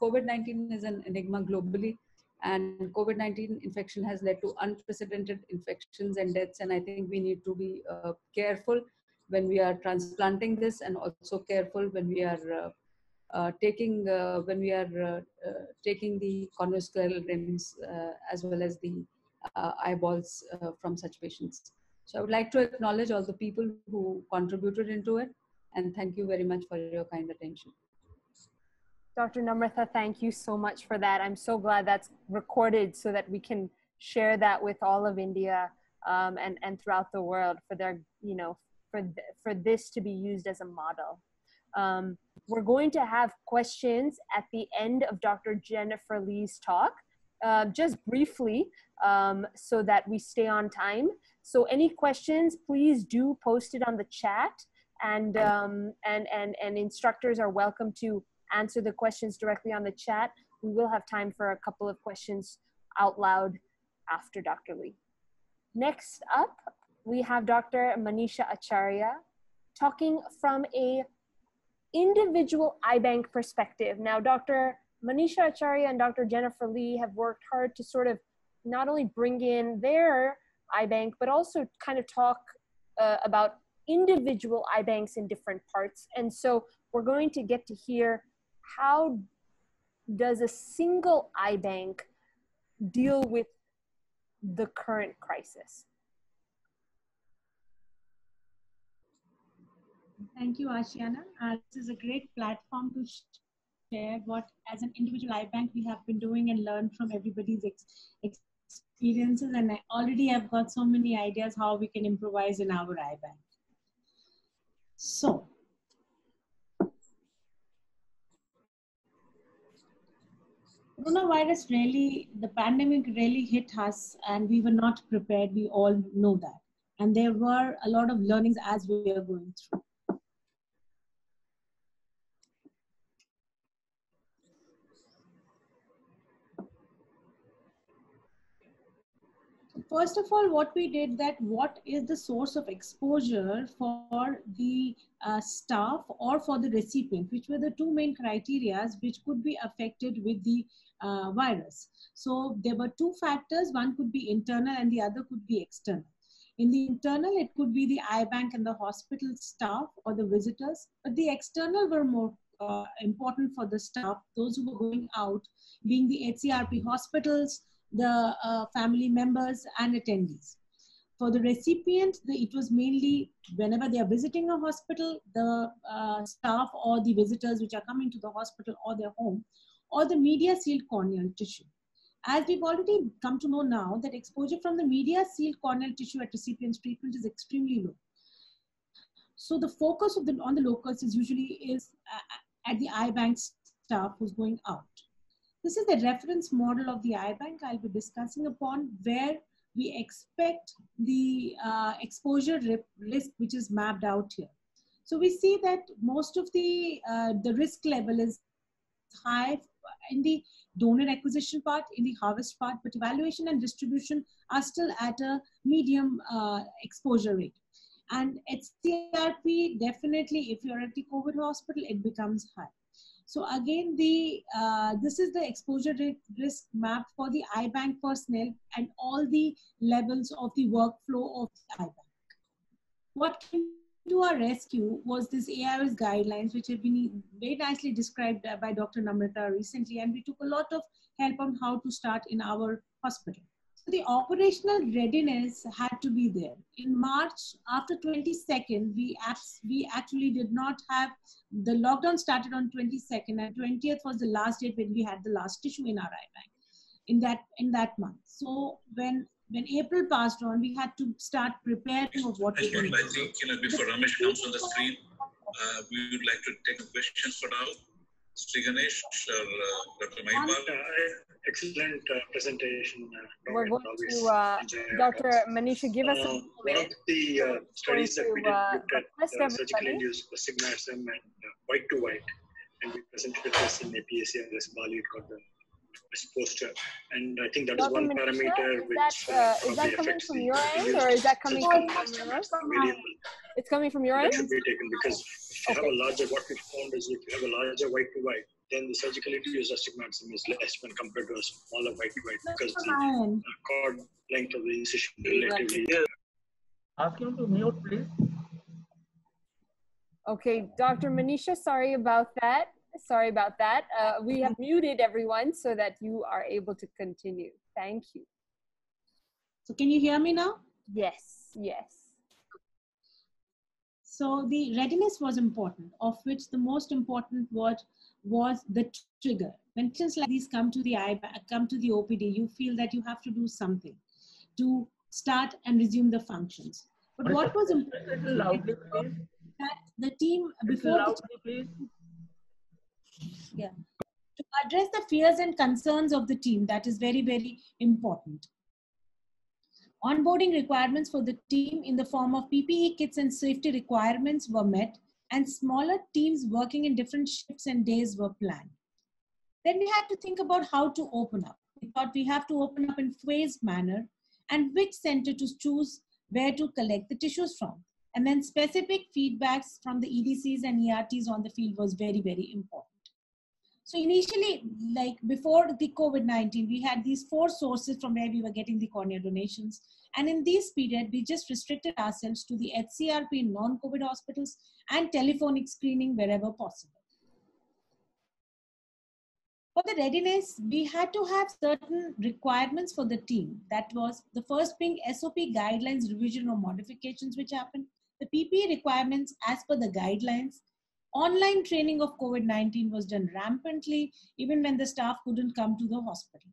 [SPEAKER 6] COVID-19 is an enigma globally, And COVID-19 infection has led to unprecedented infections and deaths. And I think we need to be careful when we are transplanting this, and also careful when we are taking the corneoscleral rims as well as the eyeballs from such patients. So I would like to acknowledge all the people who contributed into it, and thank you very much for your kind attention.
[SPEAKER 1] Dr. Namratha, thank you so much for that. I'm so glad that's recorded so that we can share that with all of India and throughout the world for their, for this to be used as a model. We're going to have questions at the end of Dr. Jennifer Lee's talk, just briefly, so that we stay on time. So any questions, please do post it on the chat, and instructors are welcome to answer the questions directly on the chat. We will have time for a couple of questions out loud after Dr. Lee. Next up, we have Dr. Manisha Acharya talking from a individual eye bank perspective. Now, Dr. Manisha Acharya and Dr. Jennifer Lee have worked hard to sort of not only bring in their eye bank, but also kind of talk about individual eye banks in different parts. And so we're going to get to hear, how does a single eye bank deal with the current crisis?
[SPEAKER 19] Thank you, Ashiana. This is a great platform to share what, as an individual eye bank, we have been doing and learn from everybody's experiences. And I already have got so many ideas how we can improvise in our eye bank. So, coronavirus really, the pandemic really hit us, and we were not prepared. We all know that. And there were a lot of learnings as we are going through. First of all, what we did, that what is the source of exposure for the staff or for the recipient, which were the two main criteria which could be affected with the virus. So there were two factors. One could be internal and the other could be external. In the internal, it could be the eye bank and the hospital staff or the visitors, but the external were more important for the staff, those who were going out, being the HCRP hospitals, the family members and attendees. For the recipient, it was mainly whenever they are visiting a hospital, the staff or the visitors which are coming to the hospital or their home, or the media-sealed corneal tissue. As we've already come to know now, that exposure from the media-sealed corneal tissue at recipient's treatment is extremely low. So the focus of on the locus is usually at the eye bank staff who's going out. This is the reference model of the eye bank I'll be discussing upon, where we expect the exposure risk which is mapped out here. So we see that most of the risk level is high in the donor acquisition part, in the harvest part, but evaluation and distribution are still at a medium exposure rate. And HCRP, definitely, if you're at the COVID hospital, it becomes high. So again, this is the exposure risk map for the eye bank personnel and all the levels of the workflow of the eye bank. What came to our rescue was this AIOS guidelines, which have been very nicely described by Dr. Namratha recently, and we took a lot of help on how to start in our hospital. So the operational readiness had to be there. In March, after 22nd, we actually did not have, the lockdown started on 22nd, and 20th was the last date when we had the last tissue in our eye bank in that month. So when April passed on, we had to start preparing of what we would do.
[SPEAKER 20] I think, before Ramesh comes on the screen, we would like to take questions for now. Sri Ganesh or Dr. Maipal.
[SPEAKER 21] Excellent presentation.
[SPEAKER 1] We're going to, Dr. Manisha, give us a
[SPEAKER 21] one of the studies that we did looked at surgically induced astigmatism and white to white, and we presented this in APAC and this Bali, it got this poster, and I think that is one parameter which
[SPEAKER 1] is that coming from your end, or is that coming from yours? It's coming from your end?
[SPEAKER 21] That should be taken, because if you have a larger, what we found is if you have a larger white to white, then the surgicality use of astigmatism is less when compared to a smaller white because the cord length of the incision relatively.
[SPEAKER 3] Ask him to mute, please.
[SPEAKER 1] Okay, Dr. Manisha, sorry about that. Sorry about that. We have muted everyone so that you are able to continue. Thank you.
[SPEAKER 19] So can you hear me now?
[SPEAKER 1] Yes, yes.
[SPEAKER 19] So the readiness was important, of which the most important was the trigger. When patients like these come to the OPD, you feel that you have to do something to start and resume the functions. But what was important that the team before to address the fears and concerns of the team, that is very, very important. Onboarding requirements for the team in the form of PPE kits and safety requirements were met, and smaller teams working in different shifts and days were planned. Then we had to think about how to open up. We thought we have to open up in phased manner and which center to choose where to collect the tissues from. And then specific feedbacks from the EDCs and ERTs on the field was very, very important. So initially, like before the COVID-19, we had these 4 sources from where we were getting the cornea donations. And in this period, we just restricted ourselves to the HCRP in non-COVID hospitals and telephonic screening wherever possible. For the readiness, we had to have certain requirements for the team. That was the first being SOP guidelines revision or modifications which happened. The PPE requirements as per the guidelines. Online training of COVID-19 was done rampantly, even when the staff couldn't come to the hospital.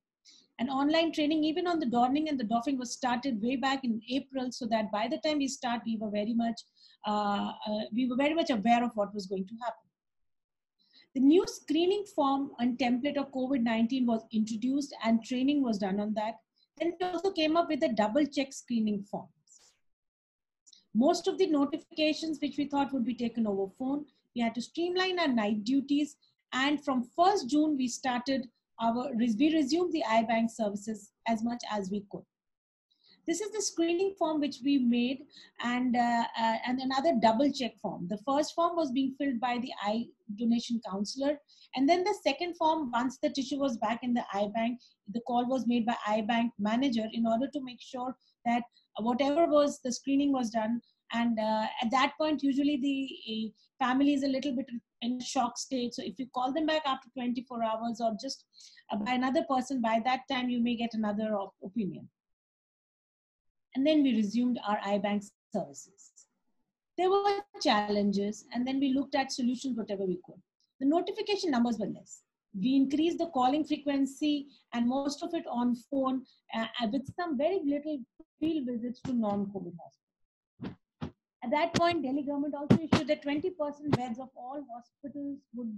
[SPEAKER 19] And online training, even on the donning and the doffing, was started way back in April, so that by the time we start, we were very much aware of what was going to happen. The new screening form and template of COVID-19 was introduced, and training was done on that. Then we also came up with a double check screening forms. Most of the notifications which we thought would be taken over phone, we had to streamline our night duties, and from 1st June we resumed the iBank services as much as we could. This is the screening form which we made, and another double check form. The first form was being filled by the eye donation counselor, and then the second form, once the tissue was back in the iBank, the call was made by iBank manager in order to make sure that whatever was the screening was done. And at that point, usually the family is a little bit in a shock state. So if you call them back after 24 hours or just by another person, by that time you may get another opinion. And then we resumed our iBank services. There were challenges, and then we looked at solutions whatever we could. The notification numbers were less. We increased the calling frequency and most of it on phone with some very little field visits to non-COVID hospitals. At that point, Delhi government also issued that 20% beds of all hospitals would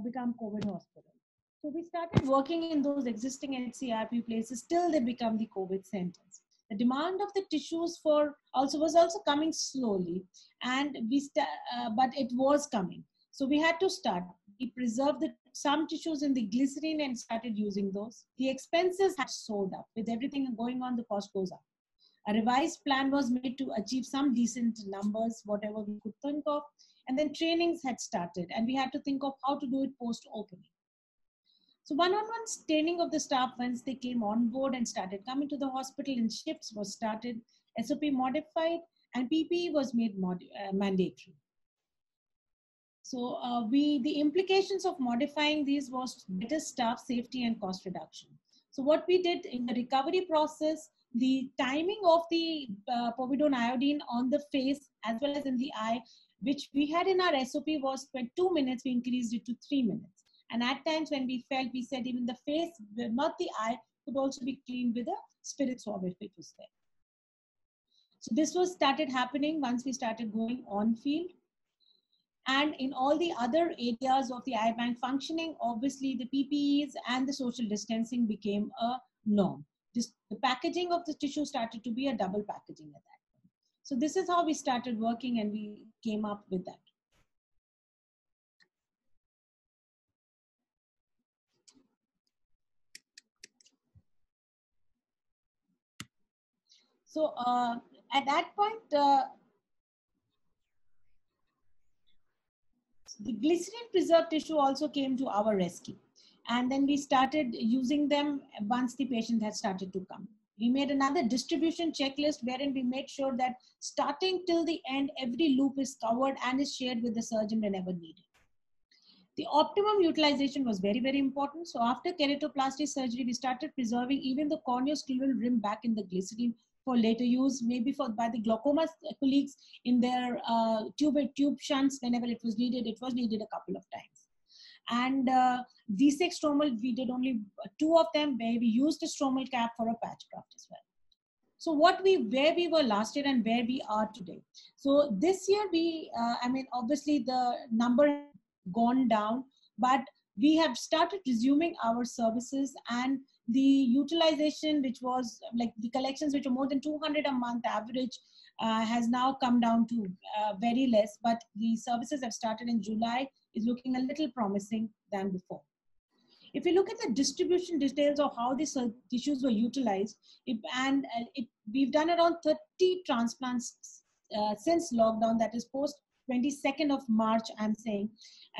[SPEAKER 19] become COVID hospitals. So we started working in those existing HCRP places till they become the COVID centers. The demand of the tissues was also coming slowly, and but it was coming. So we had to start. We preserved some tissues in the glycerine and started using those. The expenses had soared up. With everything going on, the cost goes up. A revised plan was made to achieve some decent numbers, whatever we could think of. And then trainings had started, and we had to think of how to do it post-opening. So one-on-one training of the staff once they came on board and started coming to the hospital in shifts was started, SOP modified, and PPE was made mandatory. So the implications of modifying these was better staff safety and cost reduction. So what we did in the recovery process, the timing of the povidone iodine on the face as well as in the eye, which we had in our SOP was 2 minutes, we increased it to 3 minutes. And at times when we felt, we said even the face, not the eye, could also be cleaned with a spirit swab if it was there. So this was started happening once we started going on field. And in all the other areas of the iBank functioning, obviously the PPEs and the social distancing became a norm. The packaging of the tissue started to be a double packaging at that point. So this is how we started working, and we came up with that. So at that point, The glycerin preserved tissue also came to our rescue. And then we started using them once the patient had started to come. We made another distribution checklist wherein we made sure that starting till the end, every loop is covered and is shared with the surgeon whenever needed. The optimum utilization was very, very important. So after keratoplasty surgery, we started preserving even the corneoscleral rim back in the glycerin for later use, maybe by the glaucoma colleagues in their tube shunts whenever it was needed. It was needed a couple of times. And V6 stromal, we did only 2 of them where we used the stromal cap for a patch graft as well. So where we were last year and where we are today. So this year obviously the number has gone down, but we have started resuming our services, and the utilization, which was like the collections, which are more than 200 a month average, has now come down to very less, but the services have started in July, is looking a little promising than before. If you look at the distribution details of how these tissues were utilized, we've done around 30 transplants since lockdown, that is post 22nd of March, I'm saying,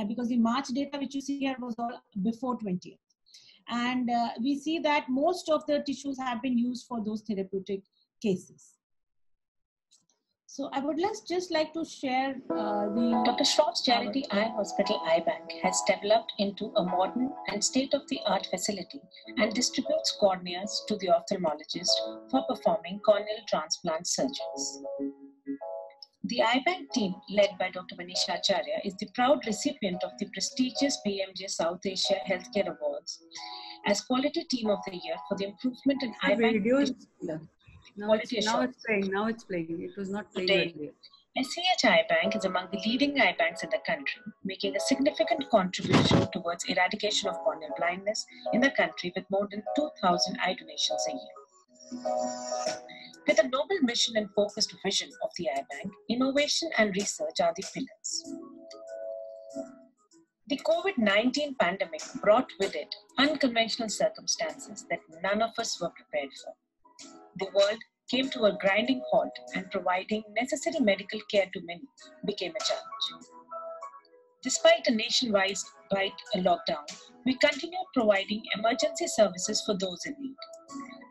[SPEAKER 19] because the March data which you see here was all before 20th. And we see that most of the tissues have been used for those therapeutic cases. So I would just like to share
[SPEAKER 5] Dr. Shroff's Charity Eye Hospital Eye Bank has developed into a modern and state-of-the-art facility and distributes corneas to the ophthalmologist for performing corneal transplant surgeries. The Eye Bank team, led by Dr. Manisha Acharya, is the proud recipient of the prestigious PMJ South Asia Healthcare Awards as Quality Team of the Year for the improvement in eye bank.
[SPEAKER 6] Now it's playing. It was not playing earlier.
[SPEAKER 5] SCH Eye Bank is among the leading eye banks in the country, making a significant contribution towards eradication of corneal blindness in the country with more than 2,000 eye donations a year. With a noble mission and focused vision of the Eye Bank, innovation and research are the pillars. The COVID-19 pandemic brought with it unconventional circumstances that none of us were prepared for. The world came to a grinding halt, and providing necessary medical care to many became a challenge. Despite a nationwide lockdown, we continued providing emergency services for those in need.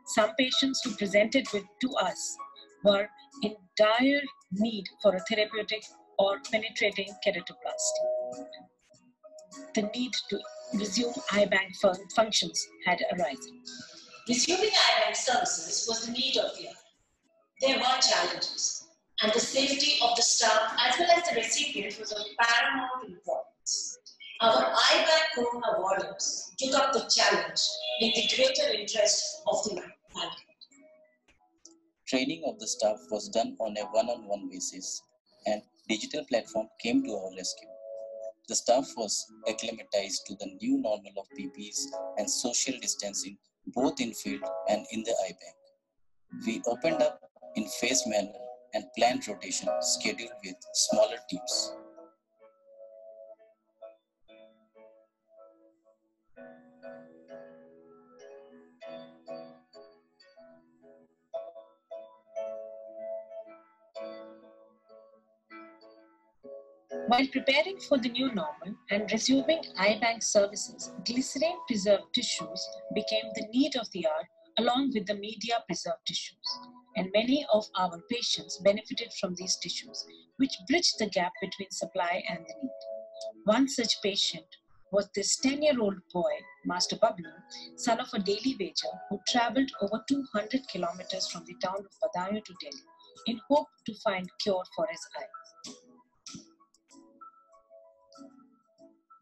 [SPEAKER 5] Some patients who presented to us were in dire need for a therapeutic or penetrating keratoplasty. The need to resume eye bank functions had arisen. Resuming eye bank services was the need of the hour. There were challenges, and the safety of the staff as well as the recipient was of paramount importance. Our eye bank corona warriors took up the challenge in the greater interest of the mankind.
[SPEAKER 22] Training of the staff was done on a one-on-one basis, and digital platform came to our rescue. The staff was acclimatized to the new normal of PPEs and social distancing, both in field and in the eye bank. We opened up in phased manner and planned rotation scheduled with smaller teams.
[SPEAKER 5] While preparing for the new normal and resuming eye bank services, glycerin preserved tissues became the need of the hour along with the media preserved tissues. And many of our patients benefited from these tissues, which bridged the gap between supply and the need. One such patient was this 10-year-old boy, Master Bablu, son of a daily wager who traveled over 200 kilometers from the town of Badayu to Delhi in hope to find cure for his eyes.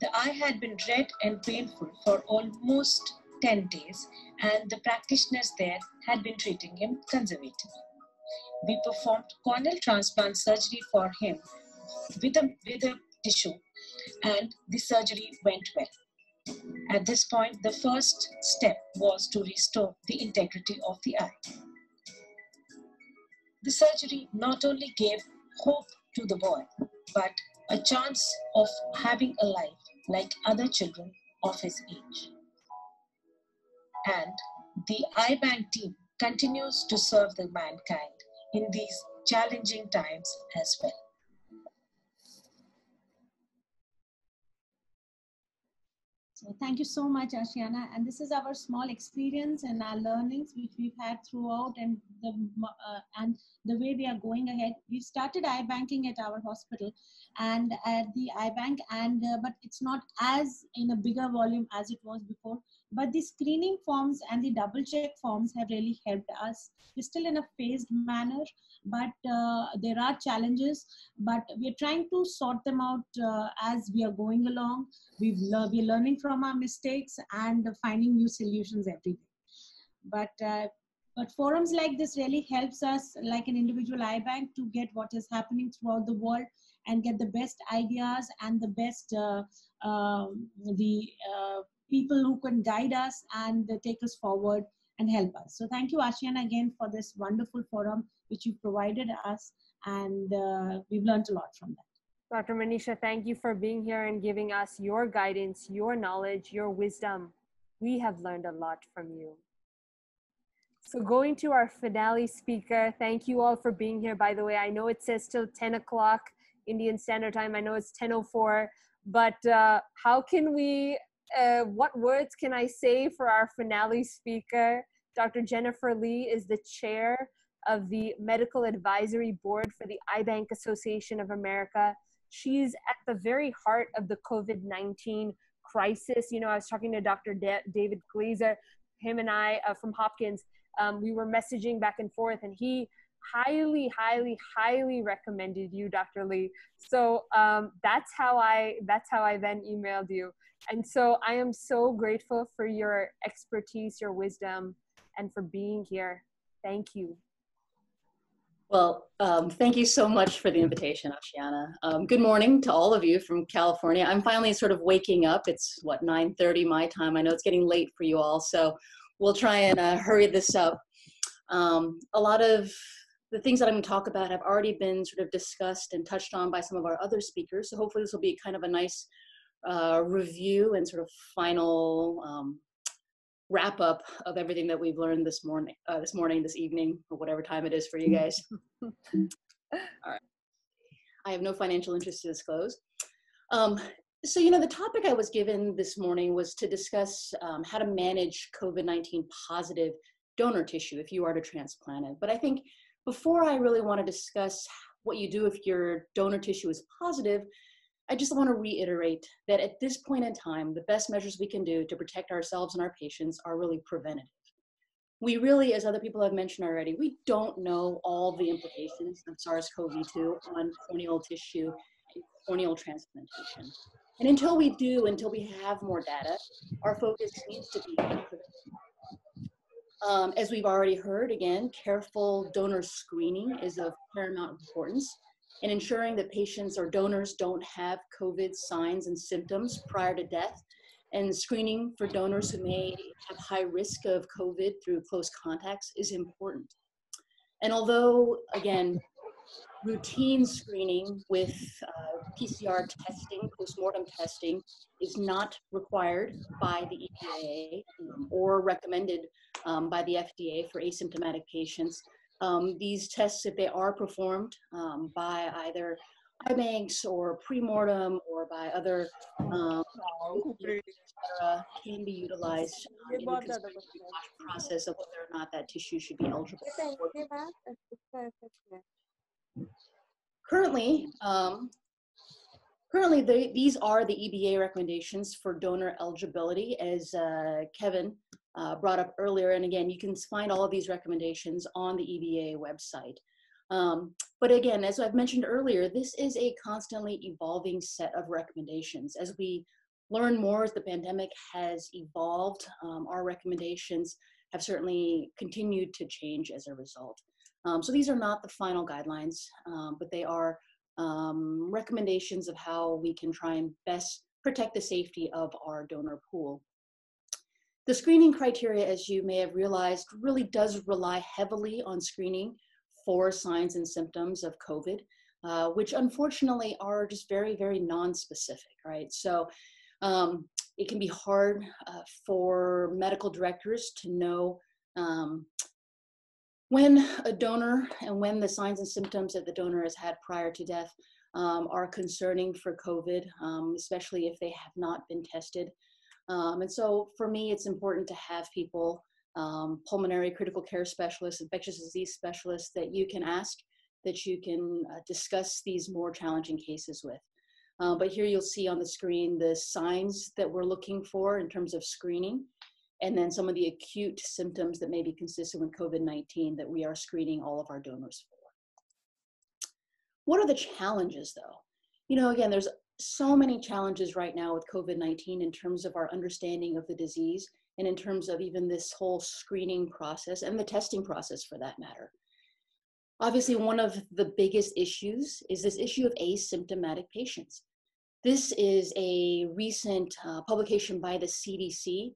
[SPEAKER 5] The eye had been red and painful for almost 10 days, and the practitioners there had been treating him conservatively. We performed corneal transplant surgery for him with a tissue, and the surgery went well. At this point, the first step was to restore the integrity of the eye. The surgery not only gave hope to the boy, but a chance of having a life like other children of his age. And the Eye Bank team continues to serve the mankind in these challenging times as well.
[SPEAKER 19] So thank you so much, Ashiana. And this is our small experience and our learnings which we've had throughout, and the way we are going ahead. We've started iBanking at our hospital and at the iBank, and but it's not as in a bigger volume as it was before. But the screening forms and the double check forms have really helped us. We're still in a phased manner, but there are challenges, but we're trying to sort them out as we are going along. We're learning from our mistakes and finding new solutions every day. But forums like this really helps us, like an individual iBank, to get what is happening throughout the world and get the best ideas and the best people who can guide us and take us forward and help us. So thank you, Ashiana, again for this wonderful forum which you provided us, and we've learned a lot from that.
[SPEAKER 1] Dr. Manisha, thank you for being here and giving us your guidance, your knowledge, your wisdom. We have learned a lot from you. So going to our finale speaker, thank you all for being here. By the way, I know it says till 10 o'clock Indian Standard Time. I know it's 10:04, but how can we, what words can I say for our finale speaker? Dr. Jennifer Lee is the chair of the Medical Advisory Board for the iBank Association of America. She's at the very heart of the COVID-19 crisis. You know, I was talking to Dr. David Glazer, him and I from Hopkins. We were messaging back and forth, and he highly, highly, highly recommended you, Dr. Lee. So that's how I then emailed you. And so I am so grateful for your expertise, your wisdom, and for being here. Thank you.
[SPEAKER 13] Well, thank you so much for the invitation, Ashiana. Good morning to all of you from California. I'm finally sort of waking up. It's what, 9:30 my time. I know it's getting late for you all, so we'll try and hurry this up. A lot of the things that I'm going to talk about have already been sort of discussed and touched on by some of our other speakers. So hopefully this will be kind of a nice review and sort of final wrap up of everything that we've learned this morning, this evening, or whatever time it is for you guys. All right. I have no financial interest to disclose. So, you know, the topic I was given this morning was to discuss how to manage COVID-19 positive donor tissue if you are to transplant it. But I think before I really want to discuss what you do if your donor tissue is positive, I just want to reiterate that at this point in time, the best measures we can do to protect ourselves and our patients are really preventative. We really, as other people have mentioned already, we don't know all the implications of SARS-CoV-2 on corneal tissue and corneal transplantation. And until we do, until we have more data, our focus needs to be on prevention. As we've already heard, again, careful donor screening is of paramount importance, and ensuring that patients or donors don't have COVID signs and symptoms prior to death, and screening for donors who may have high risk of COVID through close contacts is important. And although, again, routine screening with PCR testing, postmortem testing, is not required by the EPA or recommended by the FDA for asymptomatic patients, these tests, if they are performed by either iBanks or premortem or by other can be utilized in the conservative process of whether or not that tissue should be eligible. Currently, these are the EBA recommendations for donor eligibility, as Kevin brought up earlier. And again, you can find all of these recommendations on the EBA website. But again, as I've mentioned earlier, this is a constantly evolving set of recommendations. As we learn more, as the pandemic has evolved, our recommendations have certainly continued to change as a result. So these are not the final guidelines, but they are recommendations of how we can try and best protect the safety of our donor pool. The screening criteria, as you may have realized, really does rely heavily on screening for signs and symptoms of COVID, which unfortunately are just very, very non-specific, right? So it can be hard for medical directors to know when a donor and when the signs and symptoms that the donor has had prior to death are concerning for COVID, especially if they have not been tested. And so for me, it's important to have people, pulmonary critical care specialists, infectious disease specialists that you can ask, that you can discuss these more challenging cases with. But here you'll see on the screen the signs that we're looking for in terms of screening, and then some of the acute symptoms that may be consistent with COVID-19 that we are screening all of our donors for. What are the challenges though? You know, again, there's so many challenges right now with COVID-19 in terms of our understanding of the disease and in terms of even this whole screening process and the testing process for that matter. Obviously, one of the biggest issues is this issue of asymptomatic patients. This is a recent publication by the CDC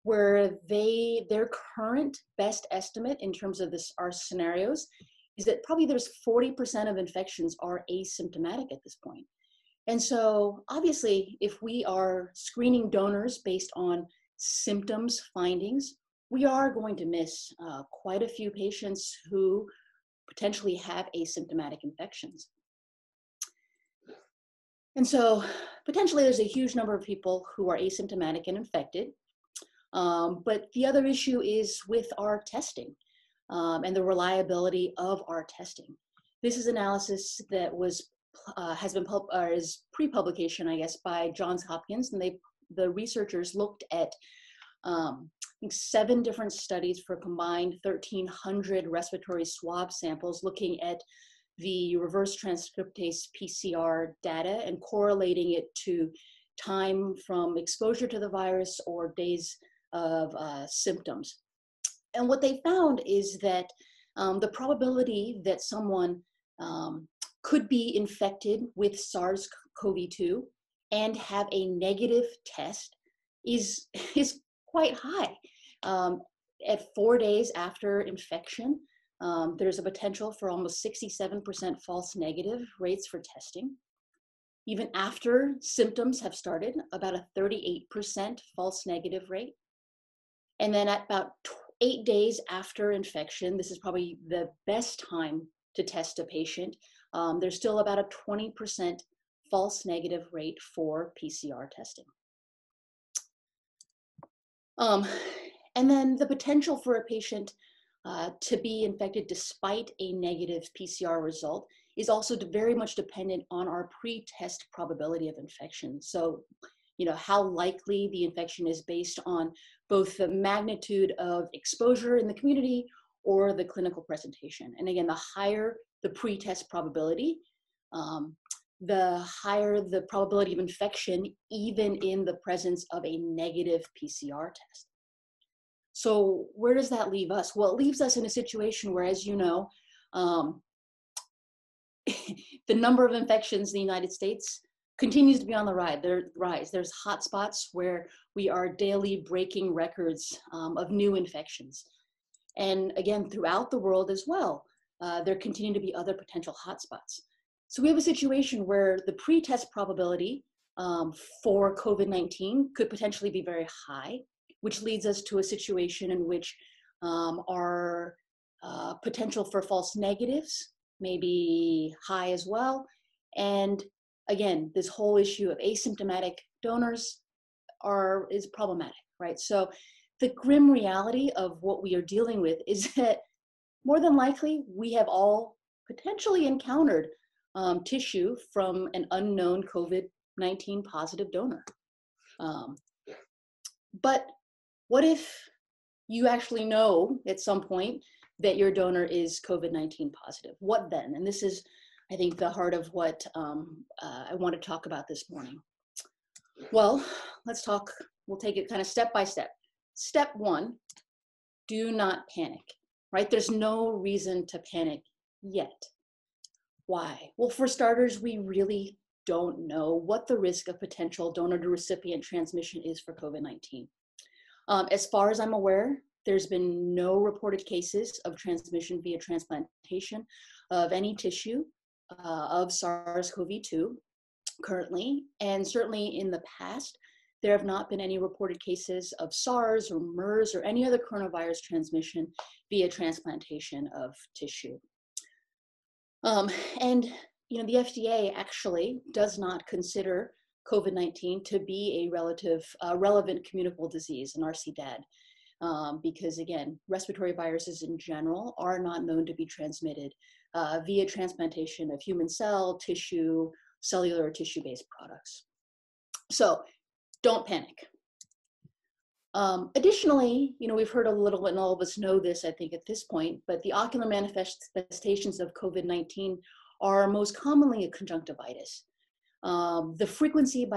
[SPEAKER 13] where their current best estimate in terms of our scenarios is that probably there's 40% of infections are asymptomatic at this point. And so obviously, if we are screening donors based on symptoms findings, we are going to miss quite a few patients who potentially have asymptomatic infections. And so potentially there's a huge number of people who are asymptomatic and infected. But the other issue is with our testing and the reliability of our testing. This is analysis that was is pre-publication, I guess, by Johns Hopkins, and the researchers looked at I think 7 different studies for combined 1,300 respiratory swab samples, looking at the reverse transcriptase PCR data and correlating it to time from exposure to the virus or days of symptoms. And what they found is that the probability that someone could be infected with SARS-CoV-2 and have a negative test is quite high. At 4 days after infection, there's a potential for almost 67% false negative rates for testing. Even after symptoms have started, about a 38% false negative rate. And then at about 8 days after infection, this is probably the best time to test a patient, there's still about a 20% false negative rate for PCR testing. And then the potential for a patient to be infected despite a negative PCR result is also very much dependent on our pre-test probability of infection. So, you know, how likely the infection is based on both the magnitude of exposure in the community or the clinical presentation. And again, the higher the pre-test probability, the higher the probability of infection, even in the presence of a negative PCR test. So where does that leave us? Well, it leaves us in a situation where, as you know, the number of infections in the United States continues to be on the rise. There's hotspots where we are daily breaking records of new infections. And again, throughout the world as well, there continue to be other potential hotspots. So we have a situation where the pre-test probability for COVID-19 could potentially be very high, which leads us to a situation in which our potential for false negatives may be high as well. And again, this whole issue of asymptomatic donors is problematic, right? So the grim reality of what we are dealing with is that more than likely, we have all potentially encountered tissue from an unknown COVID-19 positive donor. But what if you actually know at some point that your donor is COVID-19 positive? What then? And this is, I think, the heart of what I want to talk about this morning. Well, we'll take it kind of step by step. Step 1, do not panic, right? There's no reason to panic yet. Why? Well, for starters, we really don't know what the risk of potential donor to recipient transmission is for COVID-19. As far as I'm aware, there's been no reported cases of transmission via transplantation of any tissue of SARS-CoV-2 currently, and certainly in the past, there have not been any reported cases of SARS or MERS or any other coronavirus transmission via transplantation of tissue. And you know, the FDA actually does not consider COVID-19 to be a relevant communicable disease, an RCDAD. Because again, respiratory viruses in general are not known to be transmitted via transplantation of human cell, tissue, cellular or tissue-based products. So don't panic. Additionally, we've heard a little, and all of us know this, I think, at this point, but the ocular manifestations of COVID-19 are most commonly a conjunctivitis. The frequency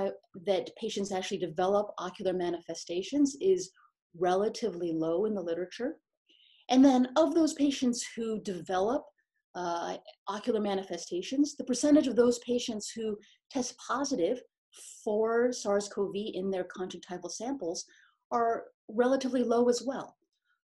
[SPEAKER 13] that patients actually develop ocular manifestations is relatively low in the literature. And then of those patients who develop ocular manifestations, the percentage of those patients who test positive for SARS-CoV in their conjunctival samples are relatively low as well.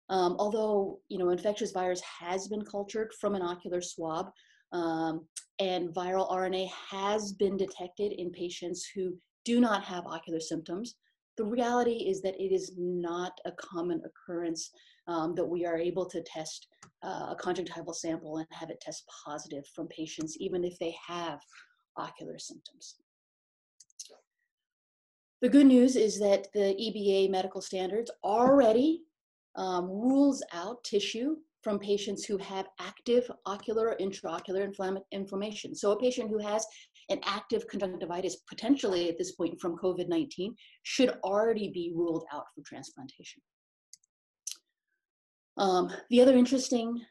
[SPEAKER 13] Although, infectious virus has been cultured from an ocular swab, and viral RNA has been detected in patients who do not have ocular symptoms, the reality is that it is not a common occurrence that we are able to test a conjunctival sample and have it test positive from patients, even if they have ocular symptoms. The good news is that the EBA medical standards already rules out tissue from patients who have active ocular or intraocular inflammation. So a patient who has an active conjunctivitis, potentially at this point from COVID-19, should already be ruled out for transplantation. The other interesting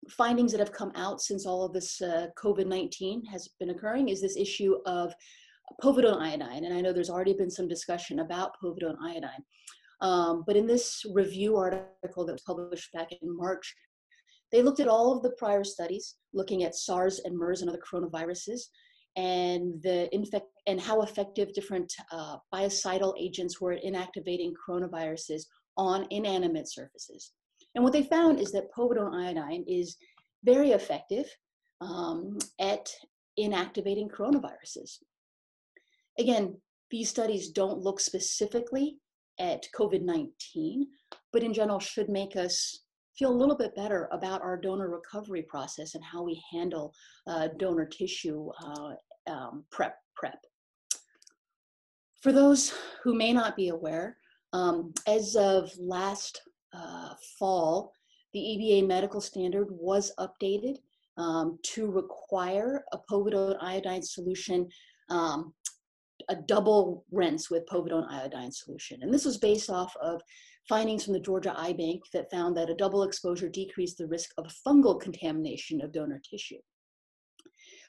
[SPEAKER 13] findings that have come out since all of this COVID-19 has been occurring is this issue of povidone iodine. And I know there's already been some discussion about povidone iodine. But in this review article that was published back in March, they looked at all of the prior studies looking at SARS and MERS and other coronaviruses and how effective different biocidal agents were at inactivating coronaviruses on inanimate surfaces. And what they found is that povidone iodine is very effective at inactivating coronaviruses. Again, these studies don't look specifically at COVID-19, but in general should make us feel a little bit better about our donor recovery process and how we handle donor tissue prep. For those who may not be aware, as of last fall, the EBA medical standard was updated to require a povidone iodine solution, a double rinse with povidone iodine solution. And this was based off of findings from the Georgia Eye Bank that found that a double exposure decreased the risk of fungal contamination of donor tissue.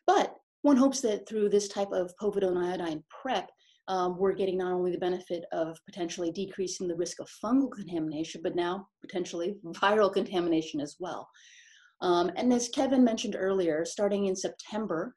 [SPEAKER 13] But one hopes that through this type of povidone iodine prep, we're getting not only the benefit of potentially decreasing the risk of fungal contamination, but now potentially viral contamination as well. And as Kevin mentioned earlier, starting in September,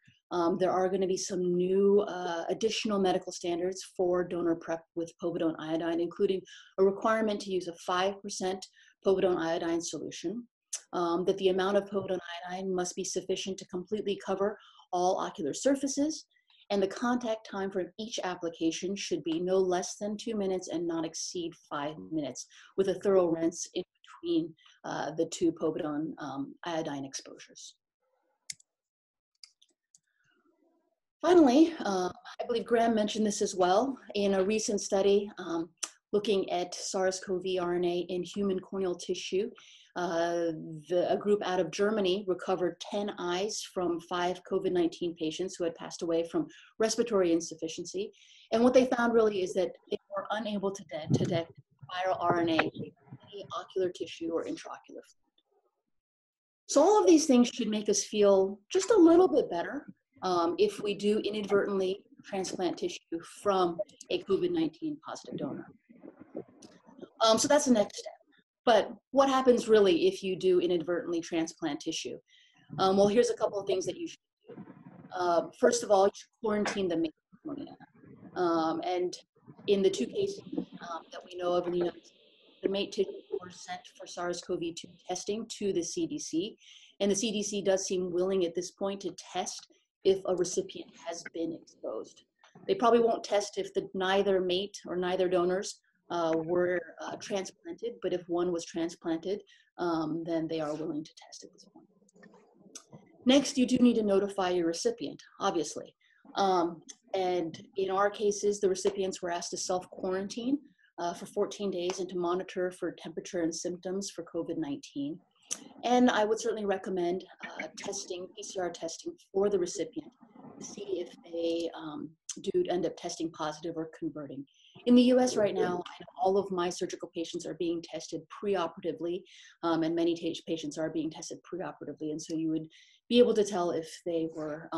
[SPEAKER 13] there are going to be some new additional medical standards for donor prep with povidone iodine, including a requirement to use a 5% povidone iodine solution, that the amount of povidone iodine must be sufficient to completely cover all ocular surfaces, and the contact time for each application should be no less than 2 minutes and not exceed 5 minutes, with a thorough rinse in between the two povidone iodine exposures. Finally, I believe Graham mentioned this as well, in a recent study looking at SARS-CoV RNA in human corneal tissue. A group out of Germany recovered 10 eyes from 5 COVID-19 patients who had passed away from respiratory insufficiency. And what they found really is that they were unable to detect viral RNA in any ocular tissue or intraocular fluid. So all of these things should make us feel just a little bit better if we do inadvertently transplant tissue from a COVID-19 positive donor. So that's the next step. But what happens really if you do inadvertently transplant tissue? Well, here's a couple of things that you should do. First of all, you should quarantine the mate pneumonia. And in the 2 cases that we know of in the United States, the mate tissue were sent for SARS-CoV-2 testing to the CDC. And the CDC does seem willing at this point to test if a recipient has been exposed. They probably won't test if neither mate or neither donors were transplanted, but if one was transplanted, then they are willing to test at this point. Next, you do need to notify your recipient, obviously. And in our cases, the recipients were asked to self-quarantine for 14 days and to monitor for temperature and symptoms for COVID-19. And I would certainly recommend testing, PCR testing for the recipient to see if they do end up testing positive or converting. In the US right now, all of my surgical patients are being tested preoperatively, and many patients are being tested preoperatively. And so you would be able to tell if they were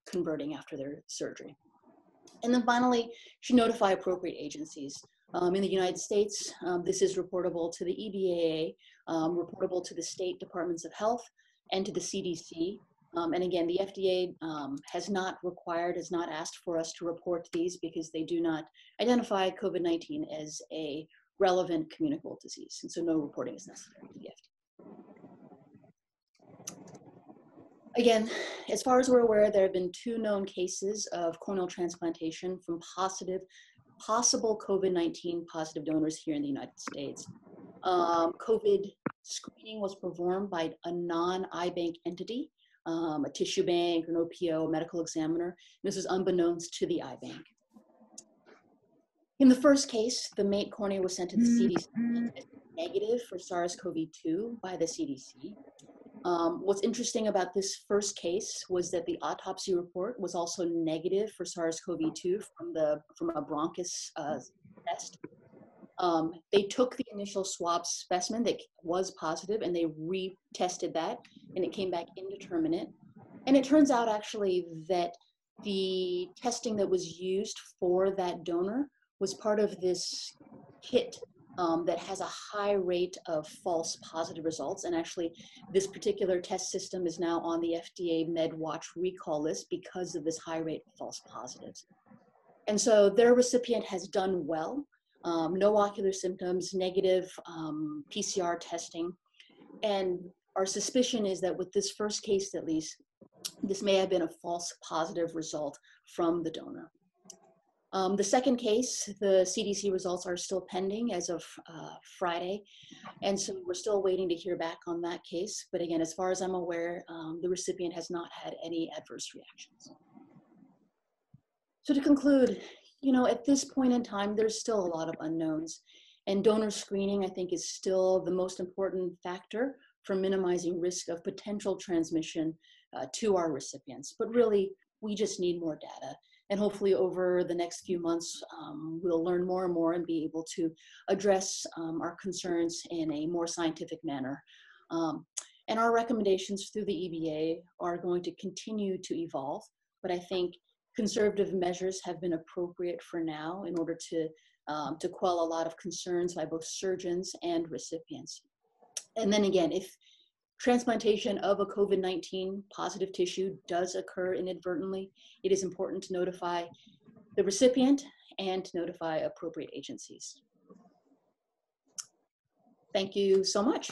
[SPEAKER 13] converting after their surgery. And then finally, should notify appropriate agencies. In the United States, this is reportable to the EBAA, reportable to the state departments of health, and to the CDC. And again, the FDA has not asked for us to report these because they do not identify COVID-19 as a relevant communicable disease. And so no reporting is necessary to the FDA. Again, as far as we're aware, there have been 2 known cases of corneal transplantation from possible COVID-19 positive donors here in the United States. COVID screening was performed by a non-iBank entity, a tissue bank, an OPO, a medical examiner. This is unbeknownst to the iBank. In the first case, the mate cornea was sent to the CDC as negative for SARS-CoV-2 by the CDC. What's interesting about this first case was that the autopsy report was also negative for SARS-CoV-2 from a bronchus test. They took the initial swab specimen that was positive and they retested that, and it came back indeterminate. And it turns out actually that the testing that was used for that donor was part of this kit that has a high rate of false positive results. And actually, this particular test system is now on the FDA MedWatch recall list because of this high rate of false positives. And so their recipient has done well. No ocular symptoms, negative PCR testing. And our suspicion is that with this first case, at least, this may have been a false positive result from the donor. The second case, the CDC results are still pending as of Friday. And so we're still waiting to hear back on that case. But again, as far as I'm aware, the recipient has not had any adverse reactions. So to conclude, you know, at this point in time, there's still a lot of unknowns. And donor screening, I think, is still the most important factor for minimizing risk of potential transmission to our recipients. But really, we just need more data. And hopefully over the next few months, we'll learn more and more and be able to address our concerns in a more scientific manner. And our recommendations through the EBA are going to continue to evolve, but I think conservative measures have been appropriate for now in order to quell a lot of concerns by both surgeons and recipients. And then again, if transplantation of a COVID-19 positive tissue does occur inadvertently, it is important to notify the recipient and to notify appropriate agencies. Thank you so much.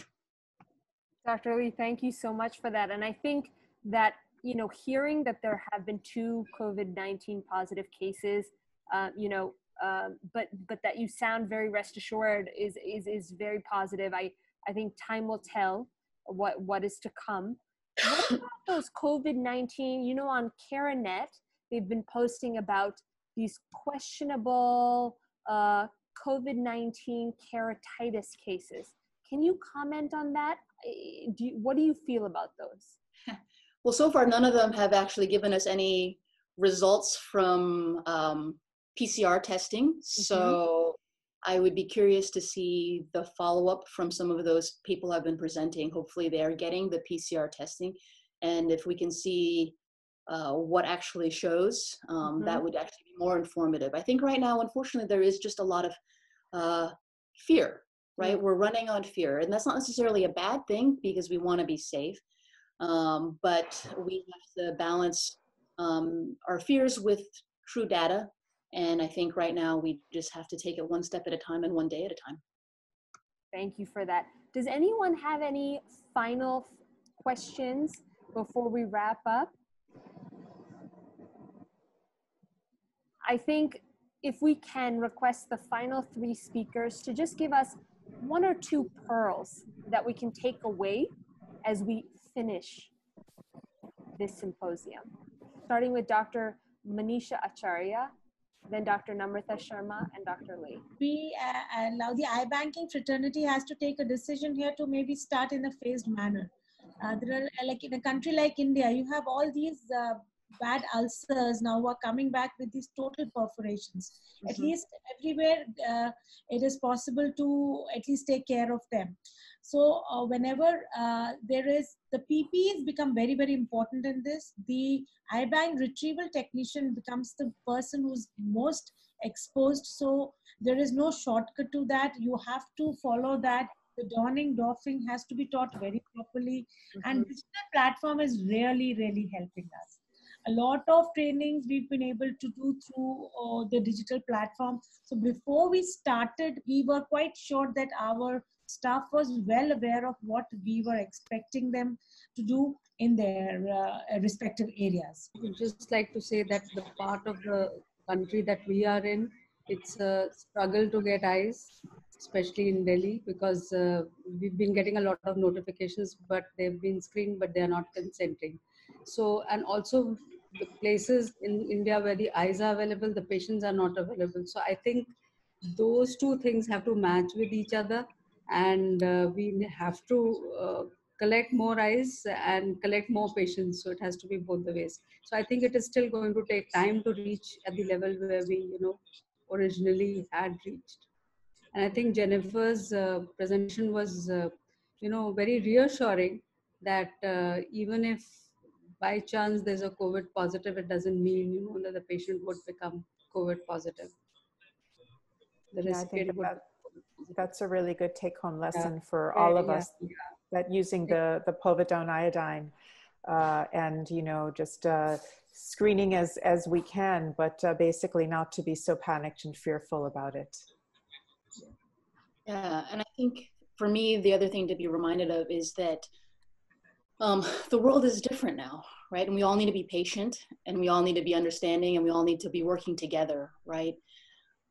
[SPEAKER 1] Dr. Lee, thank you so much for that. And I think that, you know, hearing that there have been 2 COVID-19 positive cases, but that you sound very rest assured is very positive. I think time will tell what is to come. What about those COVID-19, you know, on CareNet, they've been posting about these questionable COVID-19 keratitis cases. Can you comment on that? What do you feel about those?
[SPEAKER 13] Well, so far, none of them have actually given us any results from PCR testing. So I would be curious to see the follow-up from some of those people I've been presenting. Hopefully they are getting the PCR testing. And if we can see what actually shows, that would actually be more informative. I think right now, unfortunately, there is just a lot of fear, right? We're running on fear. And that's not necessarily a bad thing because we want to be safe. But we have to balance our fears with true data. And I think right now we just have to take it one step at a time and one day at a time.
[SPEAKER 1] Thank you for that. Does anyone have any final questions before we wrap up? I think if we can request the final 3 speakers to just give us 1 or 2 pearls that we can take away as we finish this symposium. Starting with Dr. Manisha Acharya, then Dr. Namrata Sharma, and Dr. Lee.
[SPEAKER 19] We allow the iBanking fraternity has to take a decision here to maybe start in a phased manner. There are, like in a country like India, you have all these bad ulcers now who are coming back with these total perforations. At least everywhere it is possible to at least take care of them. So whenever there is, the PPEs become very, very important in this. The iBank retrieval technician becomes the person who's most exposed. So there is no shortcut to that. You have to follow that. The donning, doffing has to be taught very properly. And digital platform is really, really helping us. A lot of trainings we've been able to do through the digital platform. So before we started, we were quite sure that our staff was well aware of what we were expecting them to do in their respective areas.
[SPEAKER 6] I would just like to say that the part of the country that we are in, it's a struggle to get eyes, especially in Delhi, because we've been getting a lot of notifications, but they've been screened, but they're not consenting. So, and also the places in India where the eyes are available, the patients are not available. So I think those two things have to match with each other, and we have to collect more eyes and collect more patients. So it has to be both the ways. So I think it is still going to take time to reach at the level where we, originally had reached. And I think Jennifer's presentation was, very reassuring that even if by chance there's a COVID positive, it doesn't mean, that the patient would become COVID positive.
[SPEAKER 8] Yeah, I think that's a really good take-home lesson for
[SPEAKER 6] Yeah,
[SPEAKER 8] all of
[SPEAKER 6] yeah,
[SPEAKER 8] us, that using the povidone iodine and, just screening as we can, but basically not to be so panicked and fearful about it.
[SPEAKER 13] Yeah, and I think for me, the other thing to be reminded of is that the world is different now, right? And we all need to be patient, and we all need to be understanding, and we all need to be working together, right?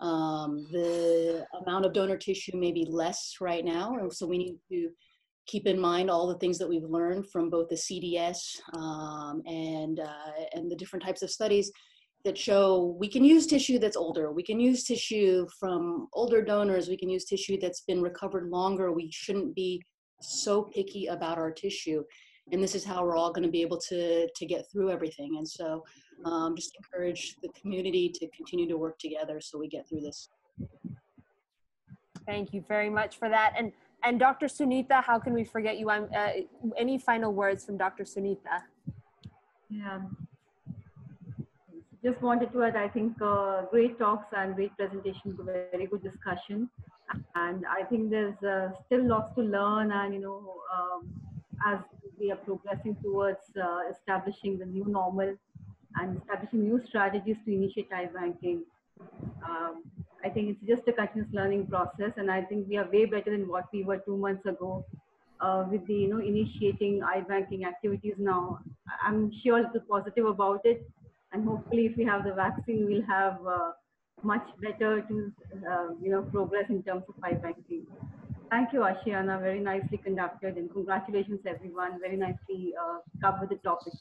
[SPEAKER 13] The amount of donor tissue may be less right now, and so we need to keep in mind all the things that we've learned from both the CDS and the different types of studies that show we can use tissue that's older, we can use tissue from older donors, we can use tissue that's been recovered longer. We shouldn't be so picky about our tissue. And this is how we're all going to be able to get through everything. And so just encourage the community to continue to work together so we get through this.
[SPEAKER 1] Thank you very much for that. And Dr. Sunita, how can we forget you? Any final words from Dr. Sunita?
[SPEAKER 14] Yeah. Just wanted to add, I think great talks and great presentations, very good discussion. And I think there's still lots to learn, and as we are progressing towards establishing the new normal and establishing new strategies to initiate iBanking. I think it's just a continuous learning process, and I think we are way better than what we were 2 months ago with the initiating iBanking activities now. I'm sure a little positive about it, and hopefully if we have the vaccine, we'll have much better to progress in terms of iBanking. Thank you, Ashiana. Very nicely conducted, and congratulations, everyone. Very nicely covered the topic.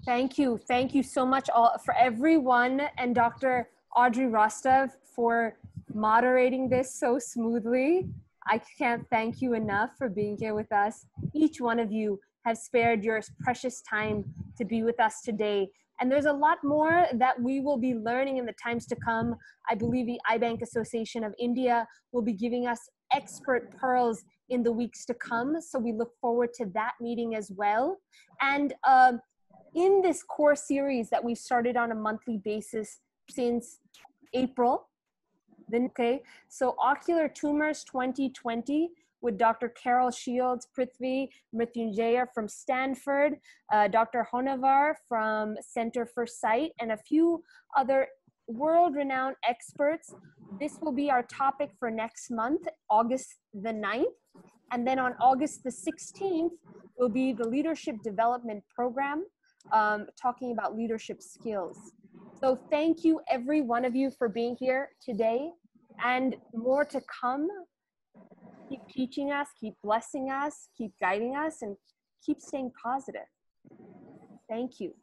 [SPEAKER 1] Thank you. Thank you so much for everyone, and Dr. Audrey Rostov for moderating this so smoothly. I can't thank you enough for being here with us. Each one of you has spared your precious time to be with us today. And there's a lot more that we will be learning in the times to come. I believe the iBank Association of India will be giving us expert pearls in the weeks to come. So we look forward to that meeting as well. And in this core series that we've started on a monthly basis since April, so Ocular Tumors 2020 with Dr. Carol Shields, Prithvi Mrityunjaya from Stanford, Dr. Honavar from Center for Sight, and a few other world-renowned experts. This will be our topic for next month, August the 9th. And then on August the 16th will be the Leadership Development Program, talking about leadership skills. So thank you, every one of you, for being here today, and more to come. Keep teaching us, keep blessing us, keep guiding us, and keep staying positive. Thank you.